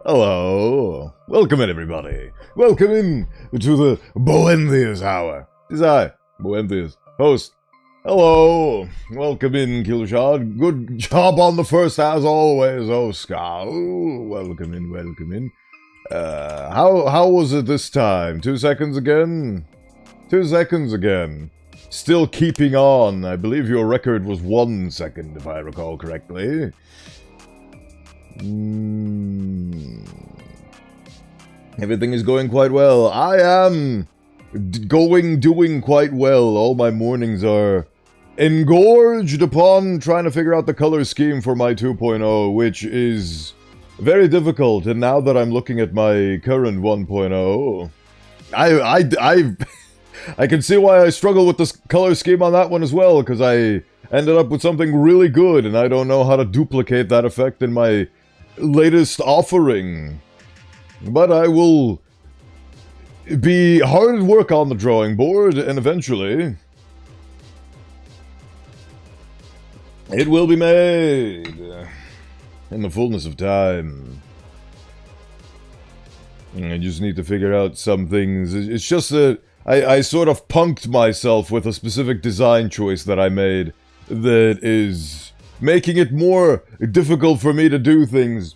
Hello. Welcome in, everybody. Welcome in to the Bowenthius hour. It is I, Bowenthius, host. Hello. Welcome in, Killshot. Good job on the first, as always, Oscar. Ooh, welcome in, welcome in. How was it this time? 2 seconds again? 2 seconds again. Still keeping on. I believe your record was 1 second, if I recall correctly. Everything is going quite well. I am doing quite well. All my mornings are engorged upon trying to figure out the color scheme for my 2.0, which is very difficult. And now that I'm looking at my current 1.0, I can see why I struggle with this color scheme on that one as well, because I ended up with something really good, and I don't know how to duplicate that effect in my latest offering. But I will be hard at work on the drawing board, and eventually it will be made in the fullness of time. I just need to figure out some things. It's just that I sort of punked myself with a specific design choice that I made that is making it more difficult for me to do things.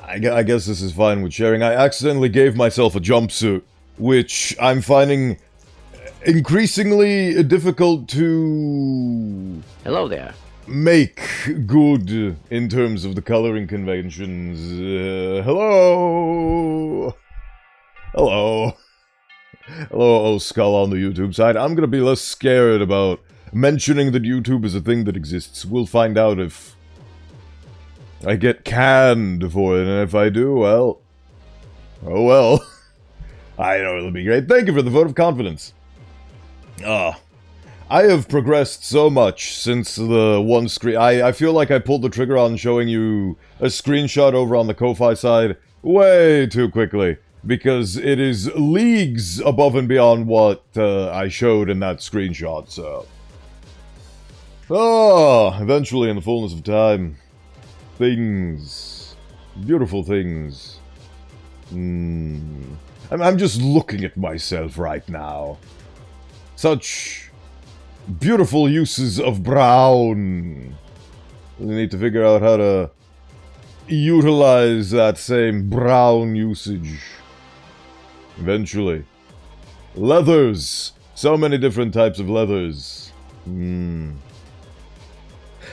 I guess this is fine with sharing. I accidentally gave myself a jumpsuit, which I'm finding increasingly difficult to... Hello there. ...make good in terms of the coloring conventions. Hello! Hello. Hello, Skull on the YouTube side. I'm gonna be less scared about mentioning that YouTube is a thing that exists. We'll find out if I get canned for it, and if I do, well... oh well. I know it'll be great. Thank you for the vote of confidence. I have progressed so much since the one screen... I feel like I pulled the trigger on showing you a screenshot over on the Ko-Fi side way too quickly, because it is leagues above and beyond what I showed in that screenshot, so... eventually in the fullness of time. Things. Beautiful things. I'm just looking at myself right now. Such beautiful uses of brown. We need to figure out how to utilize that same brown usage. Eventually. Leathers. So many different types of leathers.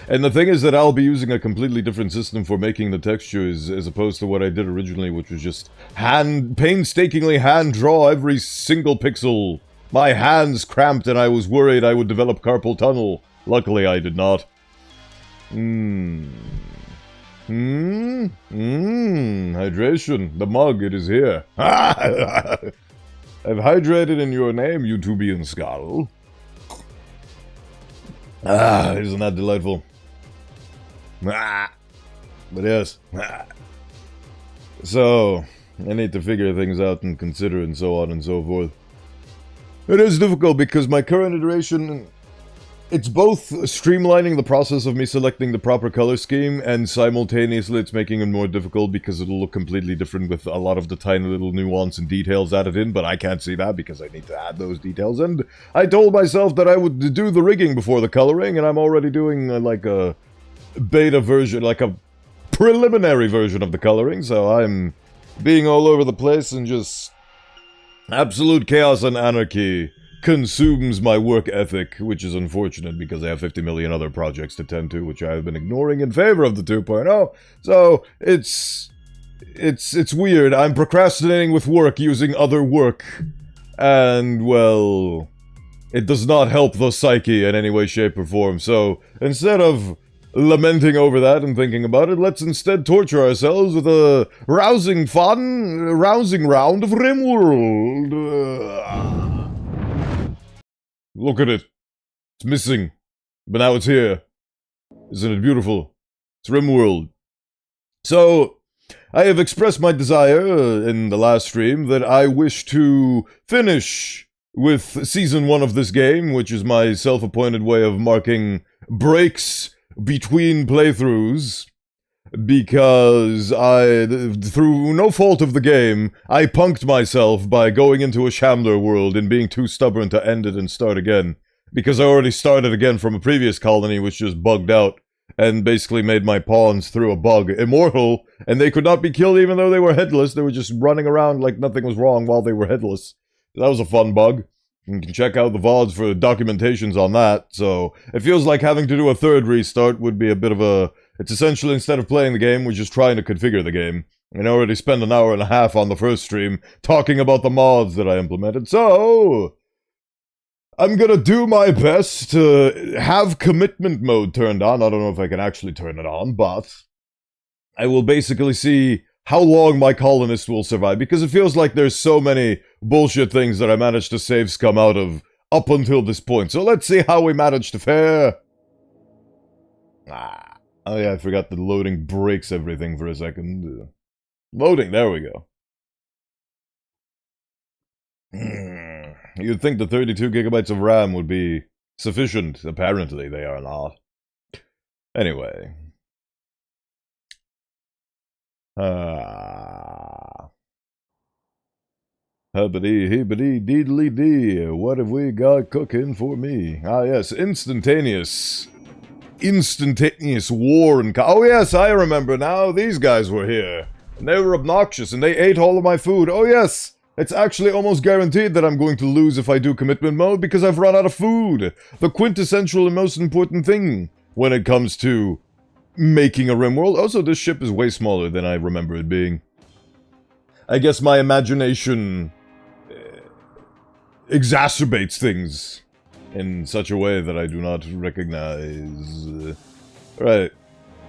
And the thing is that I'll be using a completely different system for making the textures as opposed to what I did originally, which was just painstakingly hand draw every single pixel. My hands cramped and I was worried I would develop carpal tunnel. Luckily I did not. Hydration. The mug, it is here. I've hydrated in your name, YouTubian Skull. Isn't that delightful? But yes. So, I need to figure things out and consider and so on and so forth. It is difficult because my current iteration, it's both streamlining the process of me selecting the proper color scheme, and simultaneously it's making it more difficult because it'll look completely different with a lot of the tiny little nuance and details added in, but I can't see that because I need to add those details. And I told myself that I would do the rigging before the coloring, and I'm already doing like a beta version, like a preliminary version of the coloring, so I'm being all over the place, and just absolute chaos and anarchy consumes my work ethic, which is unfortunate because I have 50 million other projects to tend to, which I have been ignoring in favor of the 2.0. So it's weird. I'm procrastinating with work using other work, and well, it does not help the psyche in any way, shape, or form. So instead of lamenting over that and thinking about it, let's instead torture ourselves with a rousing round of Rimworld. Look at it. It's missing. But now it's here. Isn't it beautiful? It's Rimworld. So, I have expressed my desire in the last stream that I wish to finish with Season 1 of this game, which is my self-appointed way of marking breaks between playthroughs. because through no fault of the game, I punked myself by going into a Shambler world and being too stubborn to end it and start again. Because I already started again from a previous colony which just bugged out and basically made my pawns through a bug immortal, and they could not be killed even though they were headless. They were just running around like nothing was wrong while they were headless. That was a fun bug. You can check out the VODs for documentations on that, so it feels like having to do a third restart would be a bit of a... It's essentially, instead of playing the game, we're just trying to configure the game. And I already spent an hour and a half on the first stream talking about the mods that I implemented, so... I'm gonna do my best to have commitment mode turned on. I don't know if I can actually turn it on, but... I will basically see how long my colonists will survive, because it feels like there's so many bullshit things that I managed to save scum out of up until this point. So let's see how we manage to fare. Oh yeah, I forgot that loading breaks everything for a second. Loading, there we go. You'd think the 32 gigabytes of RAM would be sufficient. Apparently, they are not. Anyway. Hubbity hibbity deedly dee. What have we got cooking for me? Ah, yes, instantaneous war and... Oh, yes, I remember now. These guys were here. And they were obnoxious, and they ate all of my food. Oh, yes. It's actually almost guaranteed that I'm going to lose if I do commitment mode, because I've run out of food. The quintessential and most important thing when it comes to making a Rimworld. Also, this ship is way smaller than I remember it being. I guess my imagination exacerbates things in such a way that I do not recognize. Right.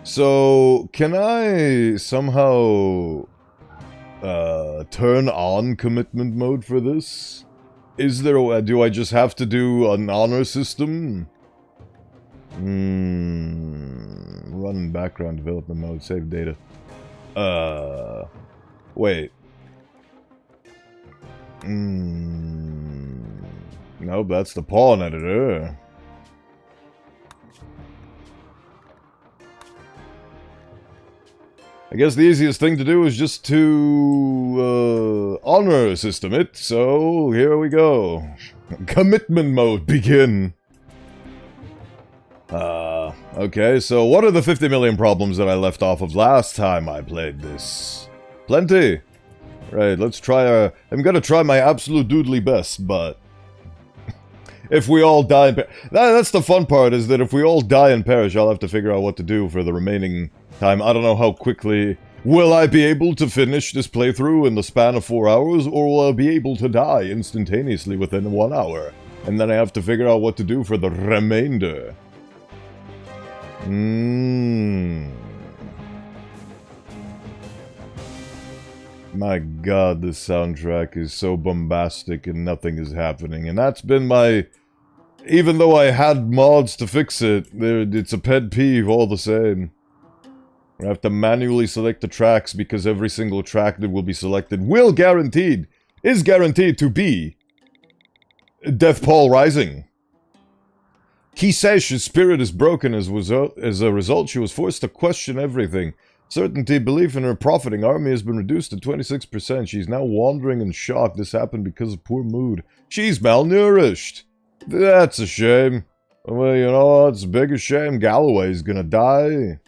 So, can I somehow turn on commitment mode for this? Is there do I just have to do an honor system? Run background development mode, save data. Wait. Nope, that's the pawn editor. I guess the easiest thing to do is just to honor system it, so here we go. Commitment mode, begin. Okay, so what are the 50 million problems that I left off of last time I played this? Plenty. Right, let's try I'm gonna try my absolute doodly best, but... if we all die and that's the fun part, is that if we all die and perish, I'll have to figure out what to do for the remaining time. I don't know how quickly... Will I be able to finish this playthrough in the span of 4 hours, or will I be able to die instantaneously within 1 hour? And then I have to figure out what to do for the remainder. My god, this soundtrack is so bombastic and nothing is happening. And that's been my... Even though I had mods to fix it, it's a pet peeve all the same. I have to manually select the tracks because every single track that will be selected is guaranteed to be Death Paul Rising. Kisesh's spirit is broken as a result. She was forced to question everything. Certainty, belief in her profiting army has been reduced to 26%. She's now wandering in shock. This happened because of poor mood. She's malnourished. That's a shame. Well, you know, it's a bigger shame. Galloway's gonna die.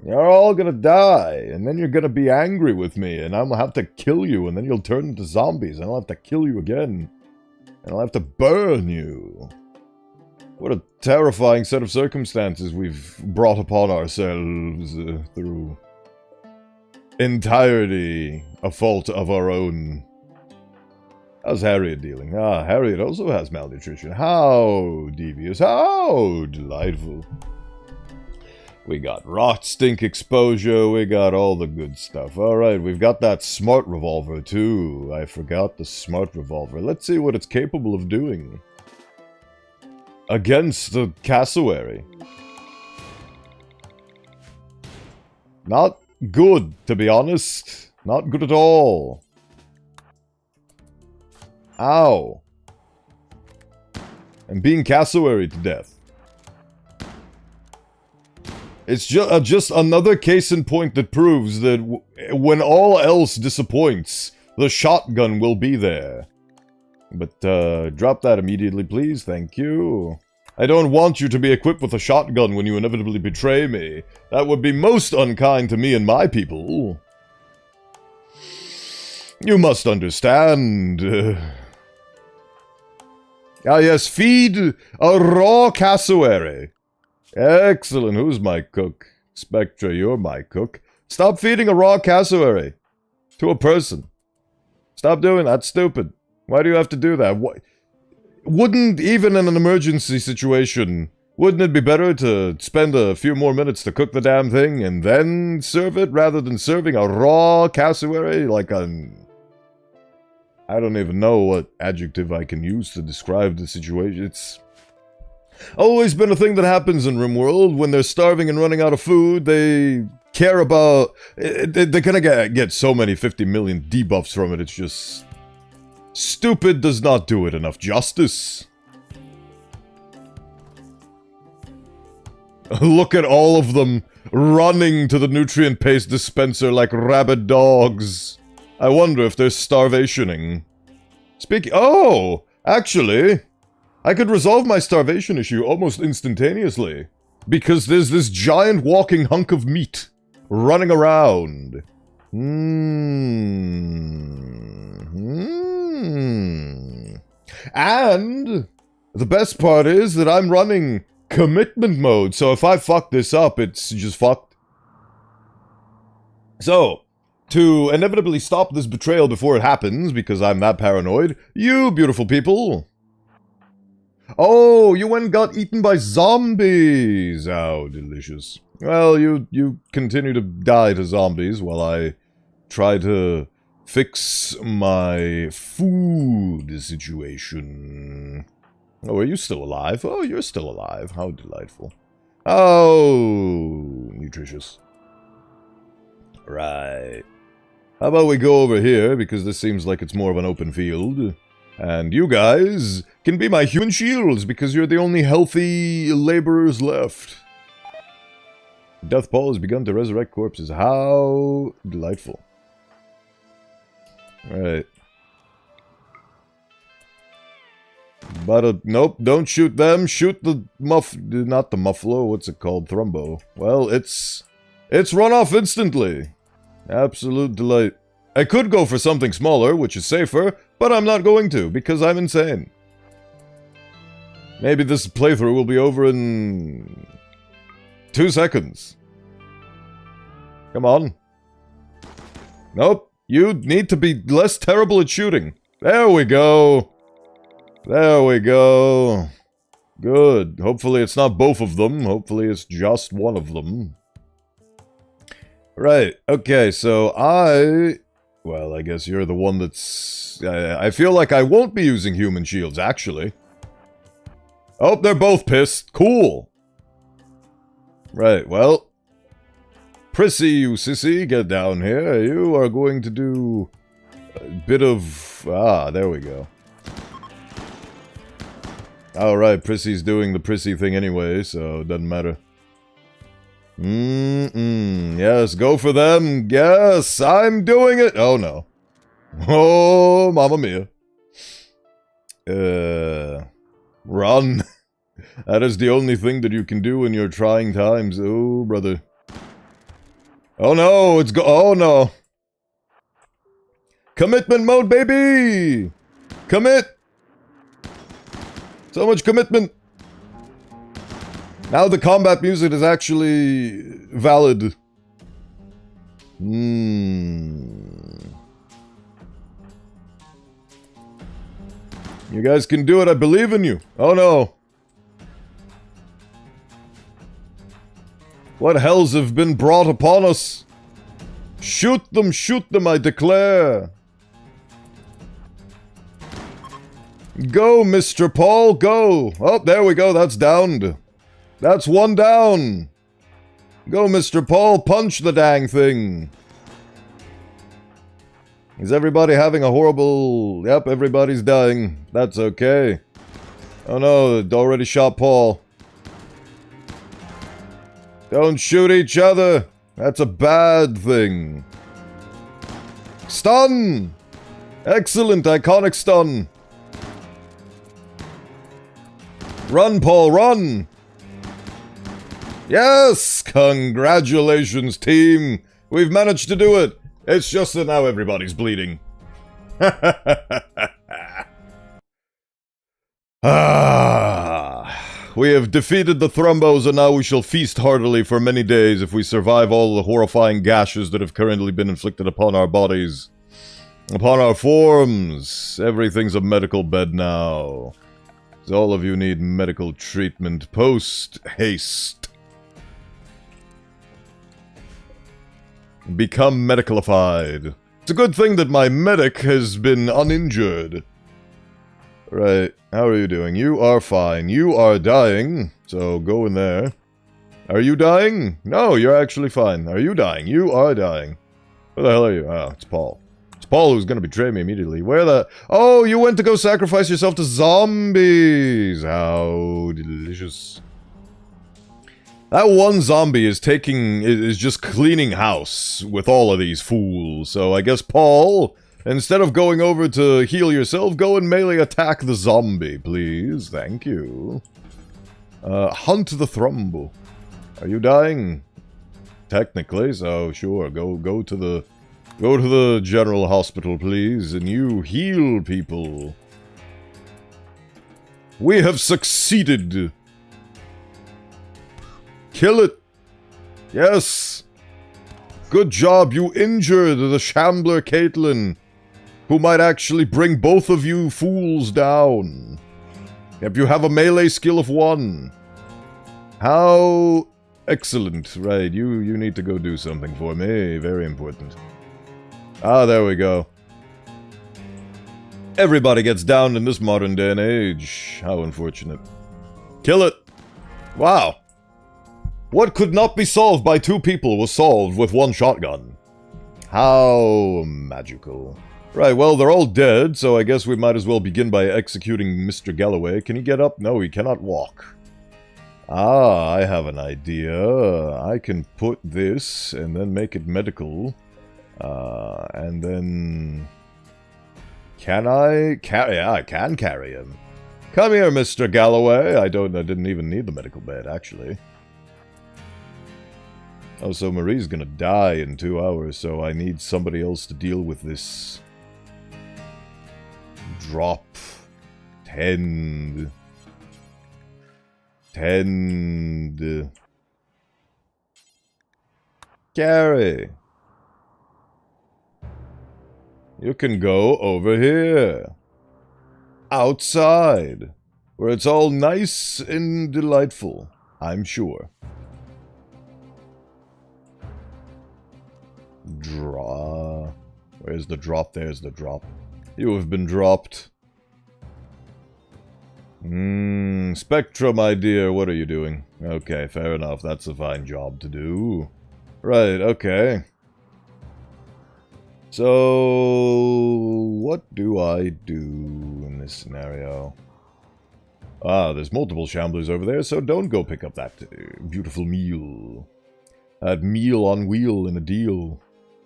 You're all gonna die, and then you're gonna be angry with me, and I'm gonna have to kill you, and then you'll turn into zombies, and I'll have to kill you again. And I'll have to burn you. What a terrifying set of circumstances we've brought upon ourselves through entirety a fault of our own. How's Harriet dealing? Ah, Harriet also has malnutrition. How devious. How delightful. We got rot stink exposure. We got all the good stuff. Alright, we've got that smart revolver too. I forgot the smart revolver. Let's see what it's capable of doing. Against the cassowary. Not good, to be honest. Not good at all. Ow. I'm being cassowary to death. It's just another case in point that proves that when all else disappoints, the shotgun will be there. But, drop that immediately, please. Thank you. I don't want you to be equipped with a shotgun when you inevitably betray me. That would be most unkind to me and my people. You must understand. Ah yes, feed a raw cassowary. Excellent. Who's my cook? Spectra, you're my cook. Stop feeding a raw cassowary to a person. Stop doing that. That's stupid. Why do you have to do that? What? Wouldn't, even in an emergency situation, wouldn't it be better to spend a few more minutes to cook the damn thing and then serve it, rather than serving a raw cassowary like an... I don't even know what adjective I can use to describe the situation. It's always been a thing that happens in Rimworld. When they're starving and running out of food, they care about... They're gonna get so many 50 million debuffs from it, it's just... Stupid does not do it enough justice. Look at all of them running to the nutrient paste dispenser like rabid dogs. I wonder if they're starvationing. Oh! Actually, I could resolve my starvation issue almost instantaneously. Because there's this giant walking hunk of meat running around. And the best part is that I'm running commitment mode, so if I fuck this up, it's just fucked. So, to inevitably stop this betrayal before it happens, because I'm that paranoid, you beautiful people. Oh, you went and got eaten by zombies. How delicious. Well, you continue to die to zombies while I try to fix my food situation. Oh, are you still alive? Oh, you're still alive. How delightful. Oh, nutritious. Right. How about we go over here, because this seems like it's more of an open field. And you guys can be my human shields, because you're the only healthy laborers left. Death Paul has begun to resurrect corpses. How delightful. Right. But, nope, don't shoot them. Shoot the not the muffalo, what's it called? Thrumbo. Well, it's run off instantly. Absolute delight. I could go for something smaller, which is safer, but I'm not going to, because I'm insane. Maybe this playthrough will be over in 2 seconds. Come on. Nope. You need to be less terrible at shooting. There we go. There we go. Good. Hopefully it's not both of them. Hopefully it's just one of them. Right. Okay, so well, I guess you're the one that's... I feel like I won't be using human shields, actually. Oh, they're both pissed. Cool. Right, well... Prissy, you sissy, get down here. You are going to do a bit of... Ah, there we go. Alright, Prissy's doing the Prissy thing anyway, so it doesn't matter. Yes, go for them. Yes, I'm doing it. Oh, no. Oh, mamma mia. Run. That is the only thing that you can do in your trying times. Oh, brother. Oh no, oh no. Commitment mode, baby! Commit! So much commitment. Now the combat music is actually valid. You guys can do it, I believe in you. Oh no. What hells have been brought upon us? Shoot them, I declare. Go, Mr. Paul, go. Oh, there we go, that's downed. That's one down. Go, Mr. Paul, punch the dang thing. Is everybody having a horrible... Yep, everybody's dying. That's okay. Oh no, it already shot Paul. Don't shoot each other. That's a bad thing. Stun! Excellent, iconic stun. Run, Paul, run! Yes! Congratulations, team! We've managed to do it! It's just that now everybody's bleeding. We have defeated the Thrumbos, and now we shall feast heartily for many days if we survive all the horrifying gashes that have currently been inflicted upon our bodies. Upon our forms. Everything's a medical bed now. So all of you need medical treatment post-haste. Become medicalified. It's a good thing that my medic has been uninjured. Right, how are you doing? You are fine. You are dying, so go in there. Are you dying? No, you're actually fine. Are you dying? You are dying. Where the hell are you? Oh, it's Paul. It's Paul who's gonna betray me immediately. Where the... Oh, you went to go sacrifice yourself to zombies! How delicious. That one zombie is just cleaning house with all of these fools. So I guess Paul... Instead of going over to heal yourself, go and melee attack the zombie, please. Thank you. Hunt the Thrumbo. Are you dying? Technically, so sure. Go to the general hospital, please, and you heal people. We have succeeded. Kill it. Yes. Good job. You injured the Shambler Caitlin, who might actually bring both of you fools down. If you have a melee skill of 1. How excellent. Right, you need to go do something for me. Very important. Ah, there we go. Everybody gets down in this modern day and age. How unfortunate. Kill it. Wow. What could not be solved by 2 people was solved with 1 shotgun. How magical. Right, well, they're all dead, so I guess we might as well begin by executing Mr. Galloway. Can he get up? No, he cannot walk. Ah, I have an idea. I can put this and then make it medical. And then... Can I? Yeah, I can carry him. Come here, Mr. Galloway. I didn't even need the medical bed, actually. Oh, so Marie's gonna die in 2 hours, so I need somebody else to deal with this. Drop. Tend. Carry. You can go over here. Outside. Where it's all nice and delightful, I'm sure. Draw. Where's the drop? There's the drop. You have been dropped. Spectra, my dear, what are you doing? Okay, fair enough. That's a fine job to do. Right, okay. So, what do I do in this scenario? Ah, there's multiple shamblers over there, so don't go pick up that beautiful meal. That meal on wheel in a deal.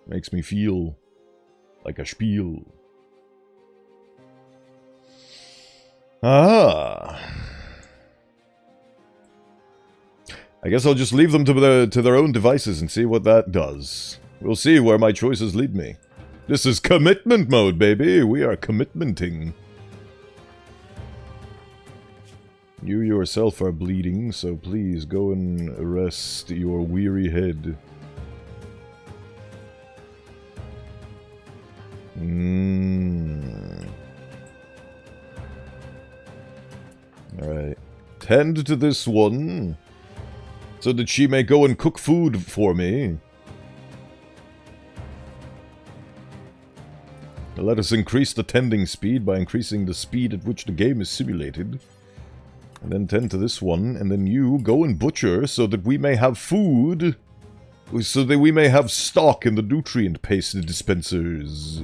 Makes me feel like a spiel. Ah. I guess I'll just leave them to their own devices and see what that does. We'll see where my choices lead me. This is commitment mode, baby. We are commitmenting. You yourself are bleeding, so please go and rest your weary head. Alright. Tend to this one, so that she may go and cook food for me. Let us increase the tending speed by increasing the speed at which the game is simulated. And then tend to this one, and then you go and butcher so that we may have food. So that we may have stock in the nutrient paste dispensers.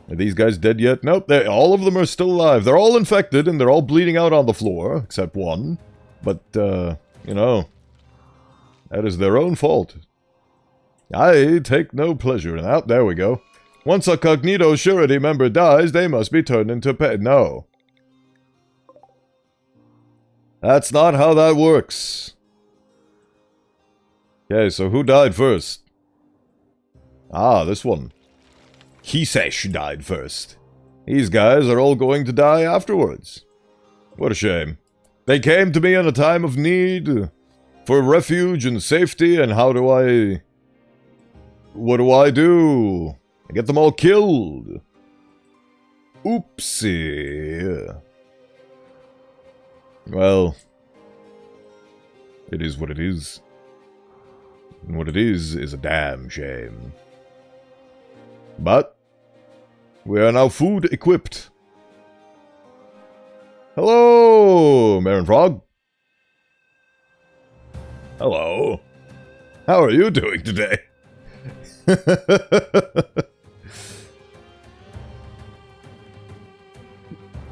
Are these guys dead yet? Nope, all of them are still alive. They're all infected, and they're all bleeding out on the floor, except one. But, you know, That is their own fault. I take no pleasure in that. There we go. Once a Cognito Surety member dies, they must be turned into pet. No. That's not how that works. Okay, so who died first? Ah, this one. Kisesh died first. These guys are all going to die afterwards. What a shame. They came to me in a time of need for refuge and safety, and how do I... What do? I get them all killed. Oopsie. Well, it is what it is. And what it is a damn shame. But we are now food equipped. Hello, Marin Frog. Hello. How are you doing today?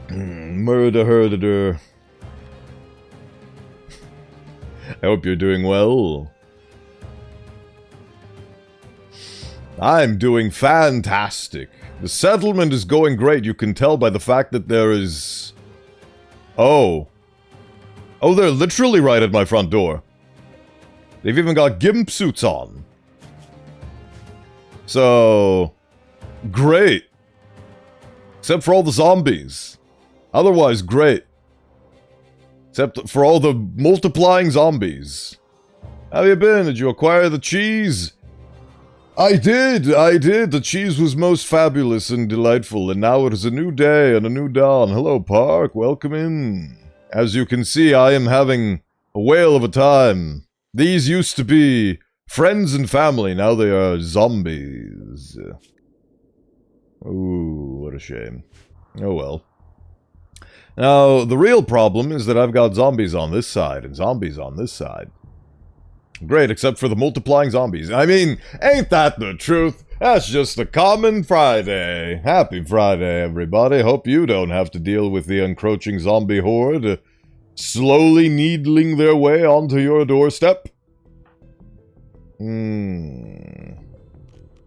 Murder herder. I hope you're doing well. I'm doing fantastic. The settlement is going great. You can tell by the fact that there is... Oh. Oh, they're literally right at my front door. They've even got gimp suits on. So... Great. Except for all the zombies. Otherwise, great. Except for all the multiplying zombies. How you been? Did you acquire the cheese? I did. The cheese was most fabulous and delightful, and now it is a new day and a new dawn. Hello, Park. Welcome in. As you can see, I am having a whale of a time. These used to be friends and family. Now they are zombies. Ooh, what a shame. Oh well. Now, the real problem is that I've got zombies on this side and zombies on this side. Great, except for the multiplying zombies. I mean, ain't that the truth? That's just a common Friday. Happy Friday, everybody. Hope you don't have to deal with the encroaching zombie horde slowly needling their way onto your doorstep.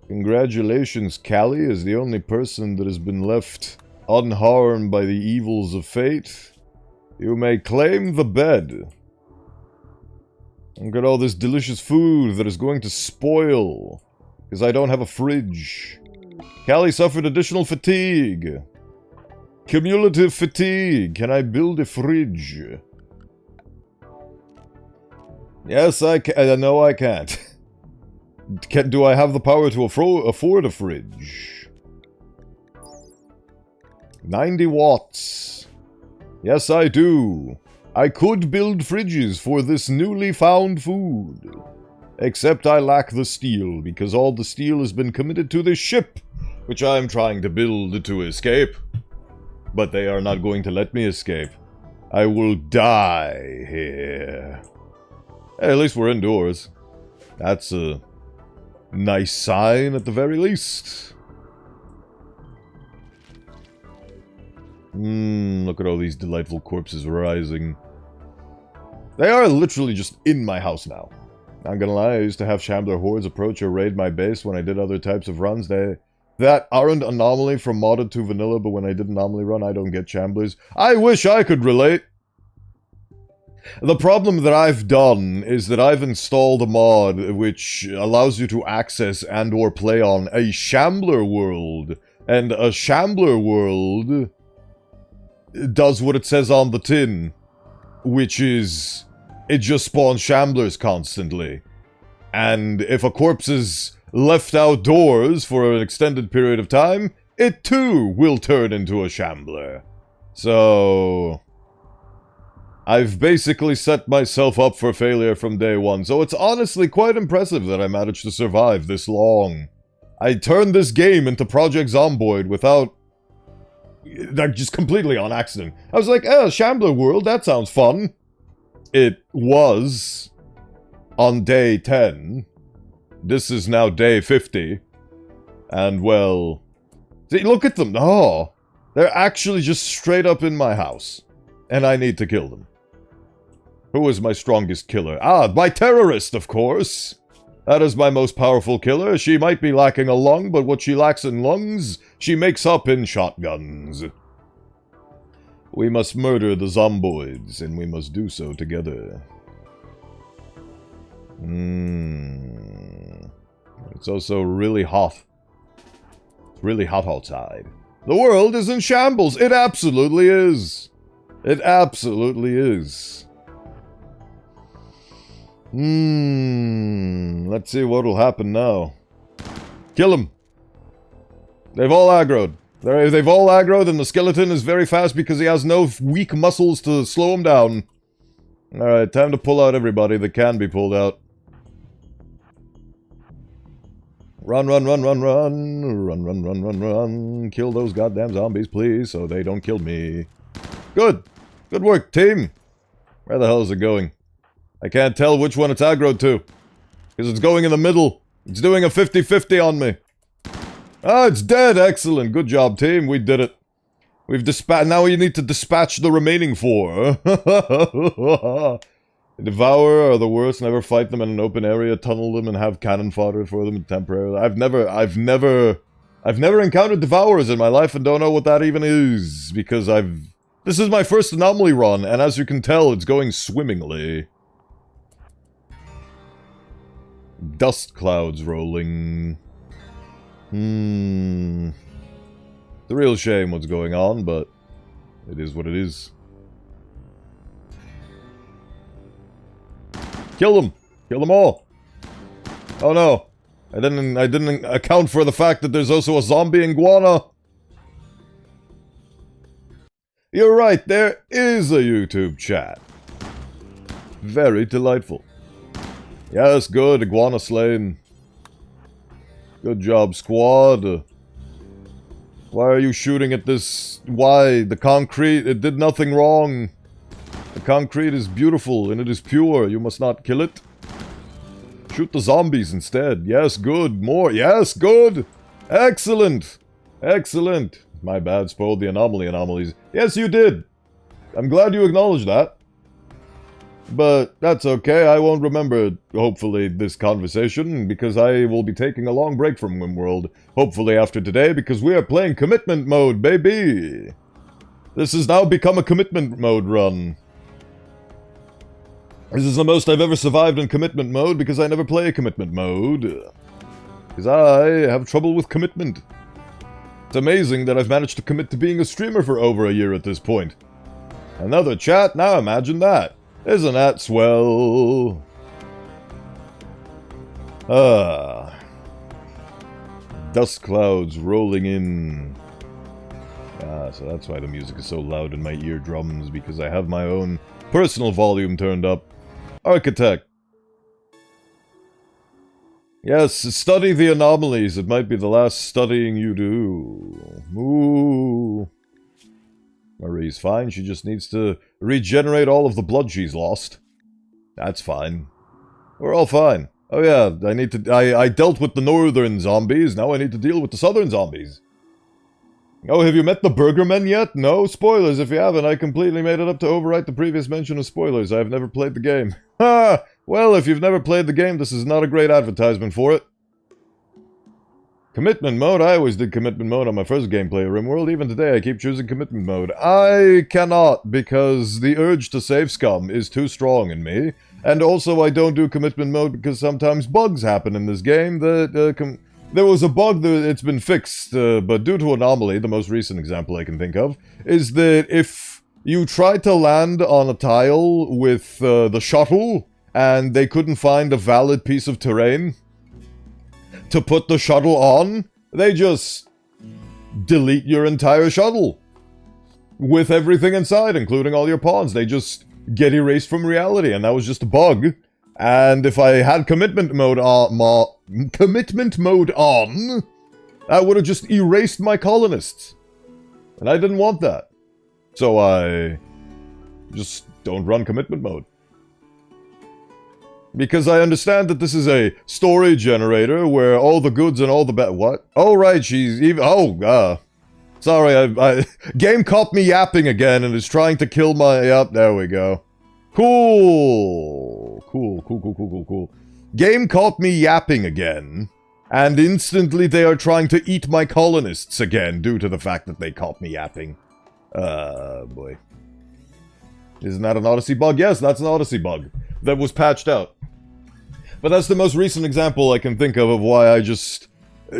Congratulations, Callie is the only person that has been left unharmed by the evils of fate. You may claim the bed. Look at all this delicious food that is going to spoil, because I don't have a fridge. Callie suffered additional fatigue. Cumulative fatigue. Can I build a fridge? Yes, I can. No, I can't. Do I have the power to afford a fridge? 90 watts. Yes, I do. I could build fridges for this newly found food. Except I lack the steel, because all the steel has been committed to this ship, which I am trying to build to escape. But they are not going to let me escape. I will die here. Hey, at least we're indoors. That's a nice sign at the very least. Look at all these delightful corpses rising. They are literally just in my house now. Not gonna lie, I used to have Shambler hordes approach or raid my base when I did other types of runs. That aren't anomaly from modded to vanilla, but when I did anomaly run, I don't get Shamblers. I wish I could relate. The problem that I've done is that I've installed a mod which allows you to access and or play on a Shambler world. And a Shambler world does what it says on the tin, which is it just spawns Shamblers constantly. And if a corpse is left outdoors for an extended period of time, it too will turn into a Shambler. So I've basically set myself up for failure from day one, so it's honestly quite impressive that I managed to survive this long. I turned this game into Project Zomboid without... like, just completely on accident. I was like, oh, Shambler World, that sounds fun. It was on day 10. This is now day 50. And, well... see, look at them. Oh, they're actually just straight up in my house. And I need to kill them. Who is my strongest killer? Ah, my terrorist, of course! That is my most powerful killer. She might be lacking a lung, but what she lacks in lungs, she makes up in shotguns. We must murder the zomboids, and we must do so together. It's also really hot. It's really hot outside. The world is in shambles. It absolutely is. It absolutely is. Let's see what will happen now. Kill them. They've all aggroed. They've all aggroed, and the skeleton is very fast because he has no weak muscles to slow him down. Alright, time to pull out everybody that can be pulled out. Run, run, run, run, run. Run, run, run, run, run. Kill those goddamn zombies, please, so they don't kill me. Good. Good work, team. Where the hell is it going? I can't tell which one it's aggroed to. Because it's going in the middle. It's doing a 50-50 on me. Ah, it's dead. Excellent. Good job, team. We did it. We've dispatched. Now we need to dispatch the remaining 4. Devour are the worst. Never fight them in an open area. Tunnel them and have cannon fodder for them temporarily. I've never encountered Devourers in my life and don't know what that even is. Because this is my first anomaly run, and as you can tell, it's going swimmingly. Dust clouds rolling. It's a real shame what's going on, but it is what it is. Kill them! Kill them all! Oh no. I didn't account for the fact that there's also a zombie iguana. You're right, there is a YouTube chat. Very delightful. Yes, good, iguana slain. Good job, squad. Why are you shooting at this? Why? The concrete, it did nothing wrong. The concrete is beautiful and it is pure. You must not kill it. Shoot the zombies instead. Yes, good. More. Yes, good. Excellent. Excellent. My bad, spoiled the anomalies. Yes, you did. I'm glad you acknowledged that. But that's okay, I won't remember, hopefully, this conversation, because I will be taking a long break from Rimworld, hopefully after today, because we are playing commitment mode, baby! This has now become a commitment mode run. This is the most I've ever survived in commitment mode, because I never play commitment mode. Because I have trouble with commitment. It's amazing that I've managed to commit to being a streamer for over a year at this point. Another chat? Now imagine that. Isn't that swell? Dust clouds rolling in. So that's why the music is so loud in my eardrums, because I have my own personal volume turned up. Architect. Yes, study the anomalies. It might be the last studying you do. Ooh. Marie's fine, she just needs to regenerate all of the blood she's lost. That's fine. We're all fine. Oh yeah, I dealt with the northern zombies, now I need to deal with the southern zombies. Oh, have you met the Burgermen yet? No? Spoilers if you haven't, I completely made it up to overwrite the previous mention of spoilers. I have never played the game. Ha! Well, if you've never played the game, this is not a great advertisement for it. Commitment mode? I always did commitment mode on my first gameplay of Rimworld. Even today, I keep choosing commitment mode. I cannot, because the urge to save scum is too strong in me. And also, I don't do commitment mode because sometimes bugs happen in this game. There was a bug that it's been fixed, but due to anomaly, the most recent example I can think of, is that if you tried to land on a tile with the shuttle, and they couldn't find a valid piece of terrain to put the shuttle on, they just delete your entire shuttle with everything inside, including all your pawns. They just get erased from reality, and that was just a bug. And if I had commitment mode on, that would have just erased my colonists. And I didn't want that. So I just don't run commitment mode. Because I understand that this is a story generator where all the goods and all the bad— What? Oh, right, she's even— Oh, sorry, game caught me yapping again and is trying to kill my— Yep, there we go. Cool. Cool. Game caught me yapping again. And instantly they are trying to eat my colonists again due to the fact that they caught me yapping. Boy. Isn't that an Odyssey bug? Yes, that's an Odyssey bug that was patched out. But that's the most recent example I can think of why I just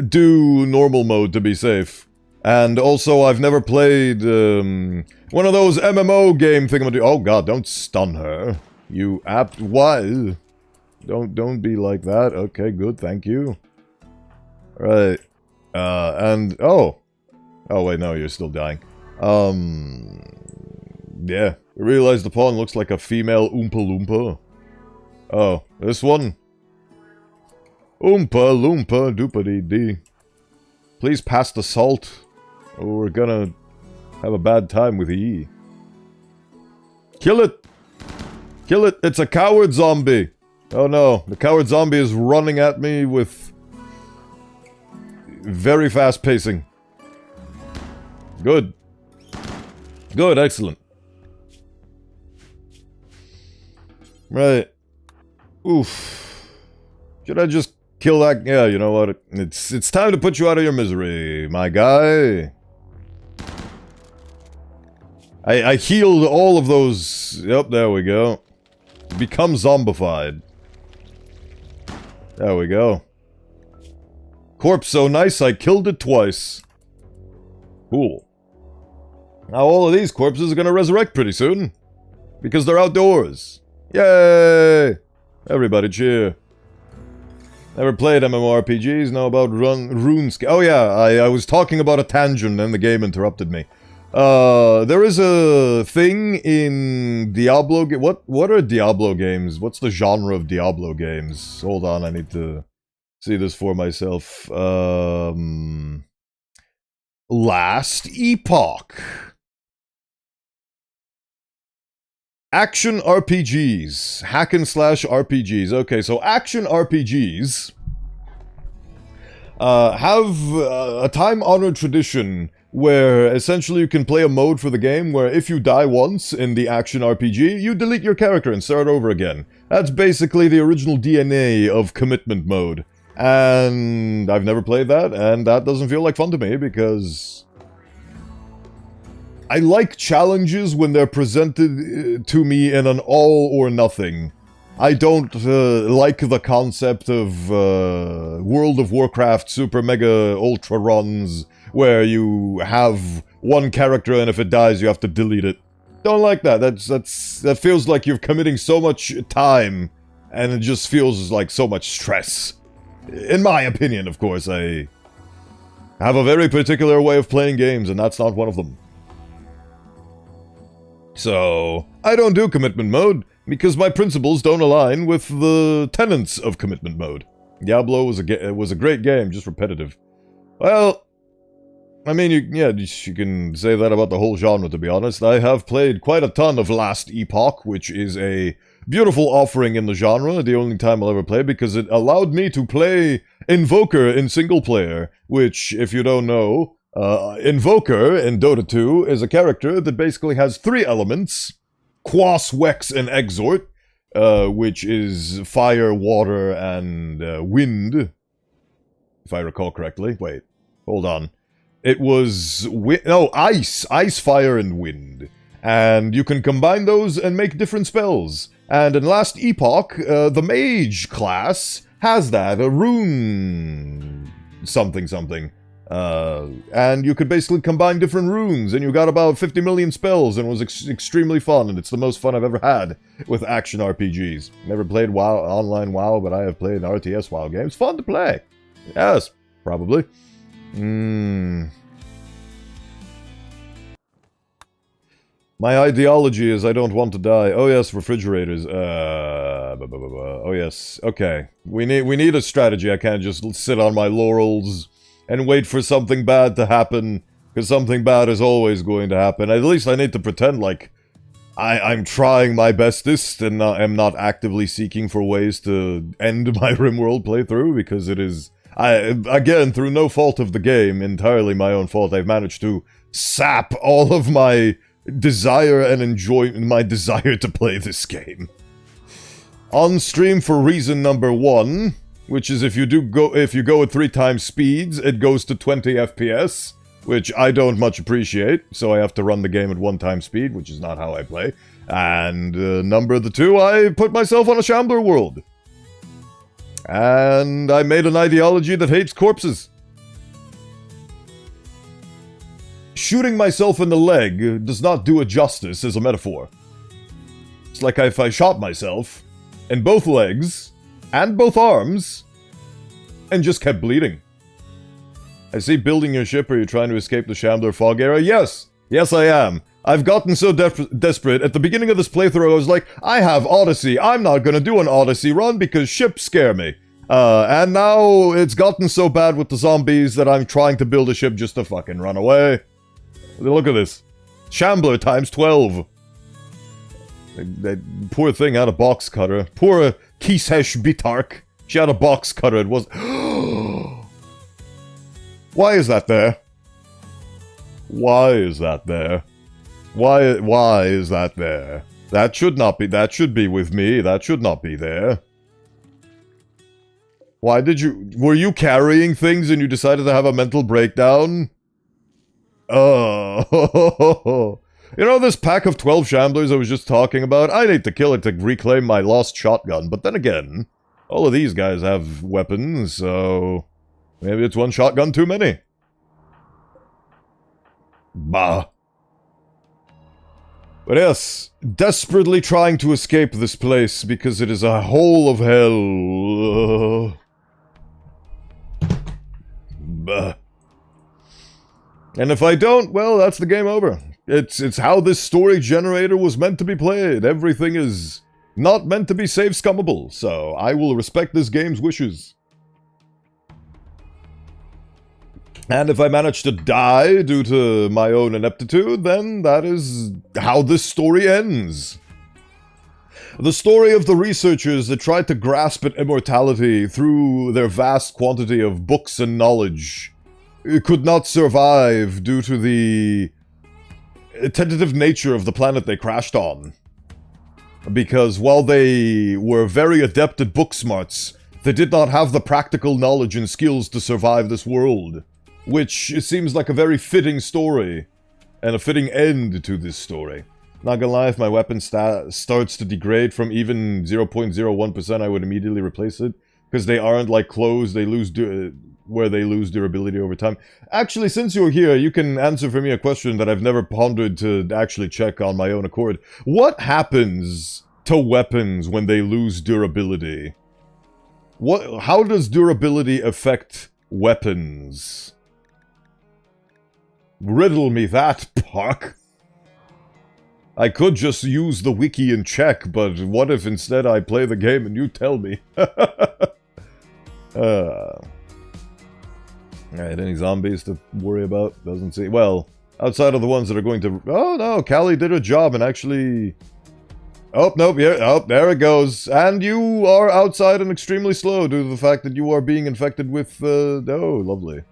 do normal mode to be safe. And also, I've never played one of those MMO game thingamadoodle. Oh god, don't stun her. You why? Don't be like that. Okay, good, thank you. Right. And oh wait, no, you're still dying. Yeah. I realize the pawn looks like a female Oompa Loompa. Oh, this one? Oompa Loompa Doopity-dee. Please pass the salt, or we're gonna have a bad time with E. Kill it! Kill it! It's a coward zombie! Oh no, the coward zombie is running at me with very fast pacing. Good. Good, excellent. Right. Oof. Should I just kill that? Yeah, you know what? It's time to put you out of your misery, my guy. I healed all of those. Yep, there we go. Become zombified. There we go. Corpse so nice I killed it twice. Cool. Now all of these corpses are gonna resurrect pretty soon. Because they're outdoors. Yay! Everybody cheer. Never played MMORPGs, know about RuneScape. Oh yeah, I was talking about a tangent and the game interrupted me. There is a thing in Diablo... What are Diablo games? What's the genre of Diablo games? Hold on, I need to see this for myself. Last Epoch. Action RPGs. Hack and slash RPGs. Okay, so action RPGs have a time-honored tradition where essentially you can play a mode for the game where if you die once in the action RPG, you delete your character and start over again. That's basically the original DNA of commitment mode. And I've never played that, and that doesn't feel like fun to me because I like challenges when they're presented to me in an all or nothing. I don't like the concept of World of Warcraft Super Mega Ultra runs where you have one character and if it dies you have to delete it. Don't like that. That feels like you're committing so much time and it just feels like so much stress. In my opinion, of course, I have a very particular way of playing games and that's not one of them. So, I don't do commitment mode, because my principles don't align with the tenets of commitment mode. Diablo was a great game, just repetitive. Well, I mean, you can say that about the whole genre, to be honest. I have played quite a ton of Last Epoch, which is a beautiful offering in the genre, the only time I'll ever play, because it allowed me to play Invoker in single player, which, if you don't know... Invoker in Dota 2 is a character that basically has three elements. Quas, Wex, and Exort, which is fire, water, and wind. If I recall correctly. Wait, hold on. It was... ice. Ice, fire, and wind. And you can combine those and make different spells. And in Last Epoch, the mage class has that. A rune... something. And you could basically combine different runes, and you got about 50 million spells, and it was extremely fun, and it's the most fun I've ever had with action RPGs. Never played WoW, online WoW, but I have played RTS WoW games. Fun to play. Yes, probably. My ideology is I don't want to die. Oh yes, refrigerators. Oh yes. Okay. We need a strategy. I can't just sit on my laurels and wait for something bad to happen, because something bad is always going to happen. At least I need to pretend like I'm trying my bestest and am not actively seeking for ways to end my Rimworld playthrough, because it is, again, through no fault of the game, entirely my own fault, I've managed to sap all of my desire and enjoy my desire to play this game. On stream for reason number 1, which is if you go at 3 times speeds, it goes to 20 FPS, which I don't much appreciate, so I have to run the game at 1 time speed, which is not how I play. And number 2, I put myself on a Shambler world. And I made an ideology that hates corpses. Shooting myself in the leg does not do it justice as a metaphor. It's like if I shot myself in both legs and both arms and just kept bleeding. I see building your ship. Are you trying to escape the Shambler fog era? Yes! Yes, I am. I've gotten so desperate. At the beginning of this playthrough, I was like, I have Odyssey. I'm not gonna do an Odyssey run because ships scare me. And now it's gotten so bad with the zombies that I'm trying to build a ship just to fucking run away. Look at this. Shambler times 12. That poor thing had a box cutter. Poor Kisesh Bitark. She had a box cutter. It was... Why is that there? Why is that there? Why is that there? That should not be, that should be with me, that should not be there. Why did you, were you carrying things and you decided to have a mental breakdown? Oh, you know this pack of 12 Shamblers I was just talking about? I need to kill it to reclaim my lost shotgun, but then again, all of these guys have weapons, so maybe it's one shotgun too many. Bah. But yes, desperately trying to escape this place because it is a hole of hell. Bah. And if I don't, well, that's the game over. It's how this story generator was meant to be played. Everything is not meant to be save scummable, so I will respect this game's wishes. And if I manage to die due to my own ineptitude, then that is how this story ends. The story of the researchers that tried to grasp at immortality through their vast quantity of books and knowledge could not survive due to the tentative nature of the planet they crashed on. Because while they were very adept at book smarts, they did not have the practical knowledge and skills to survive this world. Which it seems like a very fitting story, and a fitting end to this story. Not gonna lie, if my weapon starts to degrade from even 0.01%, I would immediately replace it. Because they aren't like clothes, they lose where they lose durability over time. Actually, since you're here, you can answer for me a question that I've never pondered to actually check on my own accord. What happens to weapons when they lose durability? How does durability affect weapons? Riddle me that, Puck. I could just use the wiki and check, but what if instead I play the game and you tell me? Alright, any zombies to worry about? Doesn't seem... Well, outside of the ones that are going to... Oh no, Callie did her job and actually... Oh, nope, yeah, oh, there it goes. And you are outside and extremely slow due to the fact that you are being infected with... Oh, lovely.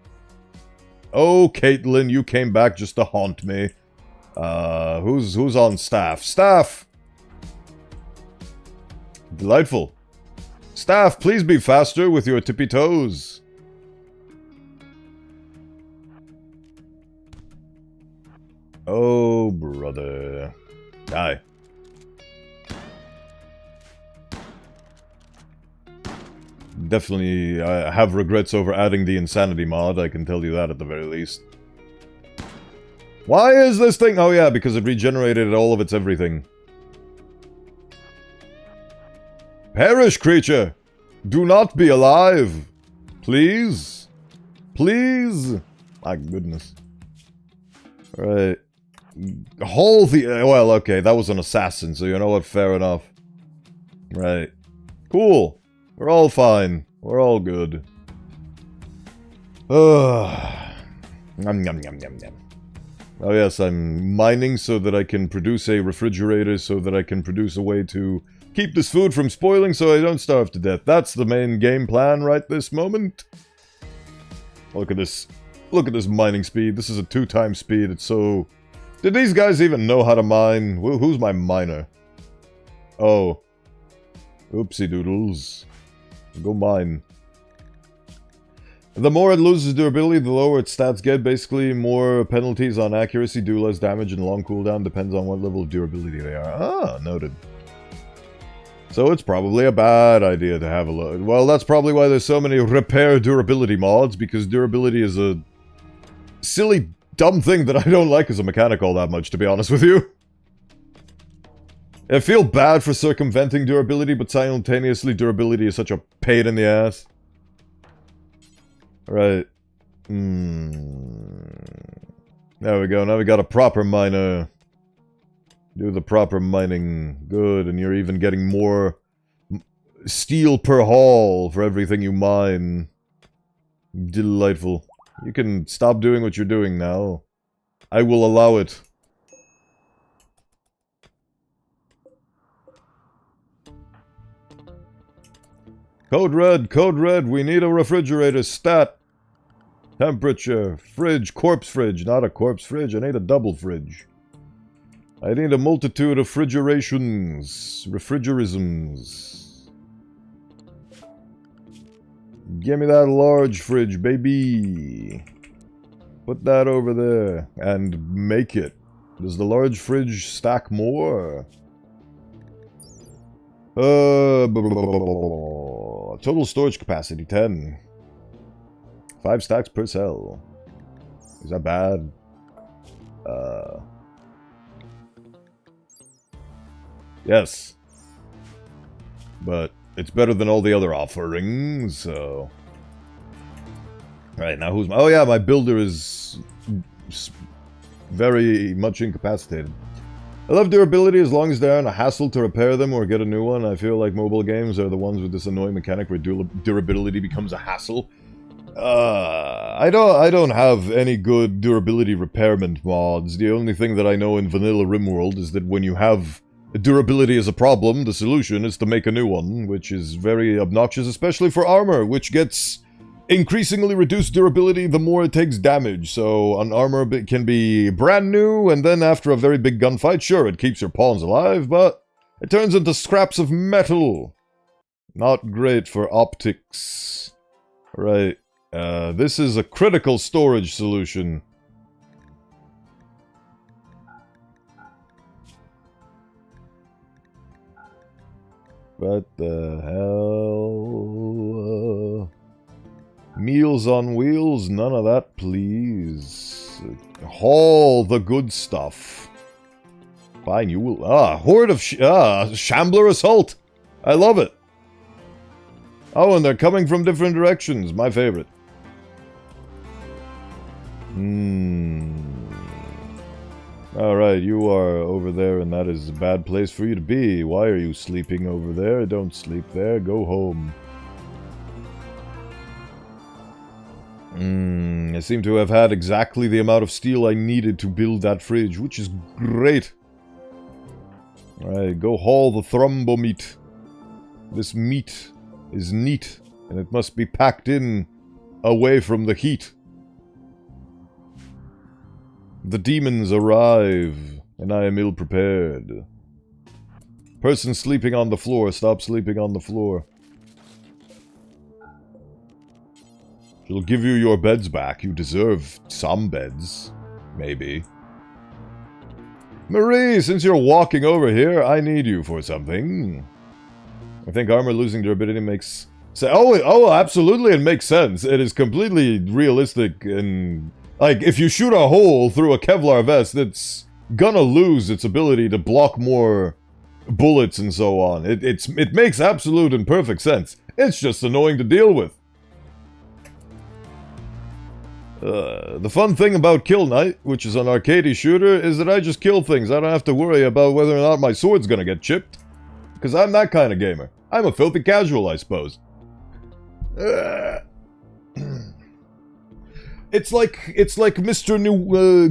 Oh, Caitlin, you came back just to haunt me. Who's on staff? Staff! Delightful. Staff, please be faster with your tippy toes. Oh, brother. Die. Definitely have regrets over adding the insanity mod, I can tell you that at the very least. Why is this thing? Oh yeah, because it regenerated all of its everything. Perish, creature! Do not be alive! Please? Please? My goodness. Alright. Hold the... Well, okay, that was an assassin, so you know what? Fair enough. Right. Cool. We're all fine. We're all good. Ugh. Yum, yum, yum, yum, yum. Oh yes, I'm mining so that I can produce a refrigerator, so that I can produce a way to keep this food from spoiling so I don't starve to death. That's the main game plan right this moment. Look at this. Look at this mining speed. This is a 2x speed. It's so Did these guys even know how to mine? Who's my miner? Oh. Oopsie doodles. Go mine. The more it loses durability, the lower its stats get. Basically, more penalties on accuracy, do less damage, and long cooldown depends on what level of durability they are. Ah, noted. So it's probably a bad idea to have a load. Well, that's probably why there's so many repair durability mods, because durability is a silly, dumb thing that I don't like as a mechanic all that much, to be honest with you. I feel bad for circumventing durability, but simultaneously durability is such a pain in the ass. Right. There we go. Now we got a proper miner. Do the proper mining. Good. And you're even getting more steel per haul for everything you mine. Delightful. You can stop doing what you're doing now. I will allow it. Code red, we need a refrigerator stat. Temperature, fridge, corpse fridge, not a corpse fridge, I need a double fridge. I need a multitude of refrigerisms. Give me that large fridge, baby. Put that over there, and make it. Does the large fridge stack more? Total storage capacity, 10. 5 stacks per cell. Is that bad? Yes. But it's better than all the other offerings, so... Right, now who's my... Oh yeah, my builder is... very much incapacitated. I love durability as long as they aren't a hassle to repair them or get a new one. I feel like mobile games are the ones with this annoying mechanic where durability becomes a hassle. I don't have any good durability repairment mods. The only thing that I know in vanilla Rimworld is that when you have durability as a problem, the solution is to make a new one, which is very obnoxious, especially for armor, which gets increasingly reduced durability the more it takes damage. So an armor can be brand new, and then after a very big gunfight, sure, it keeps your pawns alive, but it turns into scraps of metal. Not great for optics. Right. This is a critical storage solution. What the hell? Meals on wheels? None of that, please. Haul the good stuff. Fine, you will... Horde of... Shambler Assault! I love it! Oh, and they're coming from different directions. My favorite. Alright, you are over there, and that is a bad place for you to be. Why are you sleeping over there? Don't sleep there. Go home. I seem to have had exactly the amount of steel I needed to build that fridge, which is great. Alright, go haul the thrumbo meat. This meat is neat, and it must be packed in away from the heat. The demons arrive, and I am ill-prepared. Person sleeping on the floor, stop sleeping on the floor. She'll give you your beds back. You deserve some beds. Maybe. Marie, since you're walking over here, I need you for something. I think armor losing durability makes... Oh, absolutely it makes sense. It is completely realistic and... Like, if you shoot a hole through a Kevlar vest, it's gonna lose its ability to block more bullets and so on. It makes absolute and perfect sense. It's just annoying to deal with. The fun thing about Kill Knight, which is an arcadey shooter, is that I just kill things. I don't have to worry about whether or not my sword's gonna get chipped. Because I'm that kind of gamer. I'm a filthy casual, I suppose. It's like Mr.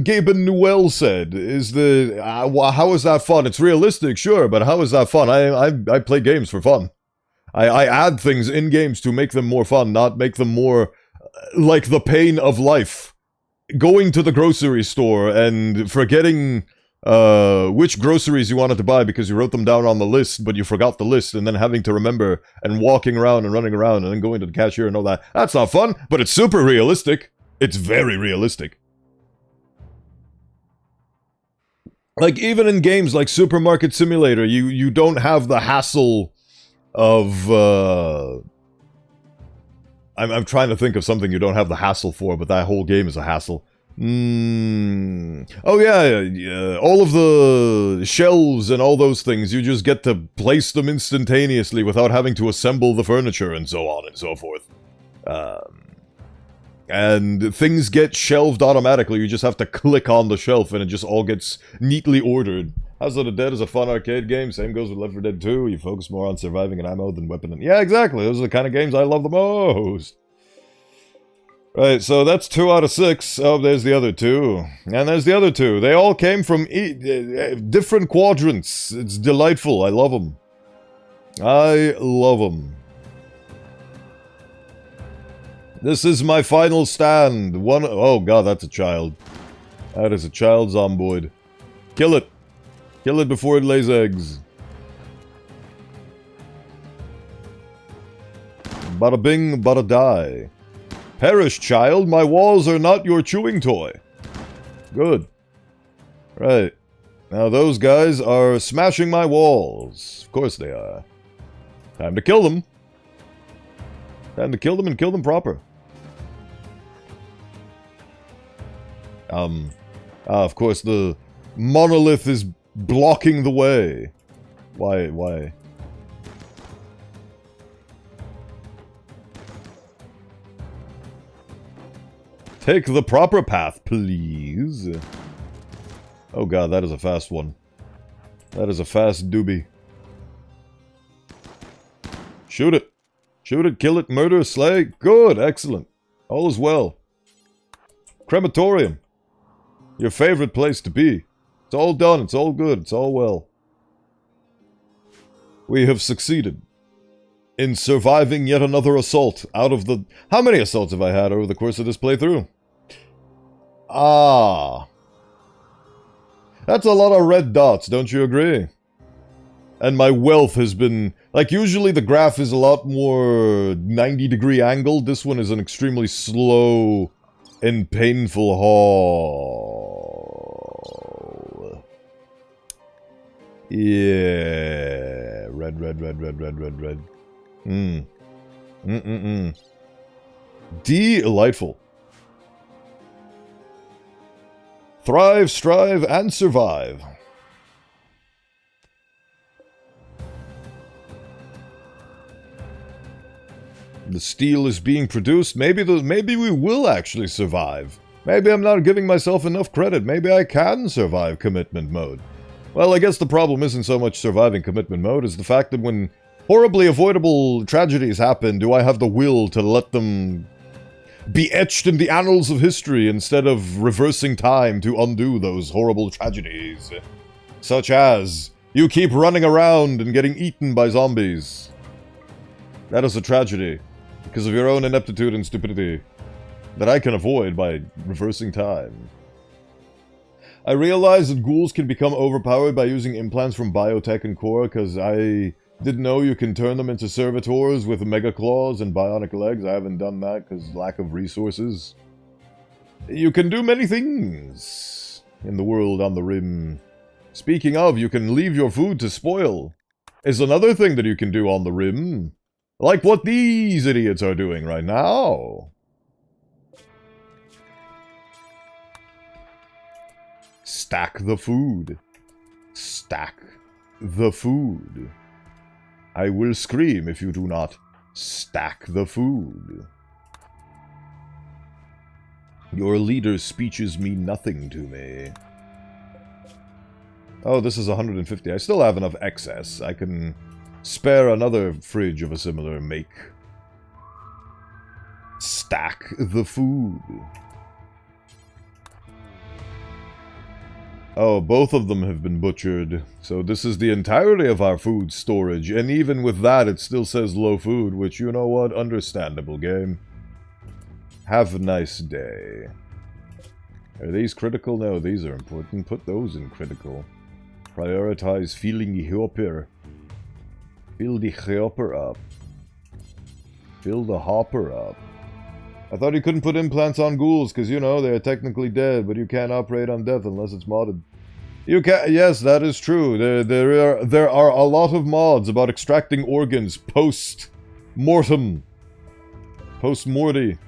Gaben Newell said, how is that fun? It's realistic, sure, but how is that fun? I play games for fun. I add things in games to make them more fun, not make them more like the pain of life going to the grocery store and forgetting which groceries you wanted to buy because you wrote them down on the list, but you forgot the list, and then having to remember and walking around and running around and then going to the cashier and all that. That's not fun, but it's super realistic. It's very realistic. Like, even in games like Supermarket Simulator, you don't have the hassle of, I'm trying to think of something you don't have the hassle for, but that whole game is a hassle. Oh yeah, all of the shelves and all those things, you just get to place them instantaneously without having to assemble the furniture and so on and so forth. And things get shelved automatically, you just have to click on the shelf and it just all gets neatly ordered. House of the Dead is a fun arcade game, same goes with Left 4 Dead 2, you focus more on surviving and ammo than weapon and... Yeah, exactly, those are the kind of games I love the most. Right, so that's 2 out of 6. Oh, there's the other 2. And there's the other 2. They all came from different quadrants. It's delightful, I love them. I love them. This is my final stand. Oh god, that's a child. That is a child zomboid. Kill it. Kill it before it lays eggs. Bada bing, bada die. Perish, child, my walls are not your chewing toy. Good. Right. Now those guys are smashing my walls. Of course they are. Time to kill them. Time to kill them and kill them proper. Of course, the monolith is blocking the way. Why? Take the proper path, please. Oh god, that is a fast one. That is a fast doobie. Shoot it. Shoot it, kill it, murder, slay. Good, excellent. All is well. Crematorium. Your favorite place to be. It's all done, it's all good, it's all well. We have succeeded in surviving yet another assault out of the... How many assaults have I had over the course of this playthrough? Ah. That's a lot of red dots, don't you agree? And my wealth has been... Like, usually the graph is a lot more 90-degree angled. This one is an extremely slow and painful haul. Yeah. Red. Delightful. Thrive, strive, and survive. The steel is being produced. Maybe we will actually survive. Maybe I'm not giving myself enough credit. Maybe I can survive commitment mode. Well, I guess the problem isn't so much surviving commitment mode as the fact that when horribly avoidable tragedies happen, do I have the will to let them be etched in the annals of history instead of reversing time to undo those horrible tragedies? Such as, you keep running around and getting eaten by zombies. That is a tragedy, because of your own ineptitude and stupidity, that I can avoid by reversing time. I realize that ghouls can become overpowered by using implants from biotech and core, because I didn't know you can turn them into servitors with mega claws and bionic legs. I haven't done that because lack of resources. You can do many things in the world on the rim. Speaking of, you can leave your food to spoil. Is another thing that you can do on the rim. Like what these idiots are doing right now. Stack the food. Stack the food. I will scream if you do not stack the food. Your leader's speeches mean nothing to me. Oh, this is 150. I still have enough excess. I can spare another fridge of a similar make. Stack the food. Oh, both of them have been butchered. So this is the entirety of our food storage. And even with that, it still says low food, which, you know what? Understandable, game. Have a nice day. Are these critical? No, these are important. Put those in critical. Prioritize filling the hopper. Fill the hopper up. Fill the hopper up. I thought you couldn't put implants on ghouls, because, you know, they're technically dead, but you can't operate on death unless it's modded. You can. Yes, that is true. There are a lot of mods about extracting organs post-mortem. Post-morty.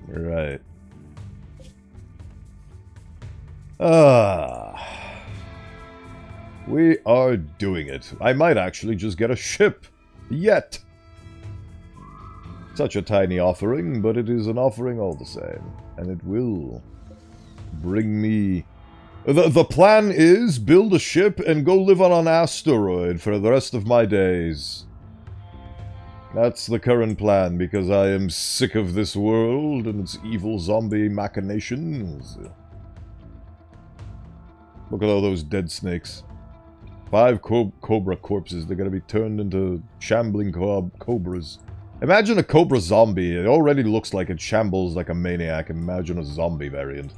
Right. We are doing it. I might actually just get a ship. Yet. Such a tiny offering, but it is an offering all the same. And it will bring me... The plan is build a ship and go live on an asteroid for the rest of my days. That's the current plan, because I am sick of this world and its evil zombie machinations. Look at all those dead snakes. 5 cobra corpses. They're gonna be turned into shambling cobras. Imagine a cobra zombie. It already looks like it shambles like a maniac. Imagine a zombie variant.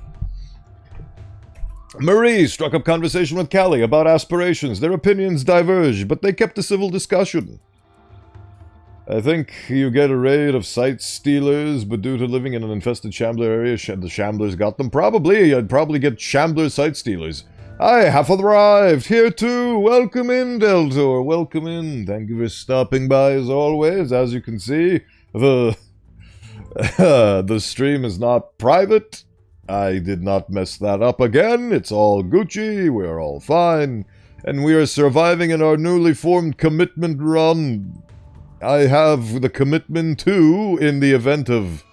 Marie struck up conversation with Callie about aspirations. Their opinions diverged, but they kept a civil discussion. I think you get a raid of sight stealers, but due to living in an infested shambler area, the shamblers got them. Probably, I'd probably get shambler sight stealers. I have arrived here too. Welcome in, Deltor. Welcome in. Thank you for stopping by as always. As you can see, the stream is not private. I did not mess that up again. It's all Gucci. We're all fine. And we are surviving in our newly formed commitment run. I have the commitment too in the event of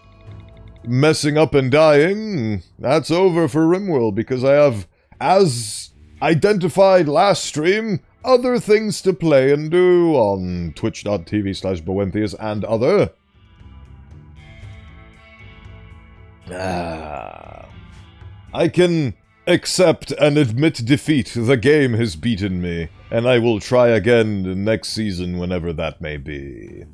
messing up and dying. That's over for Rimworld because I have, as identified last stream, other things to play and do on twitch.tv/Bowenthius and other. I can accept and admit defeat. The game has beaten me, and I will try again next season whenever that may be.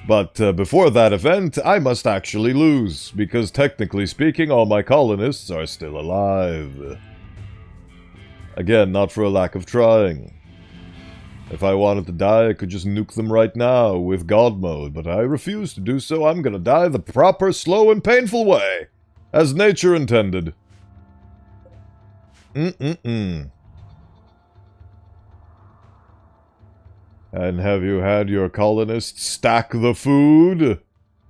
But before that event, I must actually lose, because technically speaking, all my colonists are still alive. Again, not for a lack of trying. If I wanted to die, I could just nuke them right now with God mode, but I refuse to do so. I'm gonna die the proper, slow, and painful way, as nature intended. And have you had your colonists stack the food?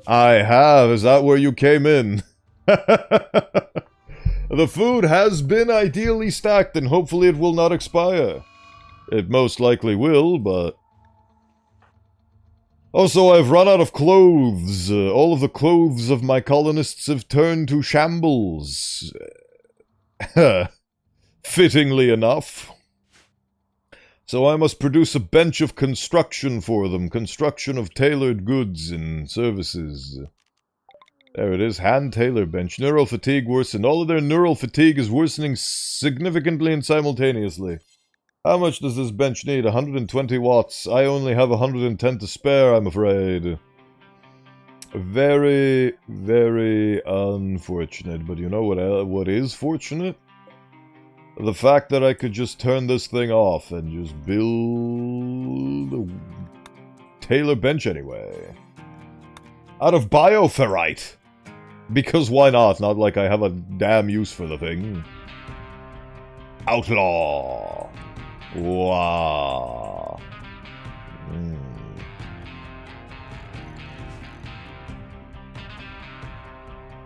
I have. Is that where you came in? The food has been ideally stacked, and hopefully it will not expire. It most likely will, but... Also, I've run out of clothes. All of the clothes of my colonists have turned to shambles. Fittingly enough. So I must produce a bench of construction for them. Construction of tailored goods and services. There it is. Hand tailor bench. Neural fatigue worsened. All of their neural fatigue is worsening significantly and simultaneously. How much does this bench need? 120 watts. I only have 110 to spare, I'm afraid. Very, very unfortunate. But you know what is fortunate? The fact that I could just turn this thing off and just build a tailor bench anyway. Out of bioferrite. Because why not? Not like I have a damn use for the thing. Outlaw. Wow.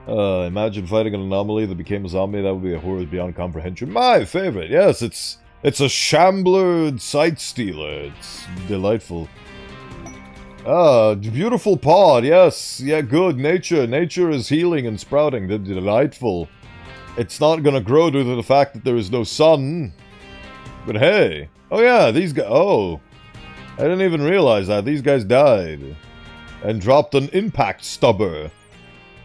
Imagine fighting an anomaly that became a zombie. That would be a horror beyond comprehension. My favorite. Yes, it's a shambler sight stealer. It's delightful. Beautiful pod. Yes. Yeah, good. Nature. Nature is healing and sprouting. They're delightful. It's not gonna grow due to the fact that there is no sun. But hey. Oh yeah, these guys. Oh. I didn't even realize that. These guys died. And dropped an impact stubber.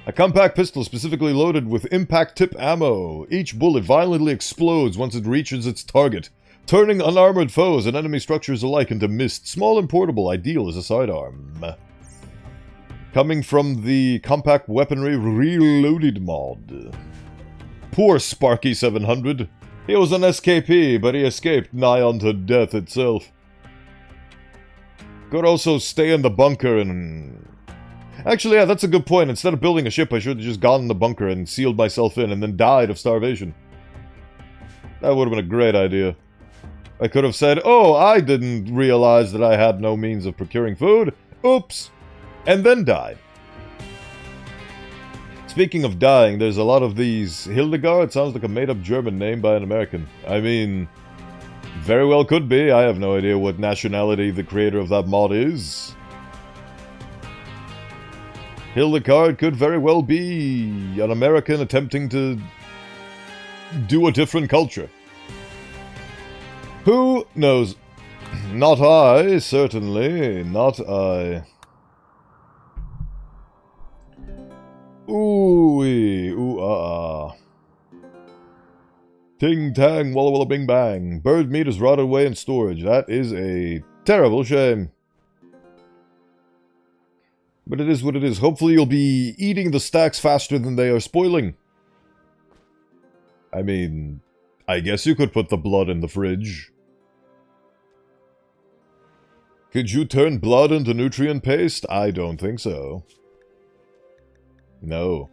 A compact pistol specifically loaded with impact tip ammo. Each bullet violently explodes once it reaches its target. Turning unarmored foes and enemy structures alike into mist. Small and portable, ideal as a sidearm. Coming from the Compact Weaponry Reloaded mod. Poor Sparky 700. He was an SKP, but he escaped nigh unto death itself. Could also stay in the bunker and... Actually, yeah, that's a good point. Instead of building a ship, I should have just gone in the bunker and sealed myself in and then died of starvation. That would have been a great idea. I could have said, oh, I didn't realize that I had no means of procuring food. Oops. And then died. Speaking of dying, there's a lot of these... Hildegard sounds like a made-up German name by an American. I mean, very well could be. I have no idea what nationality the creator of that mod is. Hildegard could very well be an American attempting to do a different culture. Who knows? Not I, certainly. Not I. Ooh-wee, ooh-ah-ah. Ting-tang, walla-walla bing-bang. Bird meat is rotted away in storage. That is a terrible shame. But it is what it is. Hopefully you'll be eating the stacks faster than they are spoiling. I mean, I guess you could put the blood in the fridge. Could you turn blood into nutrient paste? I don't think so. No.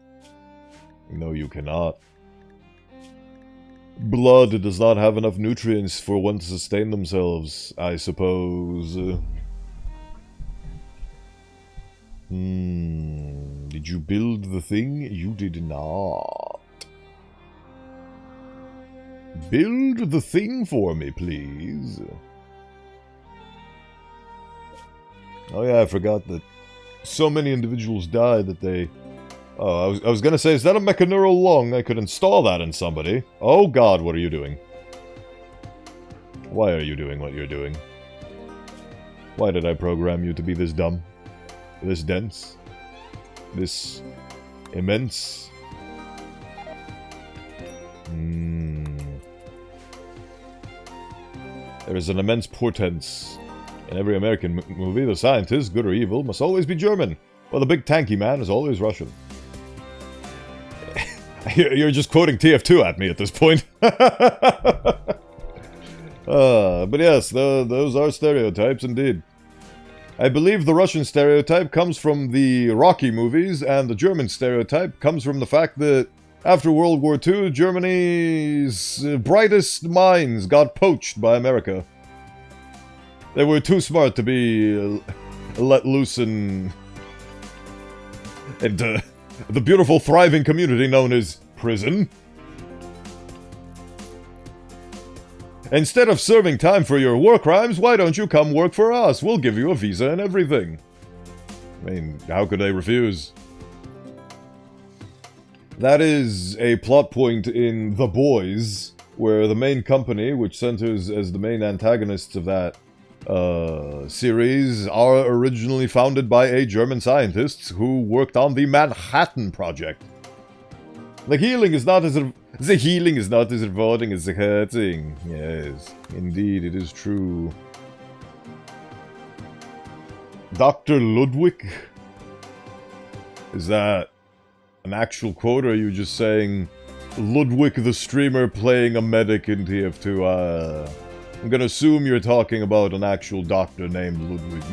No, you cannot. Blood does not have enough nutrients for one to sustain themselves, I suppose. Did you build the thing? You did not. Build the thing for me, please. Oh yeah, I forgot that so many individuals died that they... Oh, I was gonna say, is that a mechaneural lung? I could install that in somebody. Oh god, what are you doing? Why are you doing what you're doing? Why did I program you to be this dumb? This dense? This immense? There is an immense portent. In every American movie, the scientist, good or evil, must always be German, while the big tanky man is always Russian. You're just quoting TF2 at me at this point. But yes, those are stereotypes indeed. I believe the Russian stereotype comes from the Rocky movies, and the German stereotype comes from the fact that after World War II, Germany's brightest minds got poached by America. They were too smart to be let loose in the beautiful, thriving community known as prison. Instead of serving time for your war crimes, why don't you come work for us? We'll give you a visa and everything. I mean, how could they refuse? That is a plot point in The Boys, where the main company, which centers as the main antagonists of that series, are originally founded by a German scientist who worked on the Manhattan Project. The healing is not as rewarding as the hurting. Yes, indeed, it is true. Dr. Ludwig? Is that an actual quote, or are you just saying Ludwig the streamer playing a medic in TF2? I'm gonna assume you're talking about an actual doctor named Ludwig.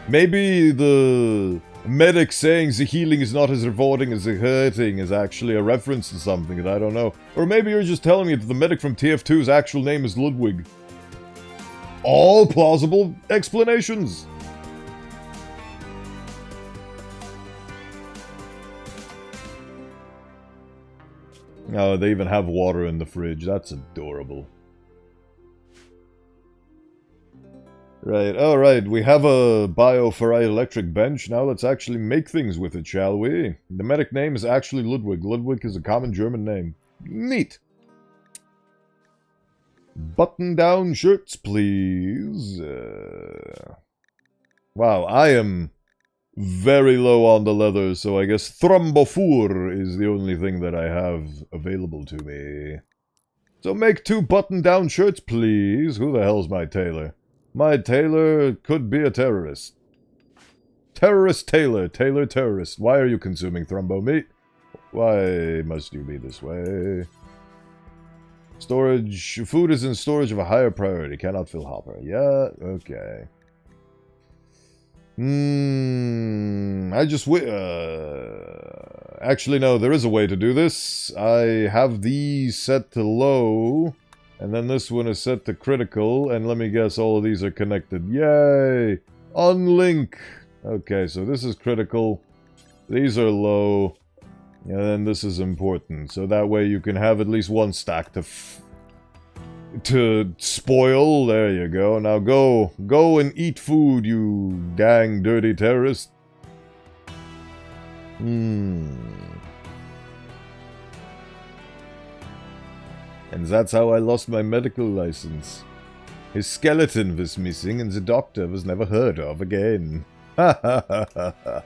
Maybe the medic saying the healing is not as rewarding as the hurting is actually a reference to something that I don't know. Or maybe you're just telling me that the medic from TF2's actual name is Ludwig. All plausible explanations. Oh, they even have water in the fridge. That's adorable. Right, alright, we have a bioferrite bench. Now let's actually make things with it, shall we? The medic name is actually Ludwig. Ludwig is a common German name. Neat! Button-down shirts, please. Wow, I am very low on the leather, so I guess Thrombophur is the only thing that I have available to me. So make 2 button-down shirts, please. Who the hell's my tailor? My tailor could be a terrorist. Terrorist tailor. Tailor terrorist. Why are you consuming thrumbo meat? Why must you be this way? Storage. Food is in storage of a higher priority. Cannot fill hopper. Yeah, okay. I just actually, no, there is a way to do this. I have these set to low, and then this one is set to critical, and let me guess, all of these are connected. Yay! Unlink! Okay, so this is critical, these are low, and then this is important. So that way you can have at least one stack to spoil. There you go. Now go and eat food, you dang dirty terrorist. And that's how I lost my medical license. His skeleton was missing and the doctor was never heard of again. Ha ha ha ha ha.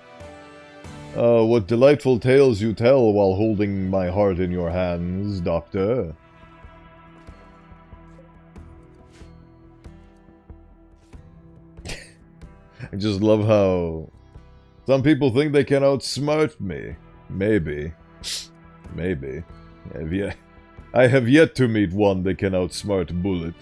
Oh, what delightful tales you tell while holding my heart in your hands, doctor. I just love how some people think they can outsmart me. Maybe. Maybe. I have yet to meet one that can outsmart Bullet.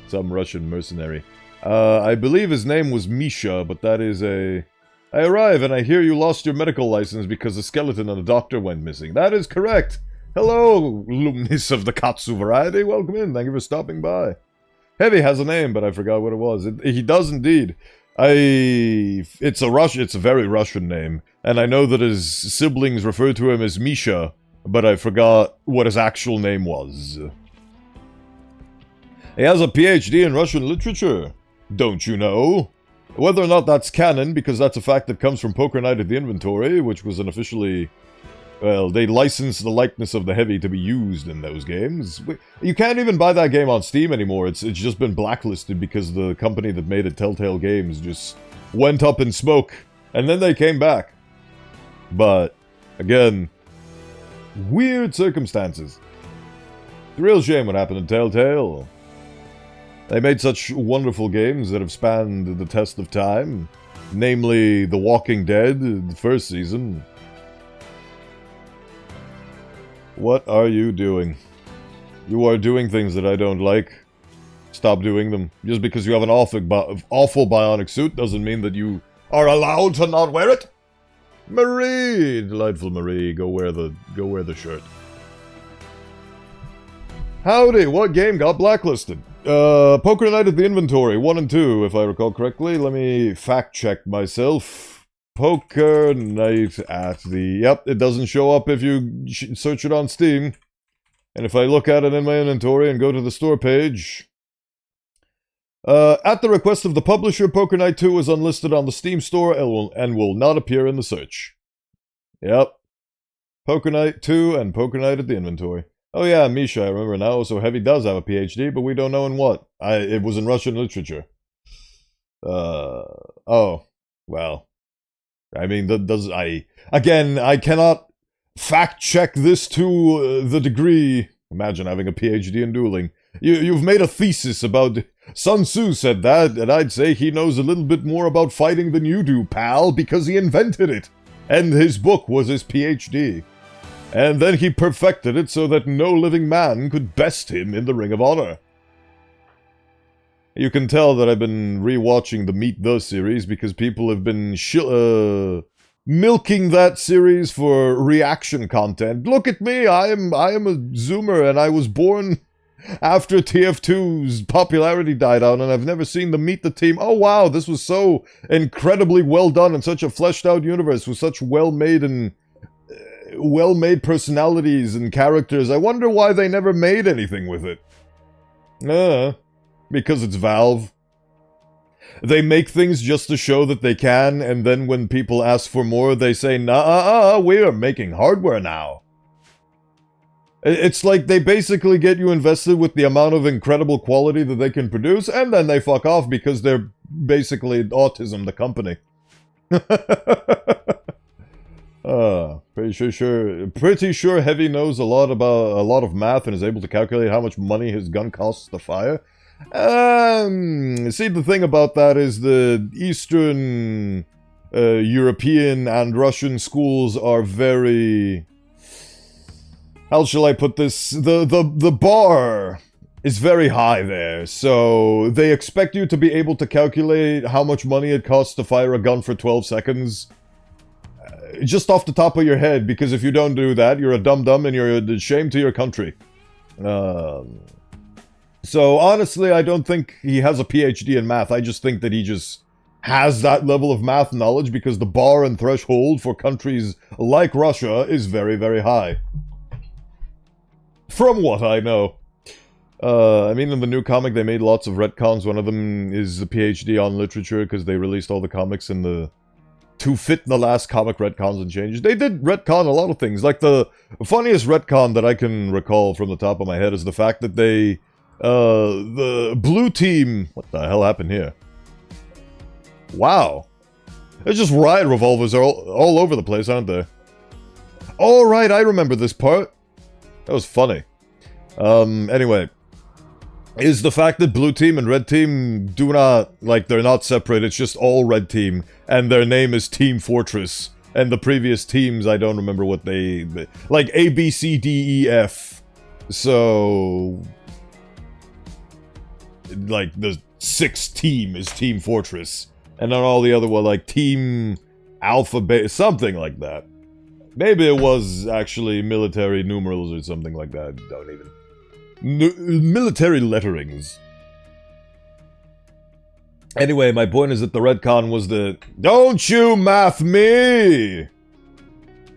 Some Russian mercenary. I believe his name was Misha, but that is a... I arrive and I hear you lost your medical license because a skeleton and a doctor went missing. That is correct. Hello, Lumnis of the Katsu variety. Welcome in. Thank you for stopping by. Heavy has a name, but I forgot what it was. He does indeed. It's a very Russian name, and I know that his siblings refer to him as Misha, but I forgot what his actual name was. He has a PhD in Russian literature, don't you know? Whether or not that's canon, because that's a fact that comes from Poker Night at the Inventory, which was unofficially... Well, they licensed the likeness of the Heavy to be used in those games. You can't even buy that game on Steam anymore. It's just been blacklisted because the company that made it, Telltale Games, just went up in smoke. And then they came back. But, again, weird circumstances. It's a real shame what happened to Telltale. They made such wonderful games that have spanned the test of time. Namely, The Walking Dead, the first season. What are you doing? You are doing things that I don't like. Stop doing them. Just because you have an awful bionic suit doesn't mean that you are allowed to not wear it. Marie! Delightful Marie, go wear the shirt. Howdy, what game got blacklisted? Poker Night at the Inventory, 1 and 2, if I recall correctly. Let me fact check myself. Poker Night at the... Yep, it doesn't show up if you search it on Steam. And if I look at it in my inventory and go to the store page... at the request of the publisher, Poker Night 2 is unlisted on the Steam store and will not appear in the search. Yep. Poker Night 2 and Poker Night at the Inventory. Oh yeah, Misha, I remember now. So Heavy does have a PhD, but we don't know in what. It was in Russian literature. Oh. Well... I mean, I cannot fact-check this to the degree... Imagine having a PhD in dueling. You've made a thesis about... Sun Tzu said that, and I'd say he knows a little bit more about fighting than you do, pal, because he invented it. And his book was his PhD. And then he perfected it so that no living man could best him in the Ring of Honor. You can tell that I've been rewatching the Meet The series because people have been milking that series for reaction content. Look at me, I am a Zoomer and I was born after TF2's popularity died out and I've never seen the Meet The Team. Oh wow, this was so incredibly well done and such a fleshed out universe with such well-made personalities and characters. I wonder why they never made anything with it. Because it's Valve. They make things just to show that they can, and then when people ask for more, they say, nah, we are making hardware now. It's like they basically get you invested with the amount of incredible quality that they can produce, and then they fuck off because they're basically Autism, the company. Pretty sure Heavy knows a lot of math and is able to calculate how much money his gun costs to fire. See, the thing about that is the Eastern European and Russian schools are very... How shall I put this? The bar is very high there, so they expect you to be able to calculate how much money it costs to fire a gun for 12 seconds. Just off the top of your head, because if you don't do that, you're a dum-dum and you're a shame to your country. So, honestly, I don't think he has a PhD in math. I just think that he just has that level of math knowledge because the bar and threshold for countries like Russia is very, very high. From what I know. I mean, in the new comic, they made lots of retcons. One of them is a PhD on literature because they released all the comics in the... to fit the last comic retcons and changes. They did retcon a lot of things. Like, the funniest retcon that I can recall from the top of my head is the fact that they... the blue team... What the hell happened here? Wow. There's just riot revolvers all over the place, aren't there? Oh, right, I remember this part. That was funny. Anyway. Is the fact that blue team and red team do not... Like, they're not separate, it's just all red team. And their name is Team Fortress. And the previous teams, I don't remember what they... Like, A, B, C, D, E, F. So... Like, the sixth team is Team Fortress. And then all the other were, like, Team Alphabet, something like that. Maybe it was actually military numerals or something like that. Don't even... military letterings. Anyway, my point is that the retcon was the... Don't you math me!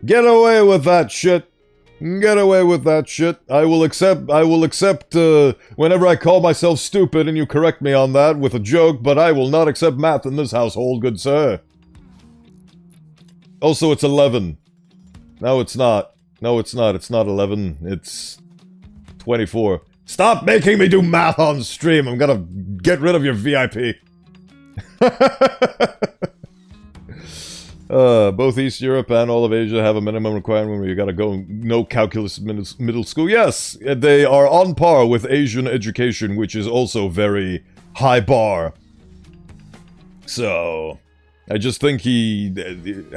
Get away with that shit! Get away with that shit. I will accept, whenever I call myself stupid and you correct me on that with a joke, but I will not accept math in this household, good sir. Also, it's 11. No, it's not. No, it's not. It's not 11. It's 24. Stop making me do math on stream. I'm gonna get rid of your VIP. Both East Europe and all of Asia have a minimum requirement where you gotta go no calculus middle school. Yes, they are on par with Asian education, which is also very high bar. So, I just think he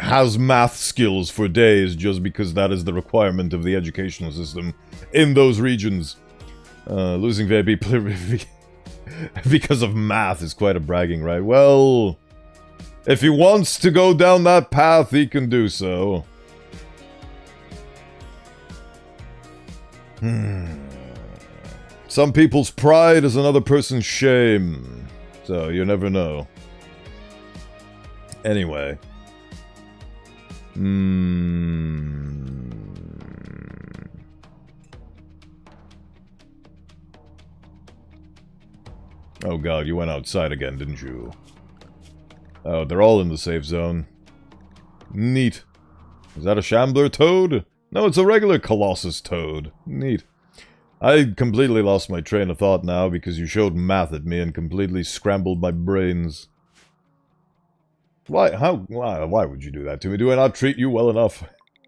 has math skills for days just because that is the requirement of the educational system in those regions. Losing VIP because of math is quite a bragging, right? Well, if he wants to go down that path, he can do so. Some people's pride is another person's shame. So, you never know. Anyway. Oh god, you went outside again, didn't you? Oh, they're all in the safe zone. Neat. Is that a Shambler toad? No, it's a regular Colossus toad. Neat. I completely lost my train of thought now because you showed math at me and completely scrambled my brains. Why would you do that to me? Do I not treat you well enough?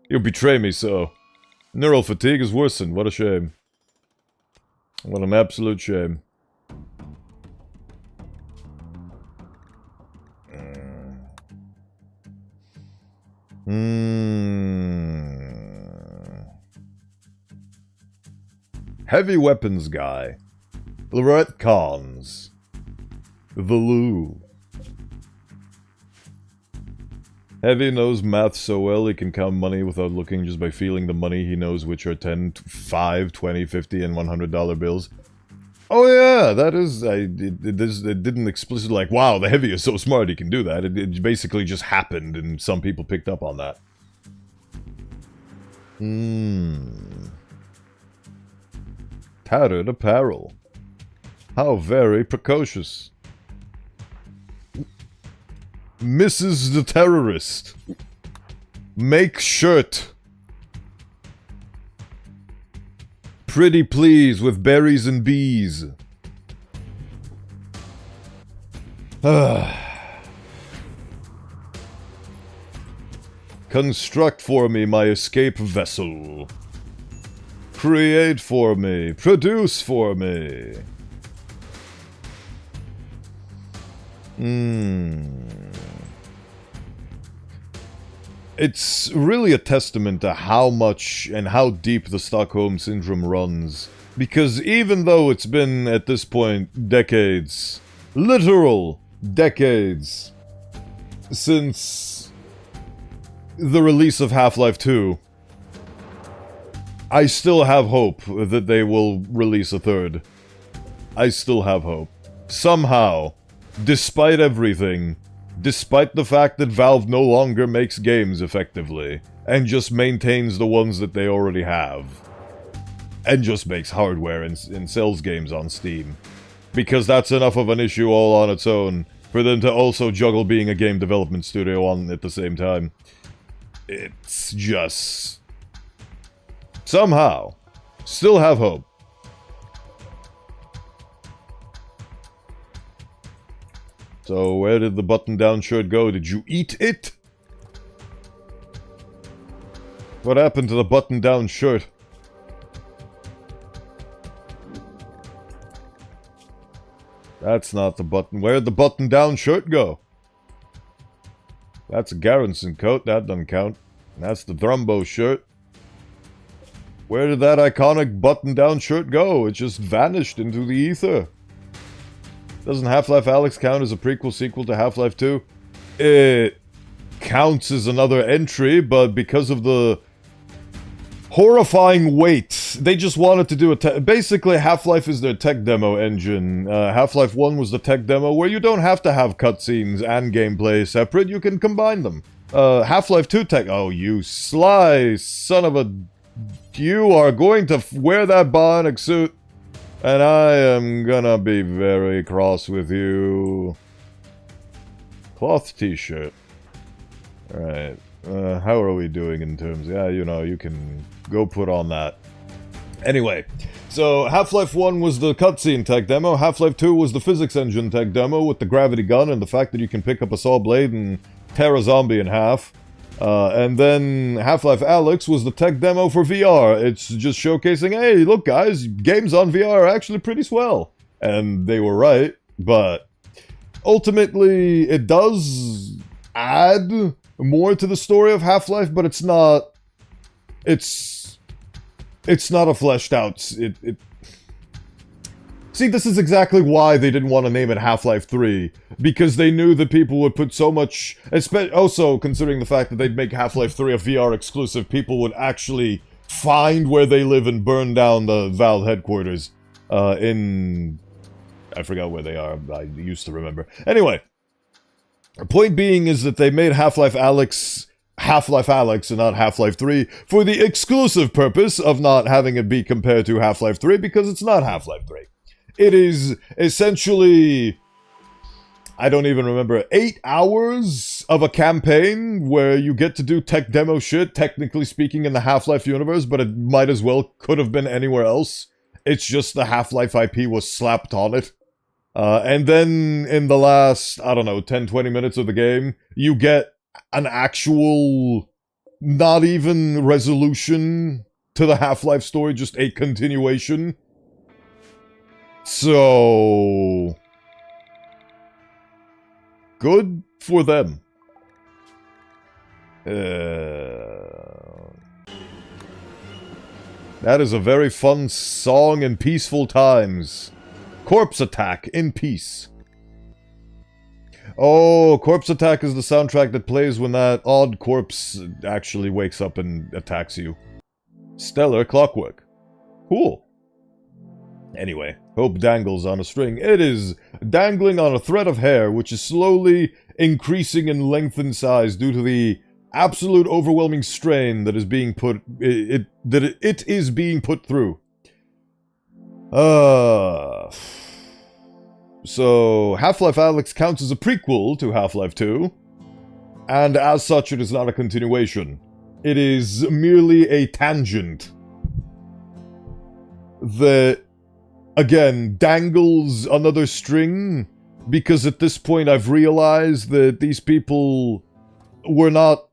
You betray me so. Neural fatigue is worsened. What a shame. What an absolute shame. Heavy weapons guy. Lorette Cons. The Lou. Heavy knows math so well he can count money without looking just by feeling the money. He knows which are 10, 5, 20, 50, and $100 bills. Oh yeah, that is... it didn't explicitly like, wow, the Heavy is so smart he can do that. It basically just happened and some people picked up on that. Tattered apparel. How very precocious. Mrs. the Terrorist. Make shirt. Pretty please with berries and bees. Construct for me my escape vessel. Create for me. Produce for me. It's really a testament to how much and how deep the Stockholm Syndrome runs. Because even though it's been, at this point, decades, literal decades, since the release of Half-Life 2, I still have hope that they will release a third. I still have hope. Somehow, despite everything, despite the fact that Valve no longer makes games effectively, and just maintains the ones that they already have, and just makes hardware and sells games on Steam, because that's enough of an issue all on its own, for them to also juggle being a game development studio on at the same time. It's just... somehow, still have hope. So, where did the button-down shirt go? Did you eat it? What happened to the button-down shirt? That's not the button. Where'd the button-down shirt go? That's a Garrison coat. That doesn't count. That's the Thrumbo shirt. Where did that iconic button-down shirt go? It just vanished into the ether. Doesn't Half-Life Alyx count as a prequel sequel to Half-Life 2? It counts as another entry, but because of the horrifying wait, they just wanted to do a basically, Half-Life is their tech demo engine. Half-Life 1 was the tech demo where you don't have to have cutscenes and gameplay separate, you can combine them. Half-Life 2 tech... oh, you sly son of a... you are going to wear that bionic suit, and I am gonna be very cross with you. Cloth t-shirt. Alright. How are we doing in terms... yeah, you know, you can go put on that. Anyway, so Half-Life 1 was the cutscene tech demo, Half-Life 2 was the physics engine tech demo with the gravity gun and the fact that you can pick up a saw blade and tear a zombie in half. And then Half-Life Alyx was the tech demo for VR. It's just showcasing, hey, look guys, games on VR are actually pretty swell. And they were right, but ultimately it does add more to the story of Half-Life, but it's not... It's not a fleshed out... See, this is exactly why they didn't want to name it Half-Life 3, because they knew that people would put so much... also, considering the fact that they'd make Half-Life 3 a VR exclusive, people would actually find where they live and burn down the Valve headquarters in... I forgot where they are, I used to remember. Anyway, the point being is that they made Half-Life Alyx and not Half-Life 3 for the exclusive purpose of not having it be compared to Half-Life 3, because it's not Half-Life 3. It is essentially, I don't even remember, 8 hours of a campaign where you get to do tech demo shit, technically speaking, in the Half-Life universe, but it might as well could have been anywhere else. It's just the Half-Life IP was slapped on it. And then in the last, I don't know, 10-20 minutes of the game, you get an actual, not even resolution to the Half-Life story, just a continuation. So... good for them. That is a very fun song in peaceful times. Corpse Attack in peace. Oh, Corpse Attack is the soundtrack that plays when that odd corpse actually wakes up and attacks you. Stellar Clockwork. Cool. Anyway, hope dangles on a string. It is dangling on a thread of hair, which is slowly increasing in length and size due to the absolute overwhelming strain that is being put... it is being put through. So, Half-Life Alyx counts as a prequel to Half-Life 2, and as such it is not a continuation. It is merely a tangent that, again, dangles another string, because at this point I've realized that these people were not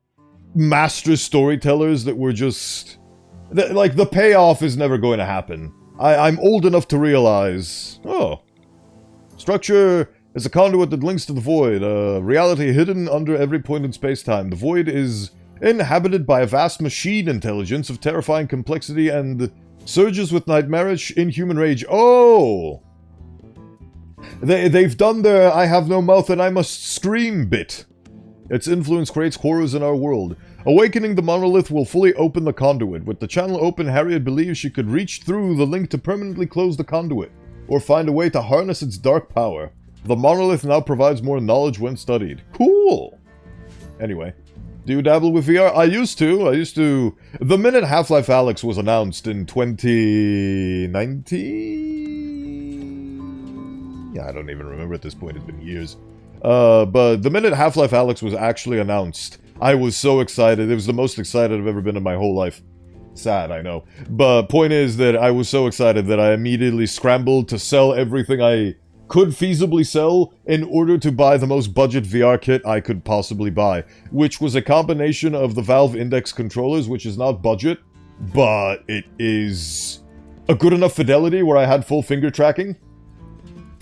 master storytellers that were just... like, the payoff is never going to happen. I'm old enough to realize... Oh. Structure is a conduit that links to the void. Reality hidden under every point in space-time. The void is inhabited by a vast machine intelligence of terrifying complexity and surges with nightmarish inhuman rage. Oh! They've done their I have no mouth and I must scream bit. Its influence creates horrors in our world. Awakening the monolith will fully open the conduit. With the channel open, Harriet believes she could reach through the link to permanently close the conduit, or find a way to harness its dark power. The monolith now provides more knowledge when studied. Cool! Anyway, do you dabble with VR? I used to. The minute Half-Life Alyx was announced in 2019? Yeah, I don't even remember at this point, it's been years. But the minute Half-Life Alyx was actually announced, I was so excited. It was the most excited I've ever been in my whole life. Sad, I know. But point is that I was so excited that I immediately scrambled to sell everything I could feasibly sell in order to buy the most budget VR kit I could possibly buy, which was a combination of the Valve Index controllers, which is not budget, but it is a good enough fidelity where I had full finger tracking.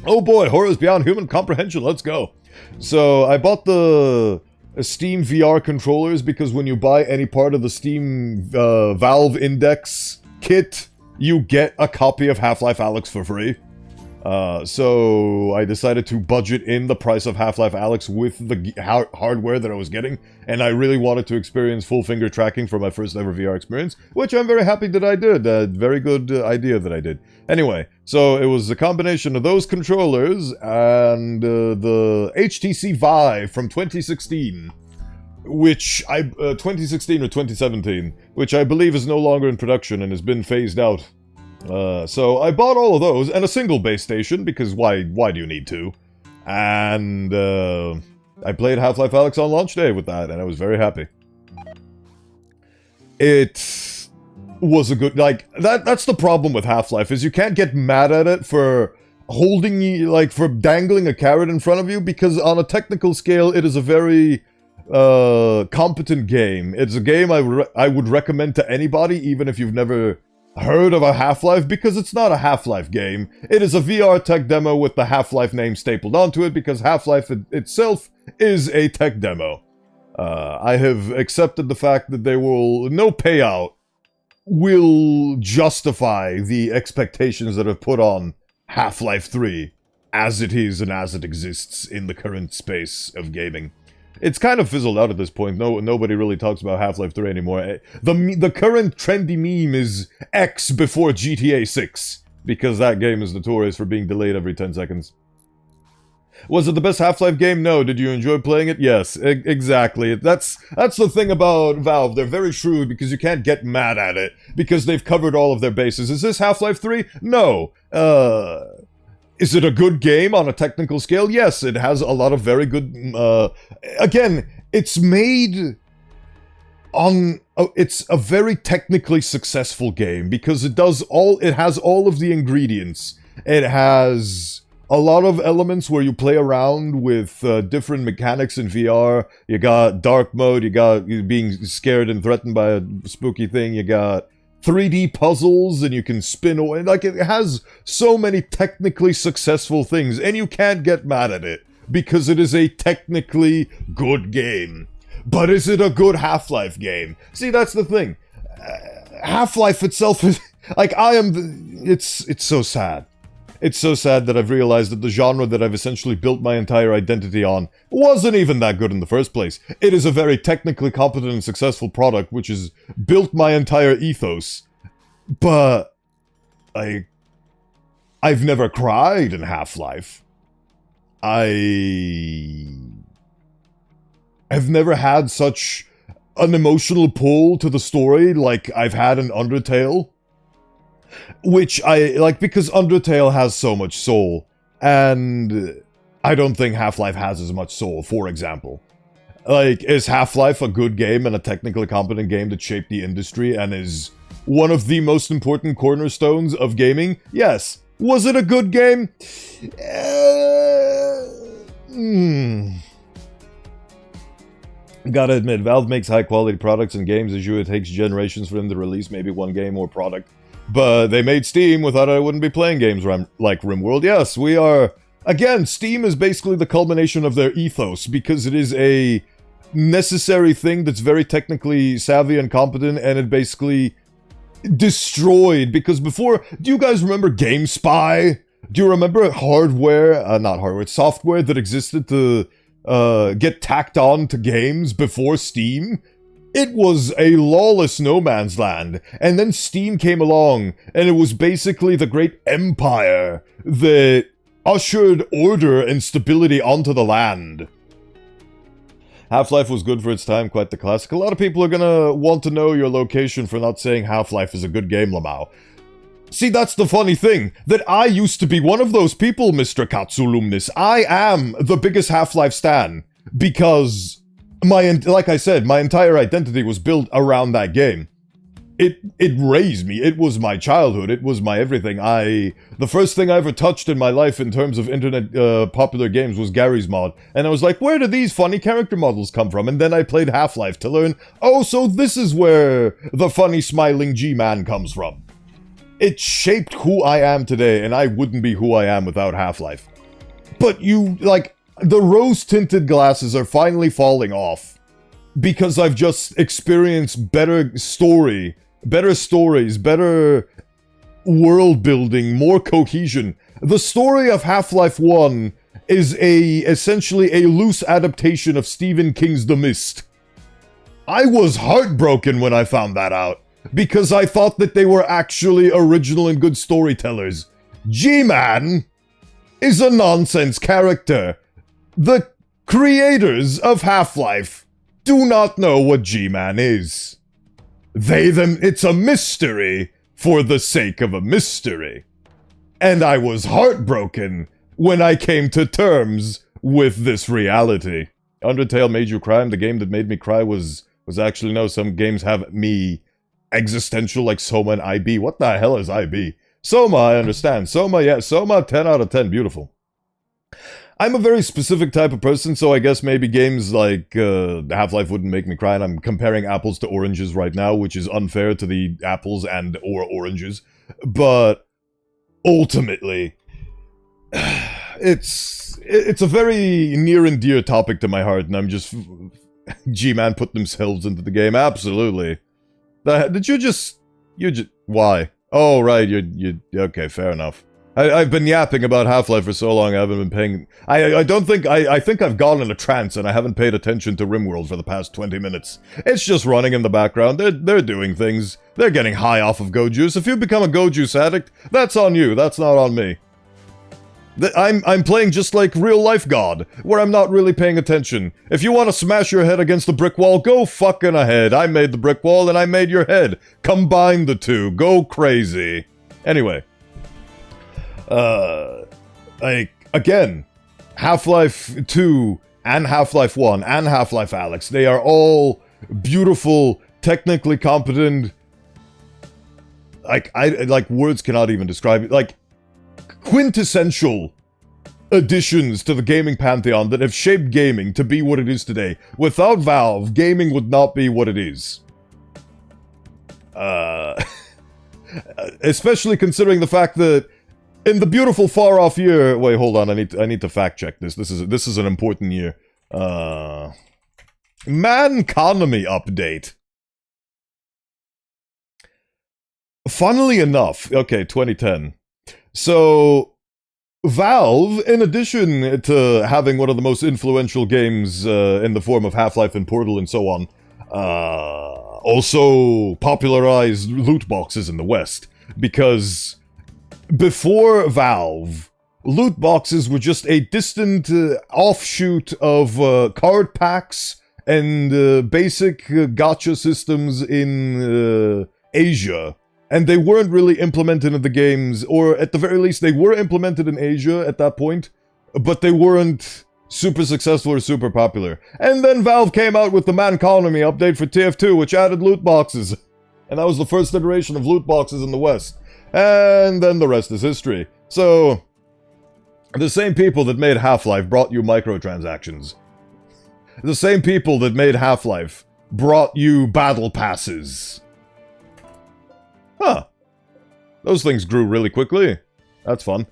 Oh boy, horrors beyond human comprehension, let's go. So I bought the Steam VR controllers because when you buy any part of the Steam Valve Index kit, you get a copy of Half-Life Alyx for free. So I decided to budget in the price of Half-Life Alyx with the hardware that I was getting, and I really wanted to experience full finger tracking for my first ever VR experience, which I'm very happy that I did. Very good idea that I did. Anyway, so it was a combination of those controllers and the HTC Vive from 2016, which 2016 or 2017, which I believe is no longer in production and has been phased out. So I bought all of those, and a single base station, because why do you need two? And, I played Half-Life Alyx on launch day with that, and I was very happy. It was a good, like, that's the problem with Half-Life, is you can't get mad at it for holding, like, for dangling a carrot in front of you, because on a technical scale, it is a very, competent game. It's a game I would recommend to anybody, even if you've never heard of a Half-Life, because it's not a Half-Life game. It is a VR tech demo with the Half-Life name stapled onto it, because Half-Life itself is a tech demo. I have accepted the fact that no payout will justify the expectations that are put on Half-Life 3 as it is and as it exists in the current space of gaming. It's kind of fizzled out at this point. Nobody really talks about Half-Life 3 anymore. The current trendy meme is X before GTA 6, because that game is notorious for being delayed every 10 seconds. Was it the best Half-Life game? No. Did you enjoy playing it? Yes, exactly. That's the thing about Valve. They're very shrewd because you can't get mad at it, because they've covered all of their bases. Is this Half-Life 3? No. Is it a good game on a technical scale? Yes, it has a lot of very good... again, it's made on... it's a very technically successful game, because it has all of the ingredients. It has a lot of elements where you play around with different mechanics in VR. You got dark mode, you got being scared and threatened by a spooky thing, you got 3D puzzles, and you can spin away. Like, it has so many technically successful things, and you can't get mad at it, because it is a technically good game. But is it a good Half-Life game? See, that's the thing. Half-Life itself is... like, it's so sad. It's so sad that I've realized that the genre that I've essentially built my entire identity on wasn't even that good in the first place. It is a very technically competent and successful product, which has built my entire ethos. But I've never cried in Half-Life. I've never had such an emotional pull to the story like I've had in Undertale. Which I like, because Undertale has so much soul, and I don't think Half-Life has as much soul, for example. Like, is Half-Life a good game and a technically competent game that shaped the industry and is one of the most important cornerstones of gaming? Yes. Was it a good game? Gotta admit, Valve makes high-quality products and games. As it takes generations for them to release maybe one game or product. But they made Steam. Without it, I wouldn't be playing games like Rimworld. Yes, we are... Again, Steam is basically the culmination of their ethos, because it is a necessary thing that's very technically savvy and competent, and it basically destroyed, because before... Do you guys remember GameSpy? Do you remember hardware... not hardware, software that existed to... get tacked on to games before Steam? It was a lawless no man's land, and then Steam came along, and it was basically the great empire that ushered order and stability onto the land. Half-Life was good for its time, quite the classic. A lot of people are gonna want to know your location for not saying Half-Life is a good game, Lamau. See, that's the funny thing, that I used to be one of those people, Mr. Katsulumnis. I am the biggest Half-Life stan, because, like I said, my entire identity was built around that game. It raised me, it was my childhood, it was my everything. The first thing I ever touched in my life in terms of internet popular games was Gary's Mod, and I was like, where do these funny character models come from? And then I played Half-Life to learn, oh, so this is where the funny smiling G-Man comes from. It shaped who I am today, and I wouldn't be who I am without Half-Life. But the rose-tinted glasses are finally falling off. Because I've just experienced better stories, better world-building, more cohesion. The story of Half-Life 1 is essentially a loose adaptation of Stephen King's The Mist. I was heartbroken when I found that out. Because I thought that they were actually original and good storytellers. G-Man is a nonsense character. The creators of Half-Life do not know what G-Man is. It's a mystery for the sake of a mystery. And I was heartbroken when I came to terms with this reality. Undertale made you cry, and the game that made me cry was actually, no, some games have me existential like Soma and IB. What the hell is IB? Soma, I understand. Soma, yeah. Soma, 10 out of 10. Beautiful. I'm a very specific type of person, so I guess maybe games like Half-Life wouldn't make me cry, and I'm comparing apples to oranges right now, which is unfair to the apples or oranges. But ultimately, it's a very near and dear topic to my heart, and I'm just... G-Man put themselves into the game. Absolutely. Did you just... Why? Oh, right, okay, fair enough. I've been yapping about Half-Life for so long, I haven't been paying... I think I've gone in a trance, and I haven't paid attention to Rimworld for the past 20 minutes. It's just running in the background, they're doing things. They're getting high off of Go Juice. If you become a Go Juice addict, that's on you, that's not on me. I'm playing just like real-life God, where I'm not really paying attention. If you want to smash your head against the brick wall, go fucking ahead. I made the brick wall and I made your head. Combine the two. Go crazy. Anyway. Again, Half-Life 2 and Half-Life 1 and Half-Life Alyx, they are all beautiful, technically competent... words cannot even describe it. Quintessential additions to the gaming pantheon that have shaped gaming to be what it is today. Without Valve, gaming would not be what it is. Especially considering the fact that in the beautiful far-off year... Wait, hold on, I need to fact-check this. This is an important year. Manconomy update. Funnily enough, okay, 2010. So, Valve, in addition to having one of the most influential games in the form of Half-Life and Portal and so on, also popularized loot boxes in the West. Because before Valve, loot boxes were just a distant offshoot of card packs and basic gacha systems in Asia. And they weren't really implemented in the games, or at the very least, they were implemented in Asia at that point, but they weren't super successful or super popular. And then Valve came out with the Manconomy update for TF2, which added loot boxes. And that was the first iteration of loot boxes in the West. And then the rest is history. So, the same people that made Half-Life brought you microtransactions. The same people that made Half-Life brought you battle passes. Huh. Those things grew really quickly. That's fun.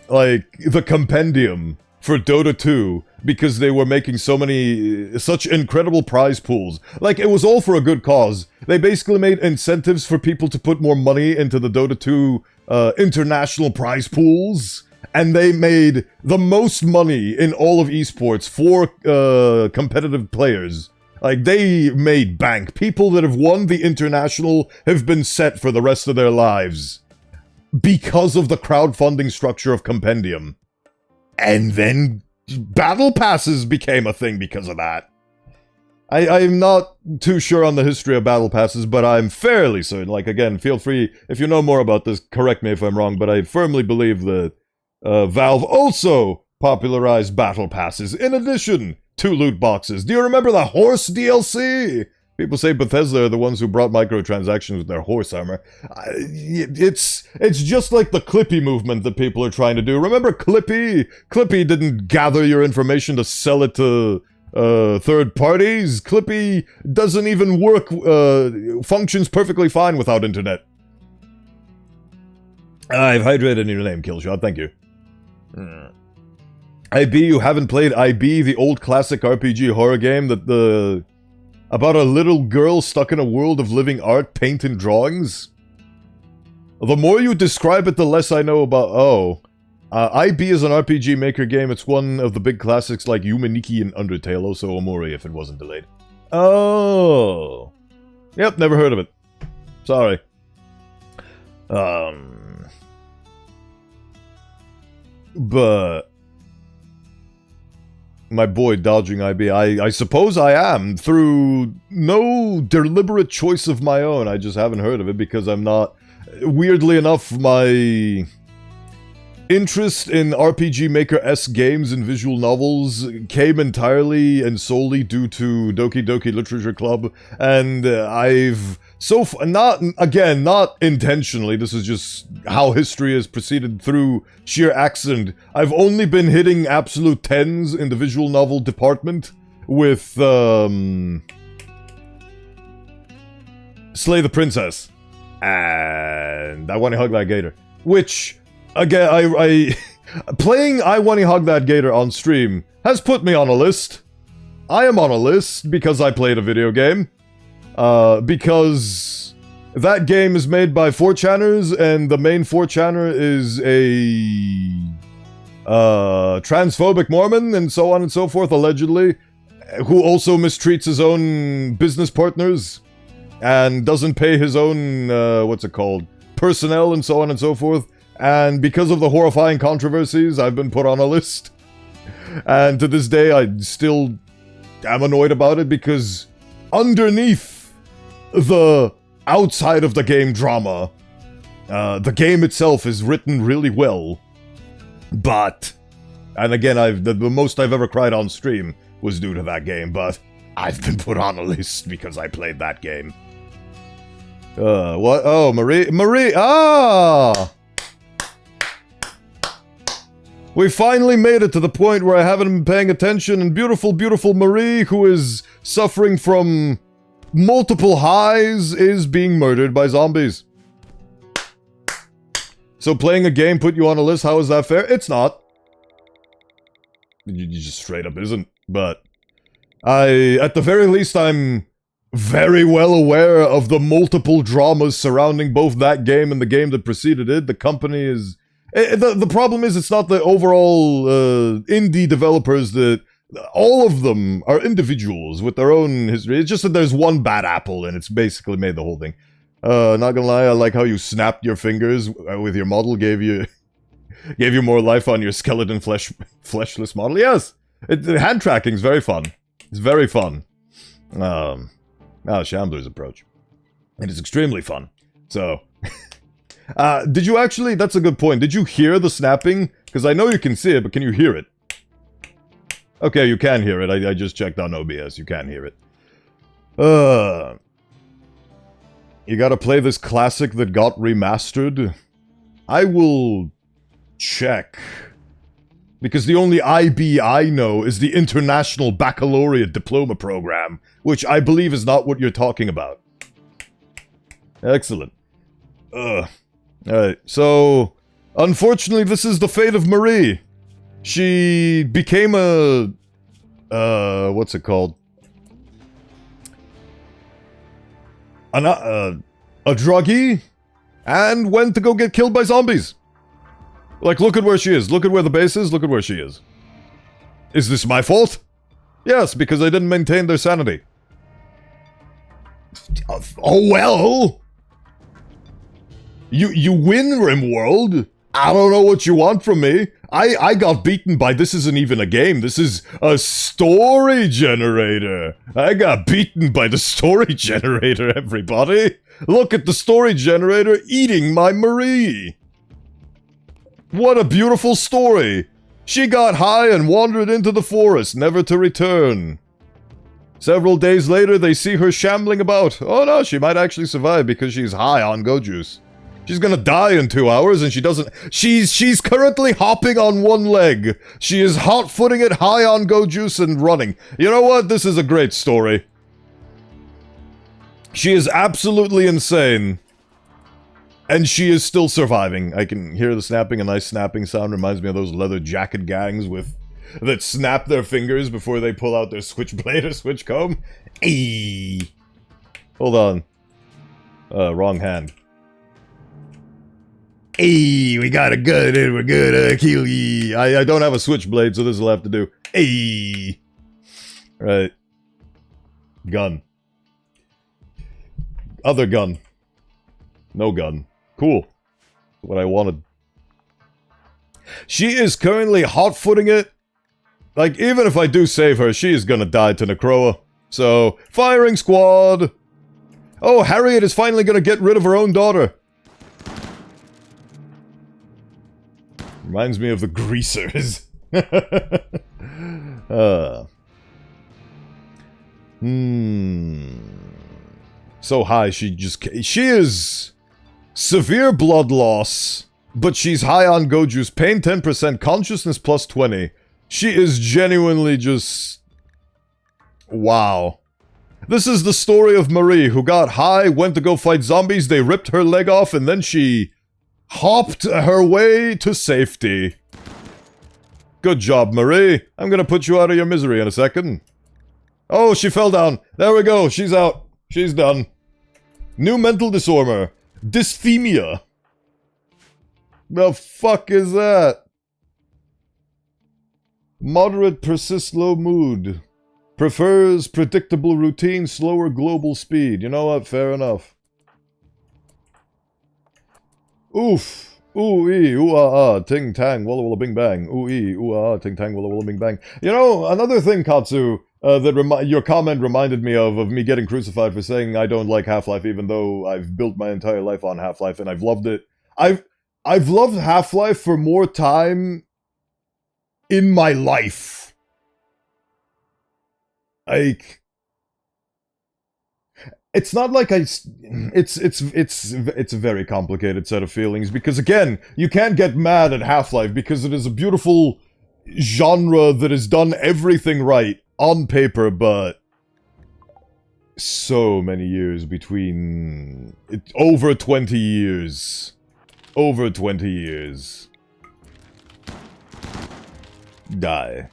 Like, the compendium for Dota 2, because they were making such incredible prize pools. Like, it was all for a good cause. They basically made incentives for people to put more money into the Dota 2 international prize pools, and they made the most money in all of esports for competitive players. Like, they made bank. People that have won the international have been set for the rest of their lives because of the crowdfunding structure of Compendium. And then battle passes became a thing because of that. I'm not too sure on the history of battle passes, but I'm fairly certain. Like, again, feel free, if you know more about this, correct me if I'm wrong, but I firmly believe that Valve also popularized battle passes in addition to loot boxes. Do you remember the horse DLC? People say Bethesda are the ones who brought microtransactions with their horse armor. It's just like the Clippy movement that people are trying to do. Remember Clippy? Clippy didn't gather your information to sell it to third parties. Clippy doesn't even work, functions perfectly fine without internet. I've hydrated in your name, Killshot, thank you. IB, you haven't played IB, the old classic RPG horror game that about a little girl stuck in a world of living art, paint, and drawings? The more you describe it, the less I know about... IB is an RPG Maker game. It's one of the big classics like Yumeniki and Undertale, also Omori if it wasn't delayed. Oh. Yep, never heard of it. Sorry. But... my boy dodging IB. I suppose I am, through no deliberate choice of my own. I just haven't heard of it because I'm not... Weirdly enough, my interest in RPG Maker-esque games and visual novels came entirely and solely due to Doki Doki Literature Club, and I've... not intentionally, this is just how history has proceeded through sheer accident. I've only been hitting absolute 10s in the visual novel department with, Slay the Princess. And I Want to Hug That Gator. Which, again, playing I Want to Hug That Gator on stream has put me on a list. I am on a list because I played a video game. Because that game is made by 4chaners, and the main 4chaner is a transphobic Mormon, and so on and so forth, allegedly, who also mistreats his own business partners, and doesn't pay his own, personnel, and so on and so forth. And because of the horrifying controversies, I've been put on a list. And to this day, I still am annoyed about it, because underneath the outside of the game drama, the game itself is written really well, but, and again, the most I've ever cried on stream was due to that game, but I've been put on a list because I played that game. What? Oh, Marie, ah! We finally made it to the point where I haven't been paying attention, and beautiful, beautiful Marie, who is suffering from multiple highs, is being murdered by zombies. So playing a game put you on a list, how is that fair? It's not. You just straight up isn't. But at the very least, I'm very well aware of the multiple dramas surrounding both that game and the game that preceded it. The company is... The problem is, it's not the overall indie developers that... All of them are individuals with their own history. It's just that there's one bad apple, and it's basically made the whole thing. Not gonna lie, I like how you snapped your fingers with your model, gave you more life on your skeleton fleshless model. Yes! Hand tracking's very fun. It's very fun. Shambler's approach. It is extremely fun. So... did you actually... That's a good point. Did you hear the snapping? Because I know you can see it, but can you hear it? Okay, you can hear it. I just checked on OBS. You can hear it. You gotta play this classic that got remastered. I will check Because the only IB I know is the International Baccalaureate Diploma Program, which I believe is not what you're talking about. Excellent. Alright, so... Unfortunately, this is the fate of Marie. She became a... what's it called? A druggie, and went to go get killed by zombies. Like, look at where she is. Look at where the base is. Look at where she is. Is this my fault? Yes, because I didn't maintain their sanity. Oh well! You win, Rimworld. I don't know what you want from me. I got beaten by this isn't even a game. This is a story generator. I got beaten by the story generator, everybody. Look at the story generator eating my Marie. What a beautiful story. She got high and wandered into the forest, never to return. Several days later, they see her shambling about. Oh no, she might actually survive because she's high on go juice. She's gonna die in 2 hours and she doesn't... She's currently hopping on one leg. She is hot-footing it high on go juice and running. You know what? This is a great story. She is absolutely insane. And she is still surviving. I can hear the snapping. A nice snapping sound reminds me of those leather jacket gangs with... that snap their fingers before they pull out their switchblade or switch comb. Ayy. Hold on. Wrong hand. Ayy, we got a gun and we're gonna kill ye. I don't have a switchblade, so this will have to do. Ayy. Right. Gun. Other gun. No gun. Cool. What I wanted. She is currently hot-footing it. Like, even if I do save her, she is gonna die to Necroa. So, firing squad! Oh, Harriet is finally gonna get rid of her own daughter. Reminds me of the Greasers. So high, she is severe blood loss, but she's high on go juice, pain 10%, consciousness plus 20. She is genuinely just... wow. This is the story of Marie, who got high, went to go fight zombies, they ripped her leg off, and then she hopped her way to safety. Good job, Marie. I'm gonna put you out of your misery in a second. Oh, she fell down. There we go. She's out. She's done. New mental disorder. Dysthemia. The fuck is that? Moderate persist low mood. Prefers predictable routine, slower global speed. You know what? Fair enough. Oof. Ooh ee, ooh ah ah, ting tang, walla walla bing bang. Ooh ee, ooh ah ah, ting tang, walla walla bing bang. You know, another thing, Katsu, that your comment reminded me of me getting crucified for saying I don't like Half-Life, even though I've built my entire life on Half-Life and I've loved it. I've loved Half-Life for more time in my life. Like, it's not like it's a very complicated set of feelings, because again, you can't get mad at Half-Life because it is a beautiful genre that has done everything right on paper, but so many years between over 20 years. Over 20 years. Die.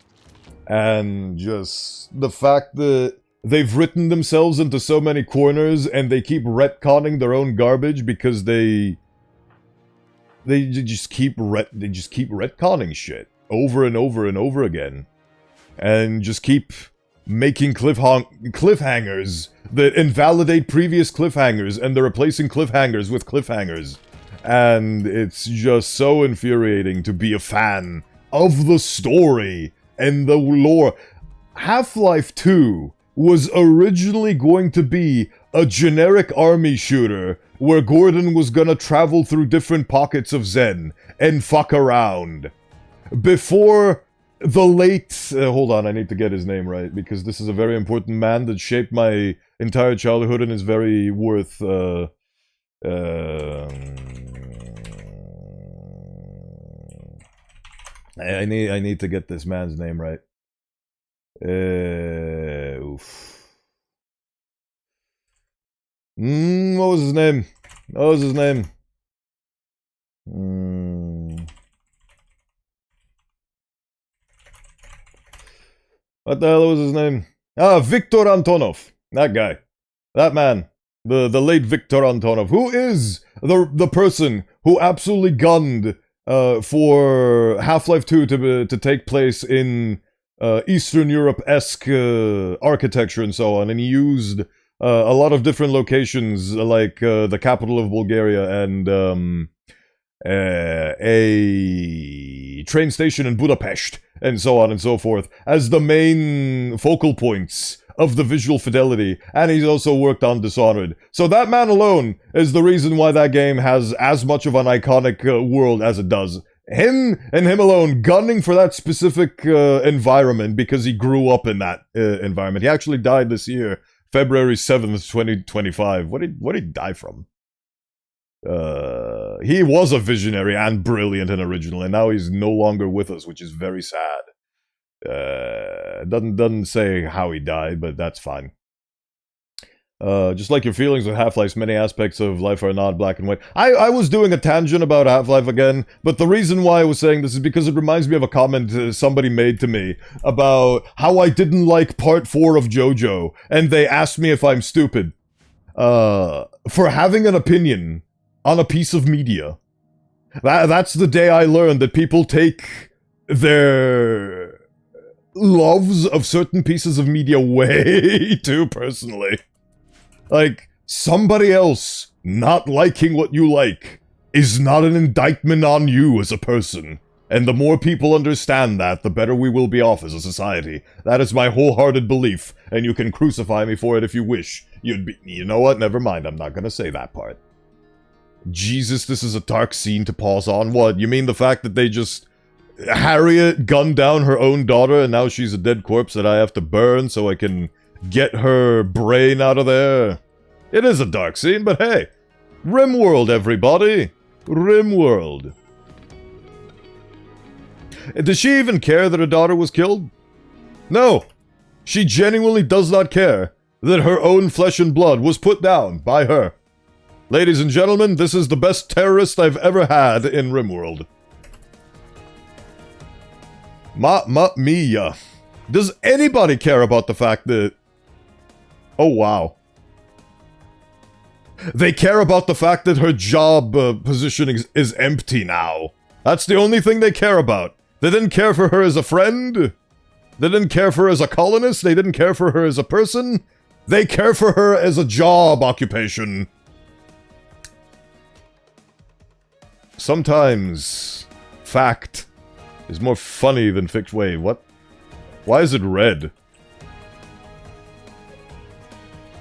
And just the fact that they've written themselves into so many corners and they keep retconning their own garbage because they just keep retconning shit over and over and over again. And just keep making cliffhangers that invalidate previous cliffhangers, and they're replacing cliffhangers with cliffhangers. And it's just so infuriating to be a fan of the story and the lore. Half-Life 2 was originally going to be a generic army shooter where Gordon was gonna travel through different pockets of Zen and fuck around. Before the late... hold on, I need to get his name right, because this is a very important man that shaped my entire childhood and is very worth... I need to get this man's name right. Oof. What was his name? What was his name? What the hell was his name? Ah, Viktor Antonov. That guy. That man. The late Viktor Antonov. Who is the person who absolutely gunned for Half-Life 2 to take place in Eastern Europe-esque architecture and so on, and he used a lot of different locations, like the capital of Bulgaria and a train station in Budapest, and so on and so forth, as the main focal points of the visual fidelity, and he's also worked on Dishonored. So that man alone is the reason why that game has as much of an iconic world as it does. Him and him alone gunning for that specific environment because he grew up in that environment. He actually died this year, February 7th, 2025. What did he die from? He was a visionary and brilliant and original, and now he's no longer with us, which is very sad. Doesn't say how he died, but that's fine. Just like your feelings with Half-Life's many aspects of life are not black and white. I was doing a tangent about Half-Life again, but the reason why I was saying this is because it reminds me of a comment somebody made to me about how I didn't like Part 4 of JoJo, and they asked me if I'm stupid for having an opinion on a piece of media. That's the day I learned that people take their loves of certain pieces of media way too personally. Like, somebody else not liking what you like is not an indictment on you as a person. And the more people understand that, the better we will be off as a society. That is my wholehearted belief, and you can crucify me for it if you wish. You know what? Never mind, I'm not gonna say that part. Jesus, this is a dark scene to pause on. What? You mean the fact that they just... Harriet gunned down her own daughter, and now she's a dead corpse that I have to burn so I can get her brain out of there? It is a dark scene, but hey! Rimworld, everybody! Rimworld. Does she even care that her daughter was killed? No! She genuinely does not care that her own flesh and blood was put down by her. Ladies and gentlemen, this is the best terrorist I've ever had in Rimworld. Mamma mia. Does anybody care about the fact that... Oh, wow. They care about the fact that her job position is empty now. That's the only thing they care about. They didn't care for her as a friend. They didn't care for her as a colonist. They didn't care for her as a person. They care for her as a job occupation. Sometimes fact is more funny than fiction. Wait, what? Why is it red?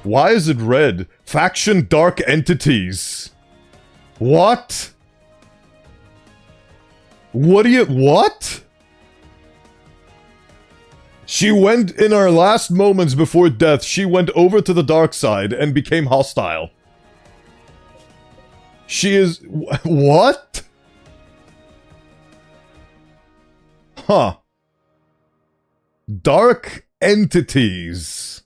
Why is it red? Faction Dark Entities. What? What? She went, in her last moments before death, she went over to the dark side and became hostile. She is... What? Huh. Dark Entities.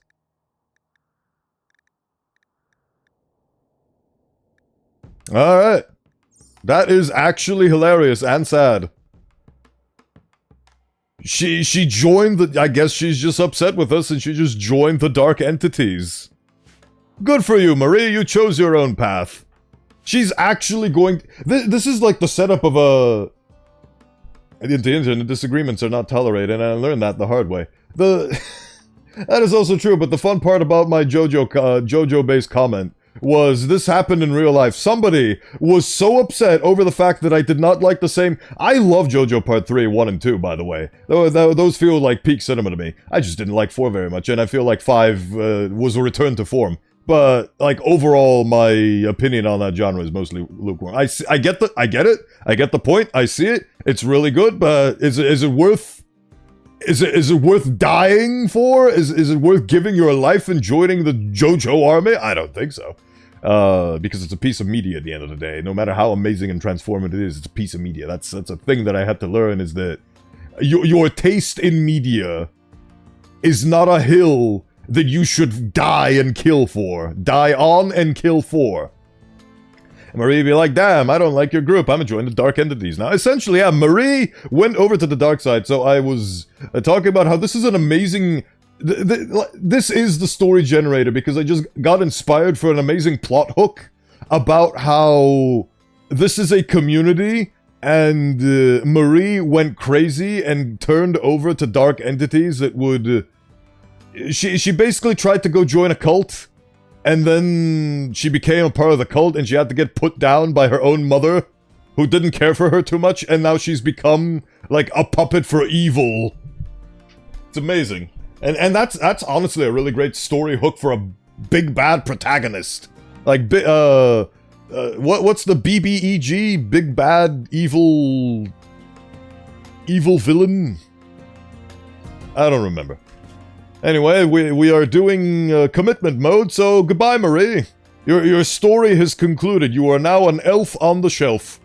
Alright. That is actually hilarious and sad. She joined the... I guess she's just upset with us and she just joined the Dark Entities. Good for you, Marie. You chose your own path. She's actually going... This is like the setup of a... The internet disagreements are not tolerated, and I learned that the hard way. That is also true, but the fun part about my JoJo-based comment was this happened in real life. Somebody was so upset over the fact that I did not like the same... I love JoJo Part 3, 1, and 2, by the way. Those feel like peak cinema to me. I just didn't like 4 very much, and I feel like 5 was a return to form. But, like, overall, my opinion on that genre is mostly lukewarm. I get it. I get the point. I see it. It's really good, but is it worth... Is it worth dying for? Is it worth giving your life and joining the JoJo army? I don't think so. Because it's a piece of media at the end of the day. No matter how amazing and transformative it is, it's a piece of media. That's a thing that I had to learn, is that your taste in media is not a hill that you should die and kill for. Die on and kill for. And Marie would be like, damn, I don't like your group. I'm enjoying the dark entities now. Essentially, yeah, Marie went over to the dark side. So I was talking about how this is an amazing... This is the story generator because I just got inspired for an amazing plot hook about how this is a community and Marie went crazy and turned over to dark entities that would... She basically tried to go join a cult, and then she became a part of the cult, and she had to get put down by her own mother, who didn't care for her too much, and now she's become, like, a puppet for evil. It's amazing. And that's honestly a really great story hook for a big bad protagonist. Like, what's the BBEG? Big bad evil villain? I don't remember. Anyway, we are doing commitment mode, so goodbye, Marie. Your story has concluded. You are now an elf on the shelf.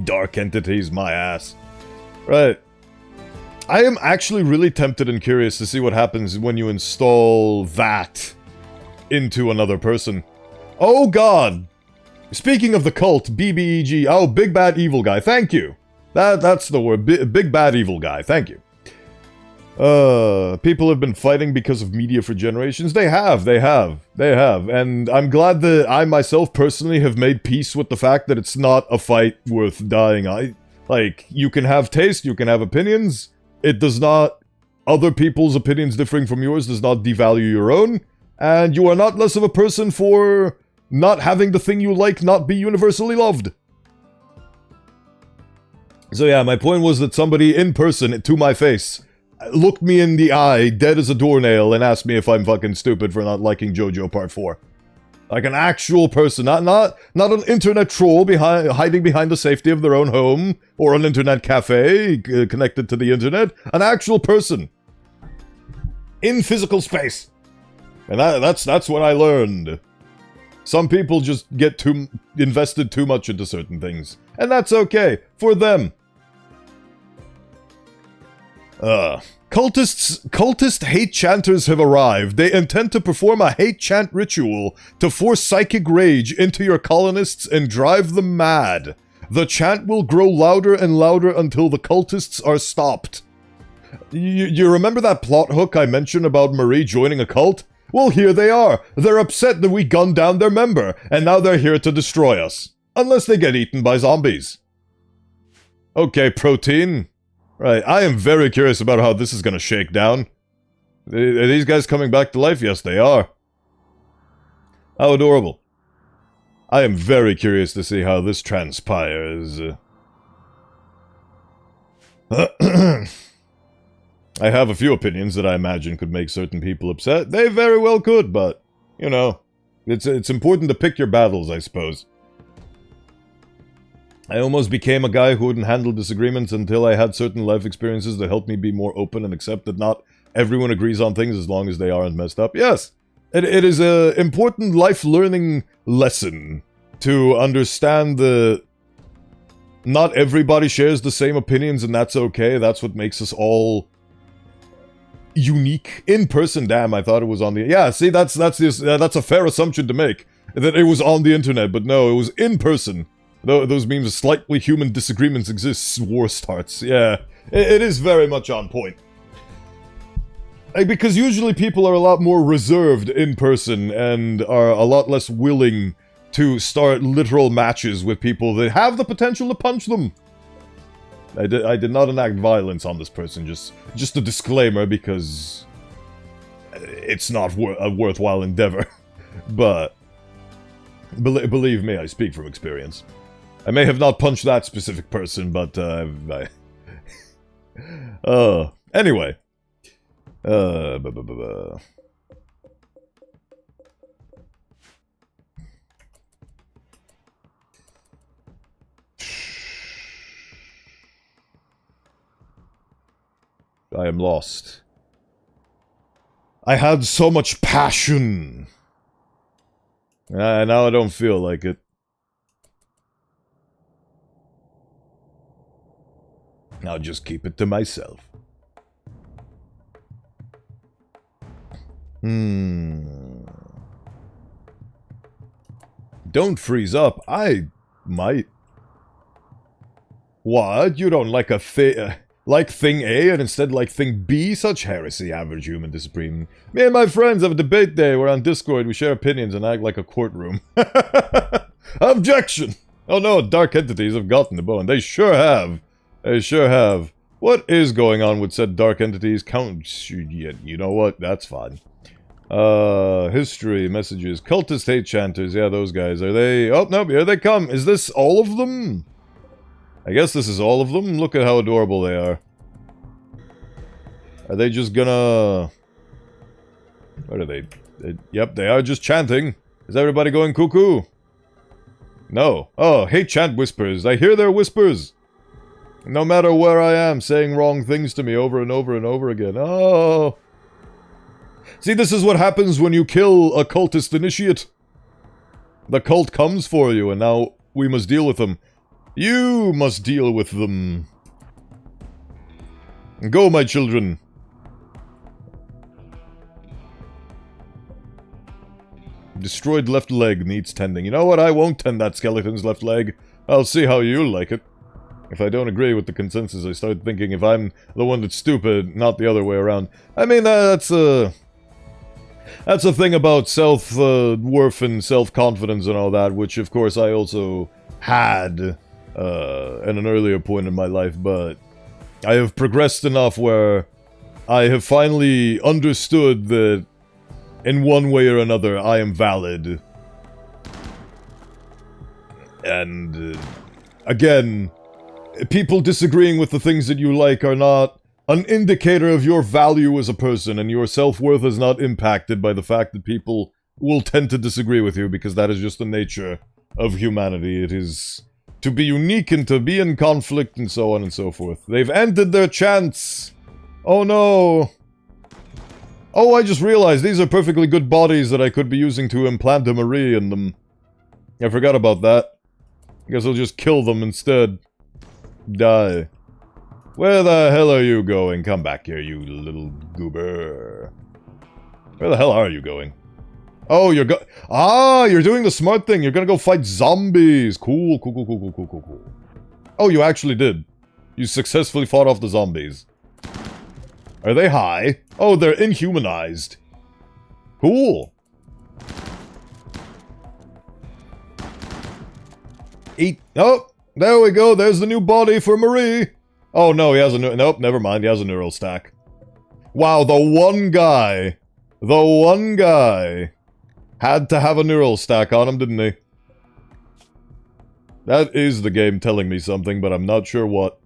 Dark entities, my ass. Right. I am actually really tempted and curious to see what happens when you install that into another person. Oh god! Speaking of the cult, BBEG, oh, big bad evil guy, thank you. That's the word, big bad evil guy, thank you. People have been fighting because of media for generations. They have. And I'm glad that I myself personally have made peace with the fact that it's not a fight worth dying. Like, you can have taste, you can have opinions. It does not... Other people's opinions differing from yours does not devalue your own. And you are not less of a person for not having the thing you like not be universally loved. So yeah, my point was that somebody in person, to my face, looked me in the eye, dead as a doornail, and asked me if I'm fucking stupid for not liking JoJo Part 4. Like an actual person, not an internet troll hiding behind the safety of their own home, or an internet cafe connected to the internet. An actual person. In physical space. And that's what I learned. Some people just get invested too much into certain things. And that's okay. For them. Cultist hate chanters have arrived. They intend to perform a hate chant ritual to force psychic rage into your colonists and drive them mad. The chant will grow louder and louder until the cultists are stopped. You remember that plot hook I mentioned about Marie joining a cult? Well, here they are. They're upset that we gunned down their member, and now they're here to destroy us. Unless they get eaten by zombies. Okay, protein. Right, I am very curious about how this is gonna shake down. Are these guys coming back to life? Yes, they are. How adorable. I am very curious to see how this transpires. I have a few opinions that I imagine could make certain people upset. They very well could, but, you know, it's important to pick your battles, I suppose. I almost became a guy who wouldn't handle disagreements until I had certain life experiences that helped me be more open and accept that not everyone agrees on things as long as they aren't messed up. Yes, it is an important life learning lesson to understand that not everybody shares the same opinions, and that's okay. That's what makes us all unique. In person, damn, I thought it was on the... Yeah, see, that's a fair assumption to make. That it was on the internet, but no, it was in person. Those memes of slightly human disagreements exist, war starts. Yeah, it is very much on point. Like, because usually people are a lot more reserved in person and are a lot less willing to start literal matches with people that have the potential to punch them. I did not enact violence on this person, just a disclaimer, because it's not a worthwhile endeavor. But believe me, I speak from experience. I may have not punched that specific person, but anyway. I am lost. I had so much passion. Now I don't feel like it. I'll just keep it to myself. Don't freeze up. I might. What? You don't like like thing A and instead like thing B? Such heresy, average human discipline. Me and my friends have a debate day. We're on Discord. We share opinions and act like a courtroom. Objection! Oh no, dark entities have gotten the bone. They sure have. They sure have. What is going on with said dark entities? You know what? That's fine. History, messages, cultist hate chanters. Yeah, those guys. Are they... Oh, no, here they come. Is this all of them? I guess this is all of them. Look at how adorable they are. Are they just gonna... What are they? Yep, they are just chanting. Is everybody going cuckoo? No. Oh, hate chant whispers. I hear their whispers. No matter where I am, saying wrong things to me over and over and over again. Oh. See, this is what happens when you kill a cultist initiate. The cult comes for you, and now we must deal with them. You must deal with them. Go, my children. Destroyed left leg needs tending. You know what? I won't tend that skeleton's left leg. I'll see how you like it. If I don't agree with the consensus, I start thinking if I'm the one that's stupid, not the other way around. I mean, that's a thing about self-worth and self-confidence and all that, which, of course, I also had at an earlier point in my life, but I have progressed enough where I have finally understood that in one way or another, I am valid. And, again... people disagreeing with the things that you like are not an indicator of your value as a person, and your self-worth is not impacted by the fact that people will tend to disagree with you, because that is just the nature of humanity. It is to be unique and to be in conflict and so on and so forth. They've ended their chants! Oh no! Oh, I just realized these are perfectly good bodies that I could be using to implant a Marie in them. I forgot about that. I guess I'll just kill them instead. Die. Where the hell are you going? Come back here, you little goober. Where the hell are you going? Oh, you're you're doing the smart thing. You're gonna go fight zombies. Cool, cool, cool, cool, cool, cool, cool, cool. Oh, you actually did. You successfully fought off the zombies. Are they high? Oh, they're inhumanized. Cool. Eat. Oh! There we go, there's the new body for Marie! Oh no, he has a nope, never mind, he has a neural stack. Wow, the one guy had to have a neural stack on him, didn't he? That is the game telling me something, but I'm not sure what.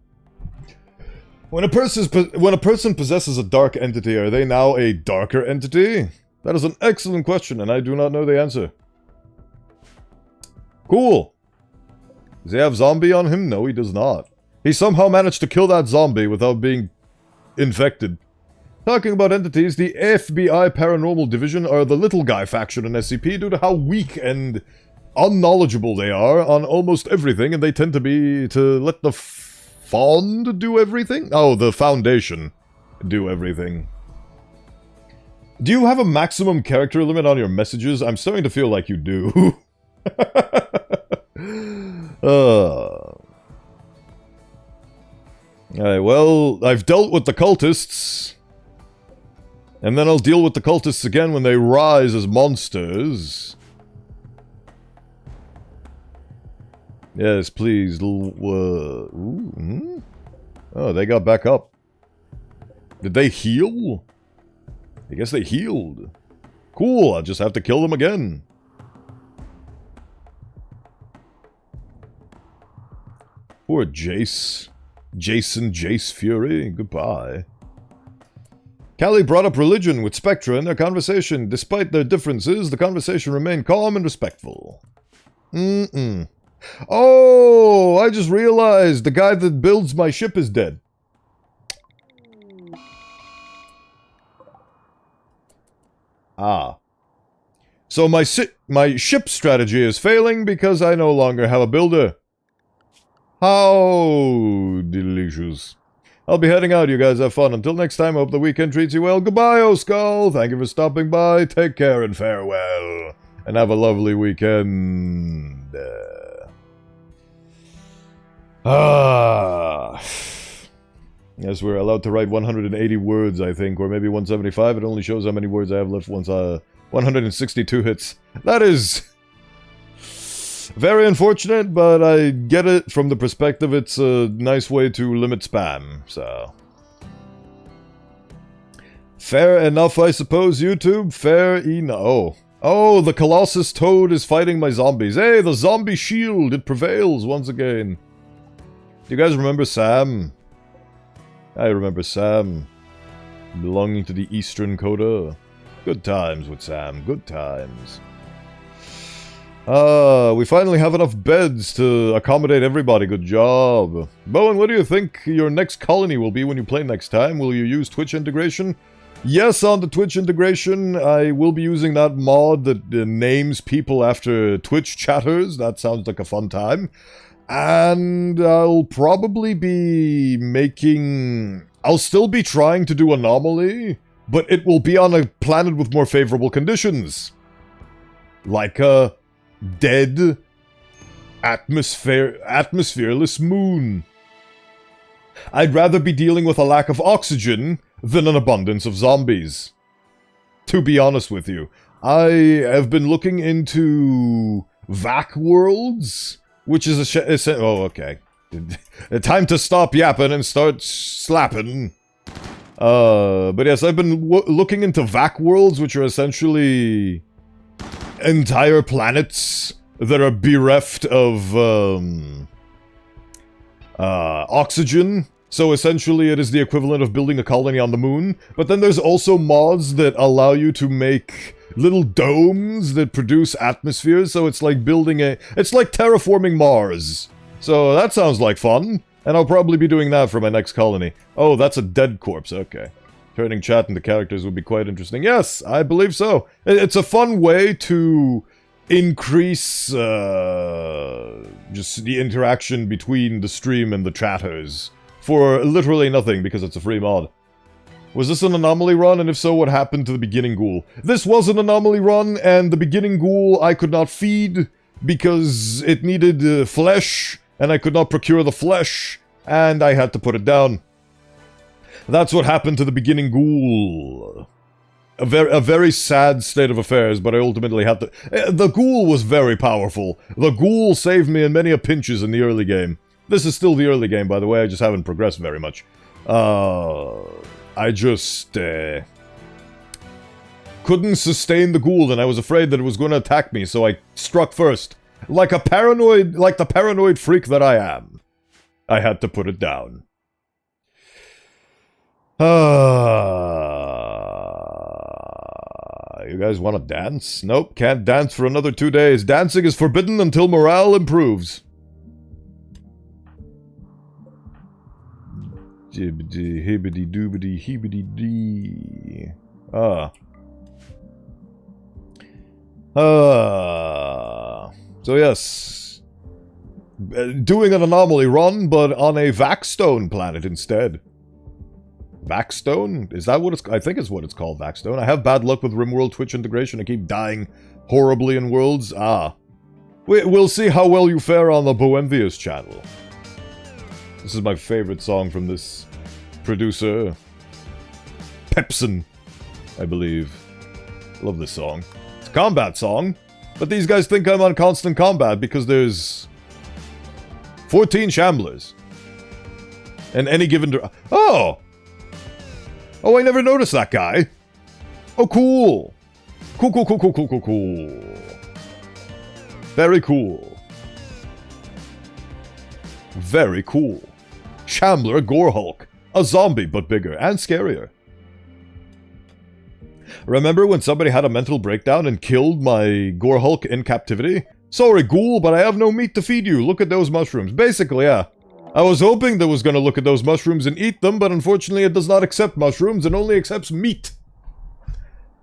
When a person possesses a dark entity, are they now a darker entity? That is an excellent question, and I do not know the answer. Cool. Does he have zombie on him? No, he does not. He somehow managed to kill that zombie without being infected. Talking about entities, the FBI Paranormal Division are the little guy faction in SCP due to how weak and unknowledgeable they are on almost everything, and they tend to let the Fond do everything? Oh, the Foundation do everything. Do you have a maximum character limit on your messages? I'm starting to feel like you do. Alright, well, I've dealt with the cultists. And then I'll deal with the cultists again when they rise as monsters. Yes, please. Oh, they got back up. Did they heal? I guess they healed. Cool, I'll just have to kill them again. Poor Jace. Jace Fury, goodbye. Callie brought up religion with Spectra in their conversation. Despite their differences, the conversation remained calm and respectful. Oh, I just realized the guy that builds my ship is dead. Ah. So my ship strategy is failing because I no longer have a builder. How delicious. I'll be heading out. You guys have fun. Until next time, I hope the weekend treats you well. Goodbye, Oskull. Thank you for stopping by. Take care and farewell. And have a lovely weekend. Yes, we're allowed to write 180 words, I think, or maybe 175. It only shows how many words I have left once 162 hits. That is very unfortunate, but I get it from the perspective. It's a nice way to limit spam, so. Fair enough, I suppose, YouTube. Fair enough. Oh, the Colossus Toad is fighting my zombies. Hey, the zombie shield, it prevails once again. Do you guys remember Sam? I remember Sam. Belonging to the Eastern Coda. Good times with Sam, good times. We finally have enough beds to accommodate everybody. Good job. Bowen, what do you think your next colony will be when you play next time? Will you use Twitch integration? Yes, on the Twitch integration, I will be using that mod that names people after Twitch chatters. That sounds like a fun time. And I'll probably be making... I'll still be trying to do Anomaly, but it will be on a planet with more favorable conditions. Like a dead, atmosphereless moon. I'd rather be dealing with a lack of oxygen than an abundance of zombies. To be honest with you. I have been looking into vac worlds, which is oh, okay. Time to stop yapping and start slapping. But yes, I've been looking into vac worlds, which are essentially entire planets that are bereft of oxygen. So essentially it is the equivalent of building a colony on the moon. But then there's also mods that allow you to make little domes that produce atmospheres. So it's like building it's like terraforming Mars. So that sounds like fun. And I'll probably be doing that for my next colony. Oh, that's a dead corpse. Okay. Turning chat into characters would be quite interesting. Yes, I believe so. It's a fun way to increase just the interaction between the stream and the chatters. For literally nothing, because it's a free mod. Was this an anomaly run, and if so, what happened to the beginning ghoul? This was an anomaly run, and the beginning ghoul I could not feed, because it needed flesh, and I could not procure the flesh, and I had to put it down. That's what happened to the beginning ghoul. A very sad state of affairs, but I ultimately had to... The ghoul was very powerful. The ghoul saved me in many a pinches in the early game. This is still the early game, by the way, I just haven't progressed very much. I just, couldn't sustain the ghoul, and I was afraid that it was going to attack me, so I struck first. Like the paranoid freak that I am. I had to put it down. You guys want to dance? Nope, can't dance for another 2 days. Dancing is forbidden until morale improves. Jibbity, hibbity, doobity, hibbity, dee. So yes. Doing an anomaly run, but on a Vaxstone planet instead. Vaxstone? Is that what it's... I think it's what it's called, Vaxstone. I have bad luck with Rimworld Twitch integration. I keep dying horribly in worlds. We'll see how well you fare on the Bowenthius channel. This is my favorite song from this producer. Pepsin, I believe. Love this song. It's a combat song, but these guys think I'm on constant combat because there's 14 Shamblers. And any given... Oh! Oh, I never noticed that guy. Oh, cool. Cool. Very cool. Very cool. Shambler Gorehulk. A zombie, but bigger and scarier. Remember when somebody had a mental breakdown and killed my Gorehulk in captivity? Sorry, ghoul, but I have no meat to feed you. Look at those mushrooms. Basically, yeah. I was hoping that was going to look at those mushrooms and eat them, but unfortunately it does not accept mushrooms and only accepts meat.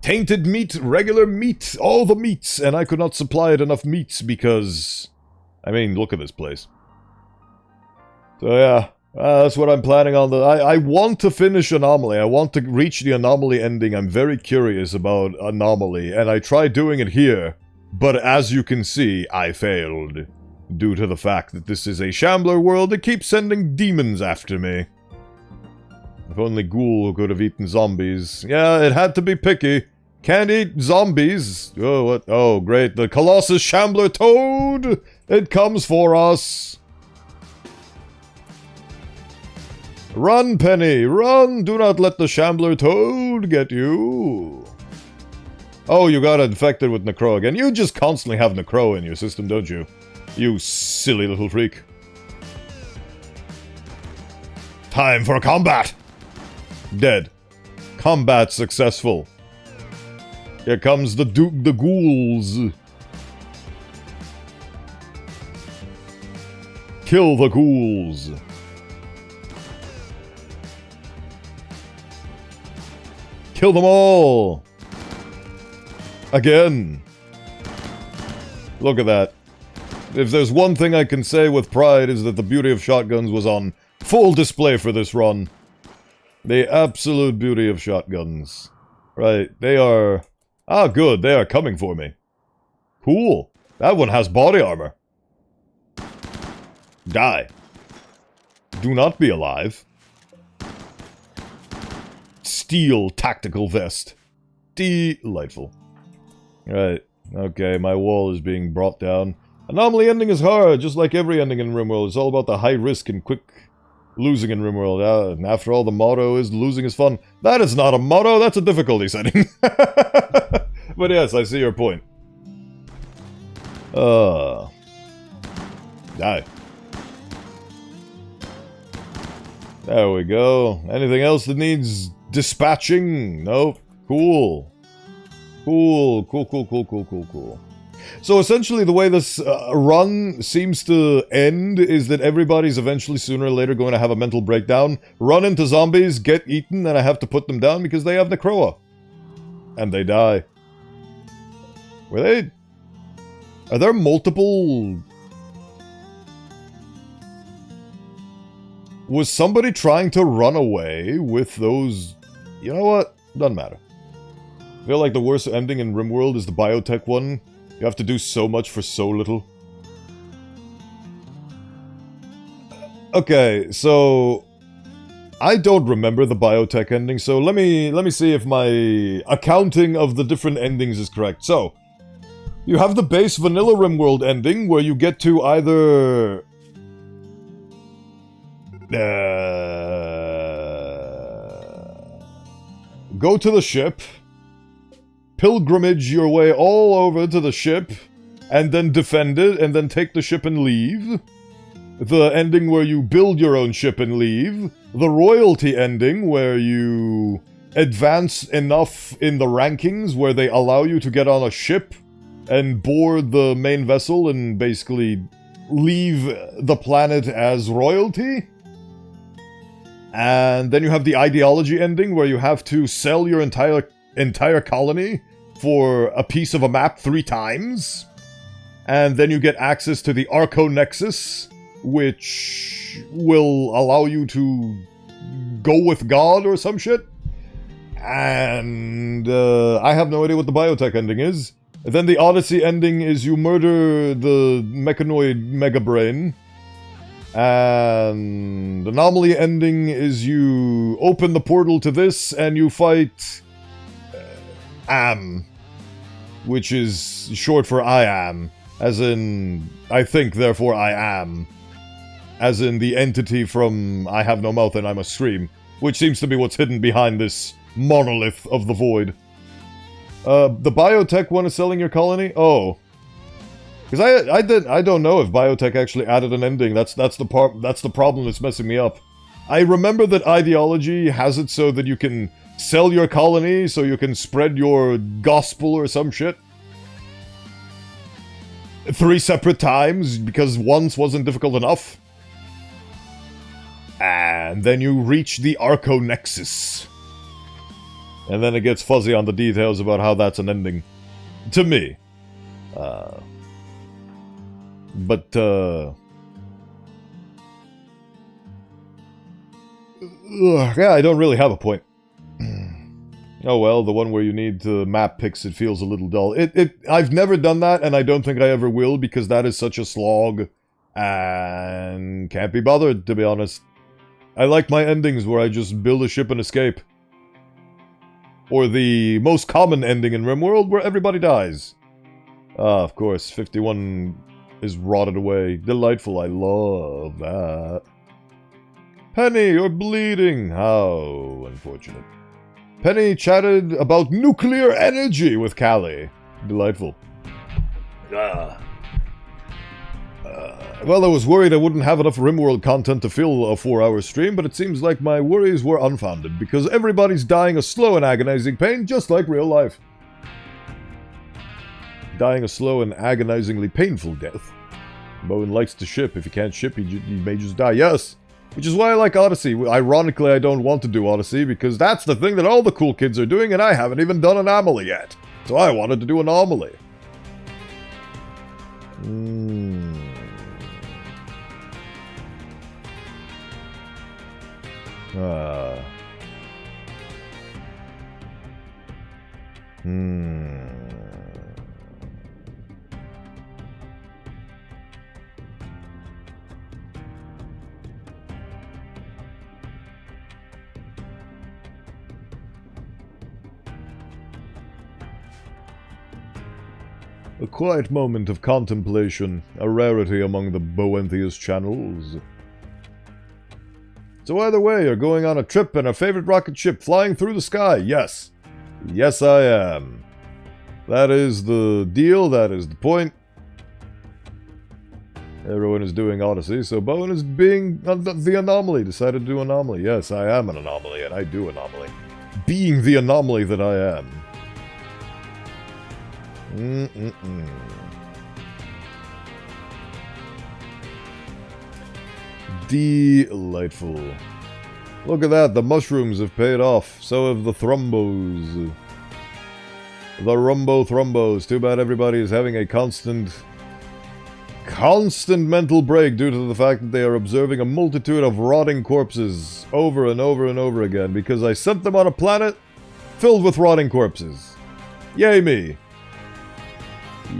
Tainted meat, regular meat, all the meats, and I could not supply it enough meats because... I mean, look at this place. So yeah, That's what I'm planning on. I want to finish Anomaly. I want to reach the Anomaly ending. I'm very curious about Anomaly, and I tried doing it here. But as you can see, I failed. Due to the fact that this is a Shambler world that keeps sending demons after me. If only Ghoul could have eaten zombies. Yeah, it had to be picky. Can't eat zombies. Oh, what? Oh, great. The Colossus Shambler Toad! It comes for us. Run, Penny, run! Do not let the Shambler Toad get you. Oh, you got infected with Necro again. You just constantly have Necro in your system, don't you? You silly little freak. Time for combat! Dead. Combat successful. Here comes the ghouls. Kill the ghouls. Kill them all! Again! Look at that. If there's one thing I can say with pride is that the beauty of shotguns was on full display for this run. The absolute beauty of shotguns. Right, they are... Ah, good, they are coming for me. Cool. That one has body armor. Die. Do not be alive. Steel tactical vest. Delightful. Right. Okay, my wall is being brought down. Anomaly ending is hard, just like every ending in Rimworld. It's all about the high risk and quick losing in Rimworld. And after all, the motto is losing is fun. That is not a motto, that's a difficulty setting. But yes, I see your point. Die. There we go. Anything else that needs dispatching? Nope. Cool. Cool. So essentially the way this run seems to end is that everybody's eventually sooner or later going to have a mental breakdown, run into zombies, get eaten, and I have to put them down because they have Necroa. And they die. Are there multiple... Was somebody trying to run away with those... You know what? Doesn't matter. I feel like the worst ending in Rimworld is the biotech one. You have to do so much for so little. Okay, so... I don't remember the biotech ending, so let me see if my accounting of the different endings is correct. So, you have the base vanilla Rimworld ending, where you get to either... go to the ship, pilgrimage your way all over to the ship, and then defend it, and then take the ship and leave. The ending where you build your own ship and leave. The royalty ending where you advance enough in the rankings where they allow you to get on a ship and board the main vessel and basically leave the planet as royalty. And then you have the ideology ending where you have to sell your entire colony for a piece of a map 3 times. And then you get access to the Arco Nexus, which will allow you to go with God or some shit. And I have no idea what the biotech ending is. And then the Odyssey ending is you murder the mechanoid Mega Brain. And the Anomaly ending is you open the portal to this and you fight Am, which is short for I am, as in I think, therefore I am, as in the entity from I have no mouth and I must scream, which seems to be what's hidden behind this monolith of the void. The biotech one is selling your colony? Oh. Because I don't know if biotech actually added an ending. That's the problem that's messing me up. I remember that ideology has it so that you can sell your colony, so you can spread your gospel or some shit 3 separate times, because once wasn't difficult enough. And then you reach the Arco Nexus. And then it gets fuzzy on the details about how that's an ending. To me. Yeah, I don't really have a point. Oh well, the one where you need to map pics, it feels a little dull. I've never done that, and I don't think I ever will, because that is such a slog, and can't be bothered, to be honest. I like my endings where I just build a ship and escape. Or the most common ending in Rimworld, where everybody dies. Ah, of course, 51 is rotted away. Delightful, I love that. Penny, you're bleeding. How unfortunate. Penny chatted about nuclear energy with Callie. Delightful. Well, I was worried I wouldn't have enough Rimworld content to fill a 4-hour stream, but it seems like my worries were unfounded, because everybody's dying a slow and agonizing pain, just like real life. Dying a slow and agonizingly painful death. Bowen likes to ship. If he can't ship, he may just die. Yes! Which is why I like Odyssey. Ironically, I don't want to do Odyssey, because that's the thing that all the cool kids are doing, and I haven't even done Anomaly yet. So I wanted to do Anomaly. A quiet moment of contemplation, a rarity among the Bowenthius channels. So either way, you're going on a trip in a favorite rocket ship flying through the sky. Yes. Yes, I am. That is the deal, that is the point. Everyone is doing Odyssey, so Bowen is being the anomaly. Decided to do Anomaly. Yes, I am an anomaly, and I do Anomaly. Being the anomaly that I am. Delightful. Look at that, the mushrooms have paid off. So have the thrombos. The rumbo-thrombos. Too bad everybody is having a constant mental break due to the fact that they are observing a multitude of rotting corpses over and over and over again, because I sent them on a planet filled with rotting corpses. Yay me.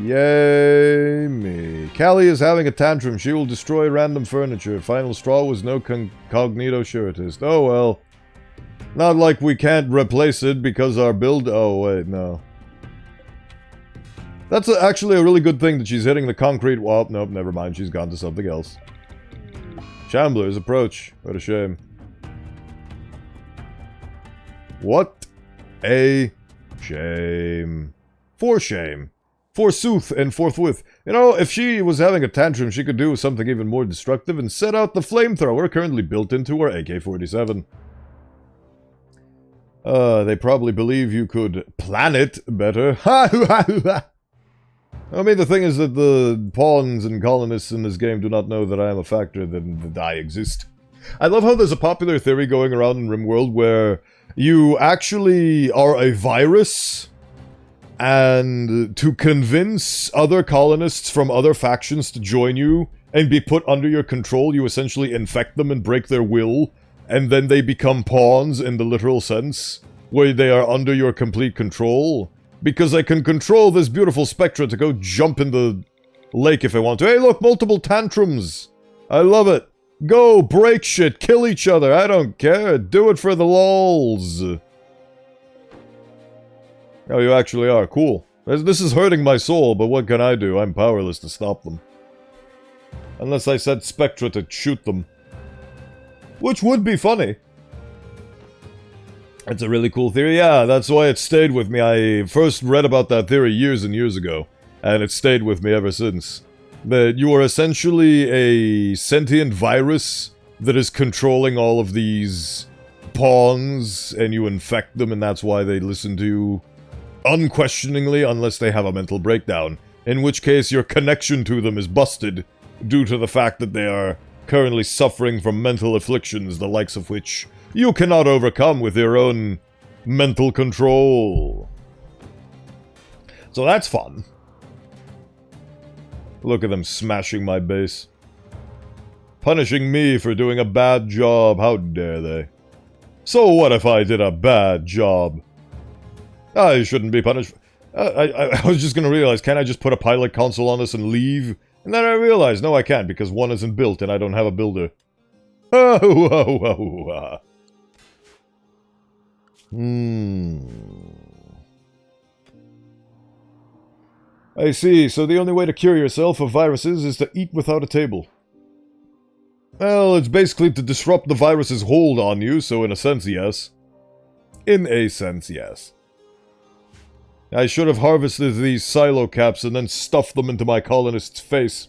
Yay me. Callie is having a tantrum. She will destroy random furniture. Final straw was no cognito suretist. Oh well. Not like we can't replace it because our build... Oh wait, no. That's actually a really good thing that she's hitting the concrete wall. Nope, never mind. She's gone to something else. Shambler's approach. What a shame. What a shame. For shame. Forsooth and forthwith. You know, if she was having a tantrum, she could do something even more destructive and set out the flamethrower currently built into her AK-47. They probably believe you could plan it better. I mean, the thing is that the pawns and colonists in this game do not know that I am a factor, that I exist. I love how there's a popular theory going around in Rimworld where you actually are a virus, and to convince other colonists from other factions to join you and be put under your control, you essentially infect them and break their will, and then they become pawns in the literal sense, where they are under your complete control. Because I can control this beautiful Spectra to go jump in the lake if I want to. Hey look, multiple tantrums! I love it! Go, break shit, kill each other, I don't care, do it for the lols! Oh, you actually are. Cool. This is hurting my soul, but what can I do? I'm powerless to stop them. Unless I set Spectra to shoot them. Which would be funny. It's a really cool theory. Yeah, that's why it stayed with me. I first read about that theory years and years ago, and it stayed with me ever since. That you are essentially a sentient virus that is controlling all of these pawns, and you infect them, and that's why they listen to you unquestioningly unless they have a mental breakdown, in which case your connection to them is busted due to the fact that they are currently suffering from mental afflictions, the likes of which you cannot overcome with your own mental control. So that's fun. Look at them smashing my base. Punishing me for doing a bad job, how dare they. So what if I did a bad job? I shouldn't be punished. I was just gonna realize, can't I just put a pilot console on this and leave? And then I realized, no I can't, because one isn't built and I don't have a builder. Oh. I see, so the only way to cure yourself of viruses is to eat without a table. Well, it's basically to disrupt the virus's hold on you, so in a sense, yes. In a sense, yes. I should have harvested these silo caps and then stuffed them into my colonist's face.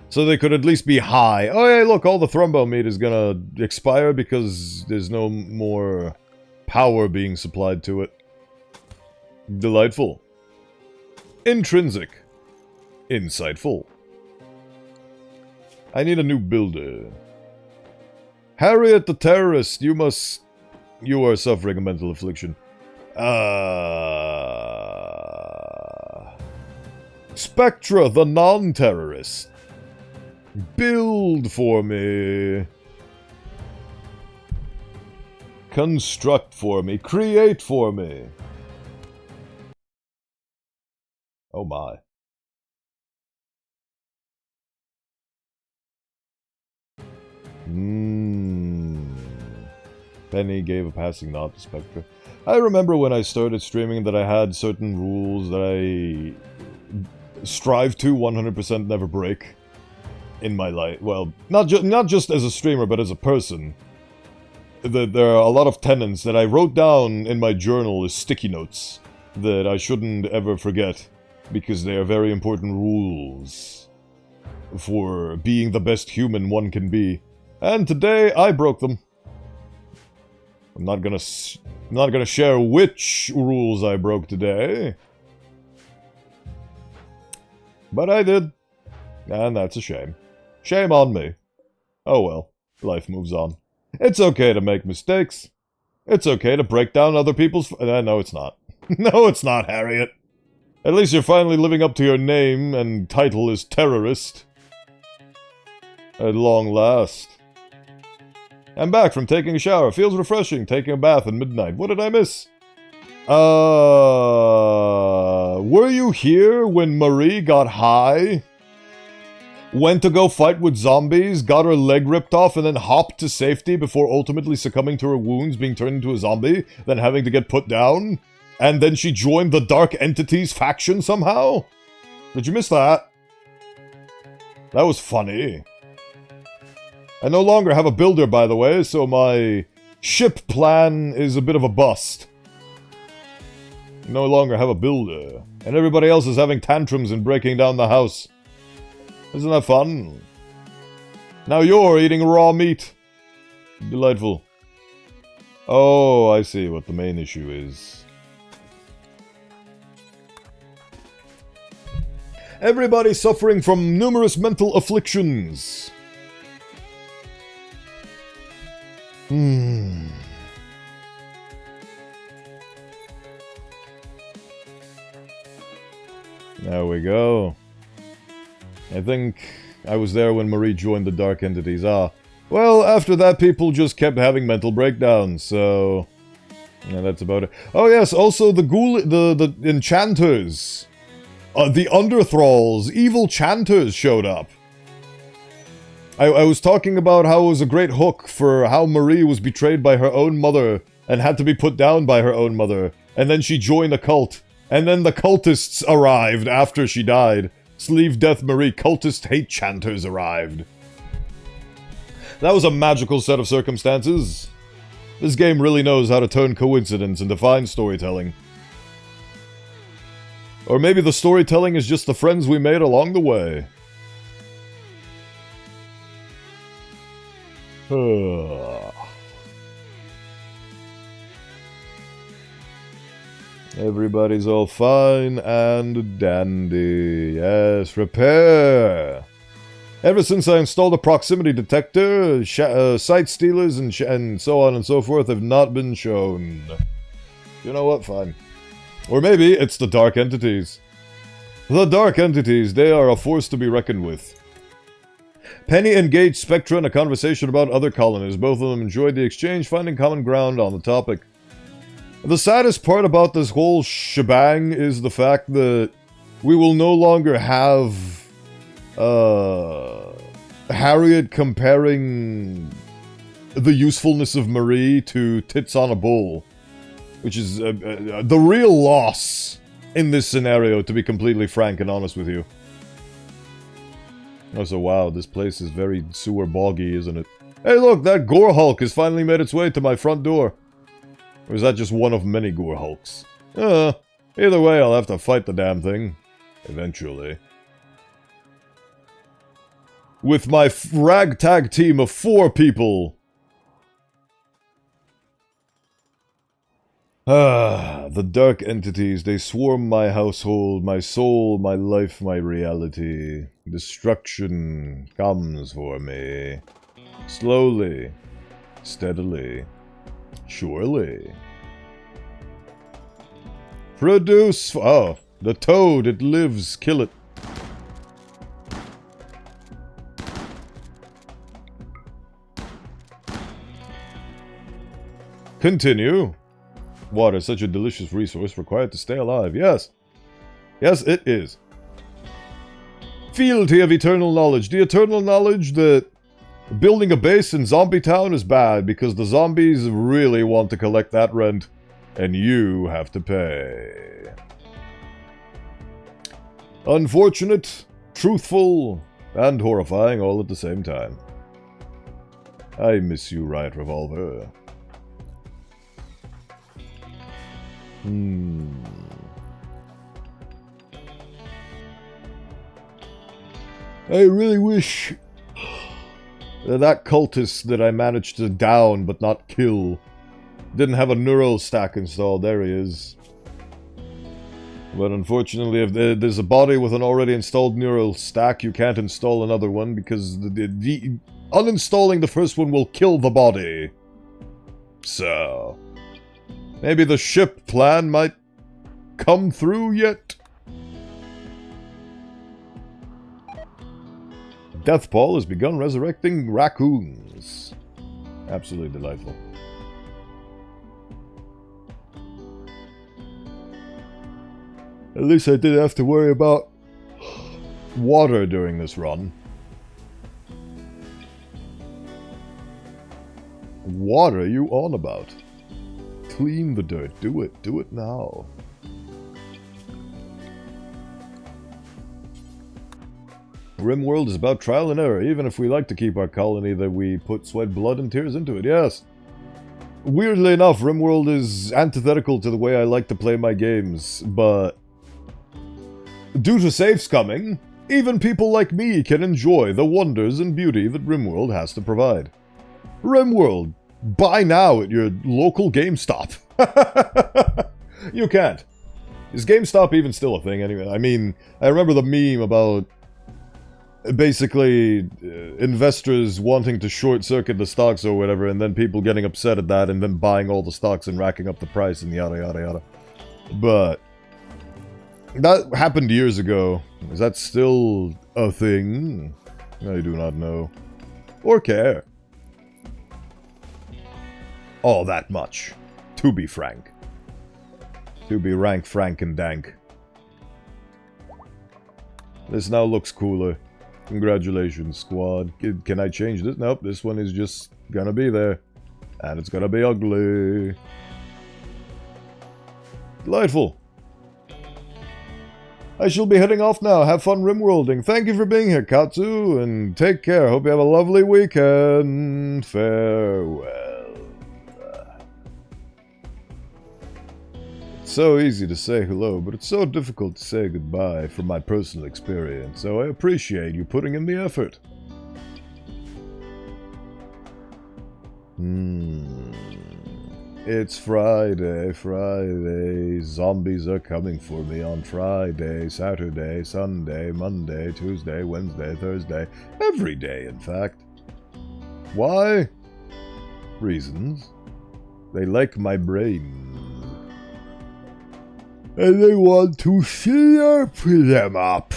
So they could at least be high. Oh hey, look, all the thrombo meat is gonna expire because there's no more power being supplied to it. Delightful. Intrinsic. Insightful. I need a new builder. Harriet the terrorist, you are suffering a mental affliction. Spectra the non-terrorist. Build for me. Construct for me. Create for me. Oh my. Penny gave a passing nod to Spectra. I remember when I started streaming that I had certain rules that I strive to 100% never break in my life. Well, not just as a streamer, but as a person. There are a lot of tenets that I wrote down in my journal as sticky notes that I shouldn't ever forget, because they are very important rules for being the best human one can be. And today I broke them. I'm not gonna share which rules I broke today, but I did, and that's a shame. Shame on me. Oh well, life moves on. It's okay to make mistakes. It's okay to break down other people's... no, it's not. No, it's not, Harriet. At least you're finally living up to your name and title as terrorist. At long last. I'm back from taking a shower. Feels refreshing taking a bath at midnight. What did I miss? Were you here when Marie got high? Went to go fight with zombies, got her leg ripped off, and then hopped to safety before ultimately succumbing to her wounds, being turned into a zombie, then having to get put down? And then she joined the Dark Entities faction somehow? Did you miss that? That was funny. I no longer have a builder, by the way, so my ship plan is a bit of a bust. No longer have a builder. And everybody else is having tantrums and breaking down the house. Isn't that fun? Now you're eating raw meat. Delightful. Oh, I see what the main issue is. Everybody suffering from numerous mental afflictions. There we go. I think I was there when Marie joined the Dark Entities. Well, after that, people just kept having mental breakdowns, so... yeah, that's about it. Oh yes, also the enchanters. The underthralls, evil chanters showed up. I was talking about how it was a great hook for how Marie was betrayed by her own mother and had to be put down by her own mother, and then she joined a cult, and then the cultists arrived after she died. Sleeve Death Marie, cultist hate chanters arrived. That was a magical set of circumstances. This game really knows how to turn coincidence into fine storytelling. Or maybe the storytelling is just the friends we made along the way. Everybody's all fine and dandy. Yes, repair. Ever since I installed a proximity detector, site stealers and so on and so forth have not been shown. You know what? Fine. Or maybe it's the Dark Entities. The Dark Entities, they are a force to be reckoned with. Penny engaged Spectra in a conversation about other colonies. Both of them enjoyed the exchange, finding common ground on the topic. The saddest part about this whole shebang is the fact that we will no longer have Harriet comparing the usefulness of Marie to tits on a bull, which is the real loss in this scenario, to be completely frank and honest with you. Also, wow, this place is very sewer boggy, isn't it? Hey look, that Gore Hulk has finally made its way to my front door. Or is that just one of many Gore Hulks? Either way, I'll have to fight the damn thing. Eventually. With my ragtag team of 4 people. The dark entities, they swarm my household, my soul, my life, my reality. Destruction comes for me. Slowly. Steadily. Surely. Produce... Oh, the toad, it lives. Kill it. Continue. Water, such a delicious resource required to stay alive. Yes. Yes, it is. Fealty of eternal knowledge. The eternal knowledge that building a base in Zombie Town is bad because the zombies really want to collect that rent and you have to pay. Unfortunate, truthful, and horrifying all at the same time. I miss you, Riot Revolver. I really wish that cultist that I managed to down but not kill didn't have a neural stack installed. There he is. But unfortunately, if there's a body with an already installed neural stack, you can't install another one because the uninstalling the first one will kill the body. So... maybe the ship plan might come through yet? Deathball has begun resurrecting raccoons. Absolutely delightful. At least I didn't have to worry about water during this run. What are you on about? Clean the dirt. Do it. Do it now. Rimworld is about trial and error, even if we like to keep our colony that we put sweat, blood, and tears into it, yes. Weirdly enough, Rimworld is antithetical to the way I like to play my games, but due to save scumming, even people like me can enjoy the wonders and beauty that Rimworld has to provide. Rimworld, buy now at your local GameStop. You can't. Is GameStop even still a thing anyway? I mean, I remember the meme about basically investors wanting to short circuit the stocks or whatever, and then people getting upset at that and then buying all the stocks and racking up the price and yada yada yada. But that happened years ago. Is that still a thing? I do not know. Or care. All that much. To be frank. To be rank, frank, and dank. This now looks cooler. Congratulations, squad. Can I change this? Nope, this one is just gonna be there. And it's gonna be ugly. Delightful. I shall be heading off now. Have fun rimworlding. Thank you for being here, Katsu, and take care. Hope you have a lovely weekend. Farewell. It's so easy to say hello, but it's so difficult to say goodbye from my personal experience, so I appreciate you putting in the effort. It's Friday, Friday. Zombies are coming for me on Friday, Saturday, Sunday, Monday, Tuesday, Wednesday, Thursday. Every day, in fact. Why? Reasons. They like my brain. And they want to slurp them up.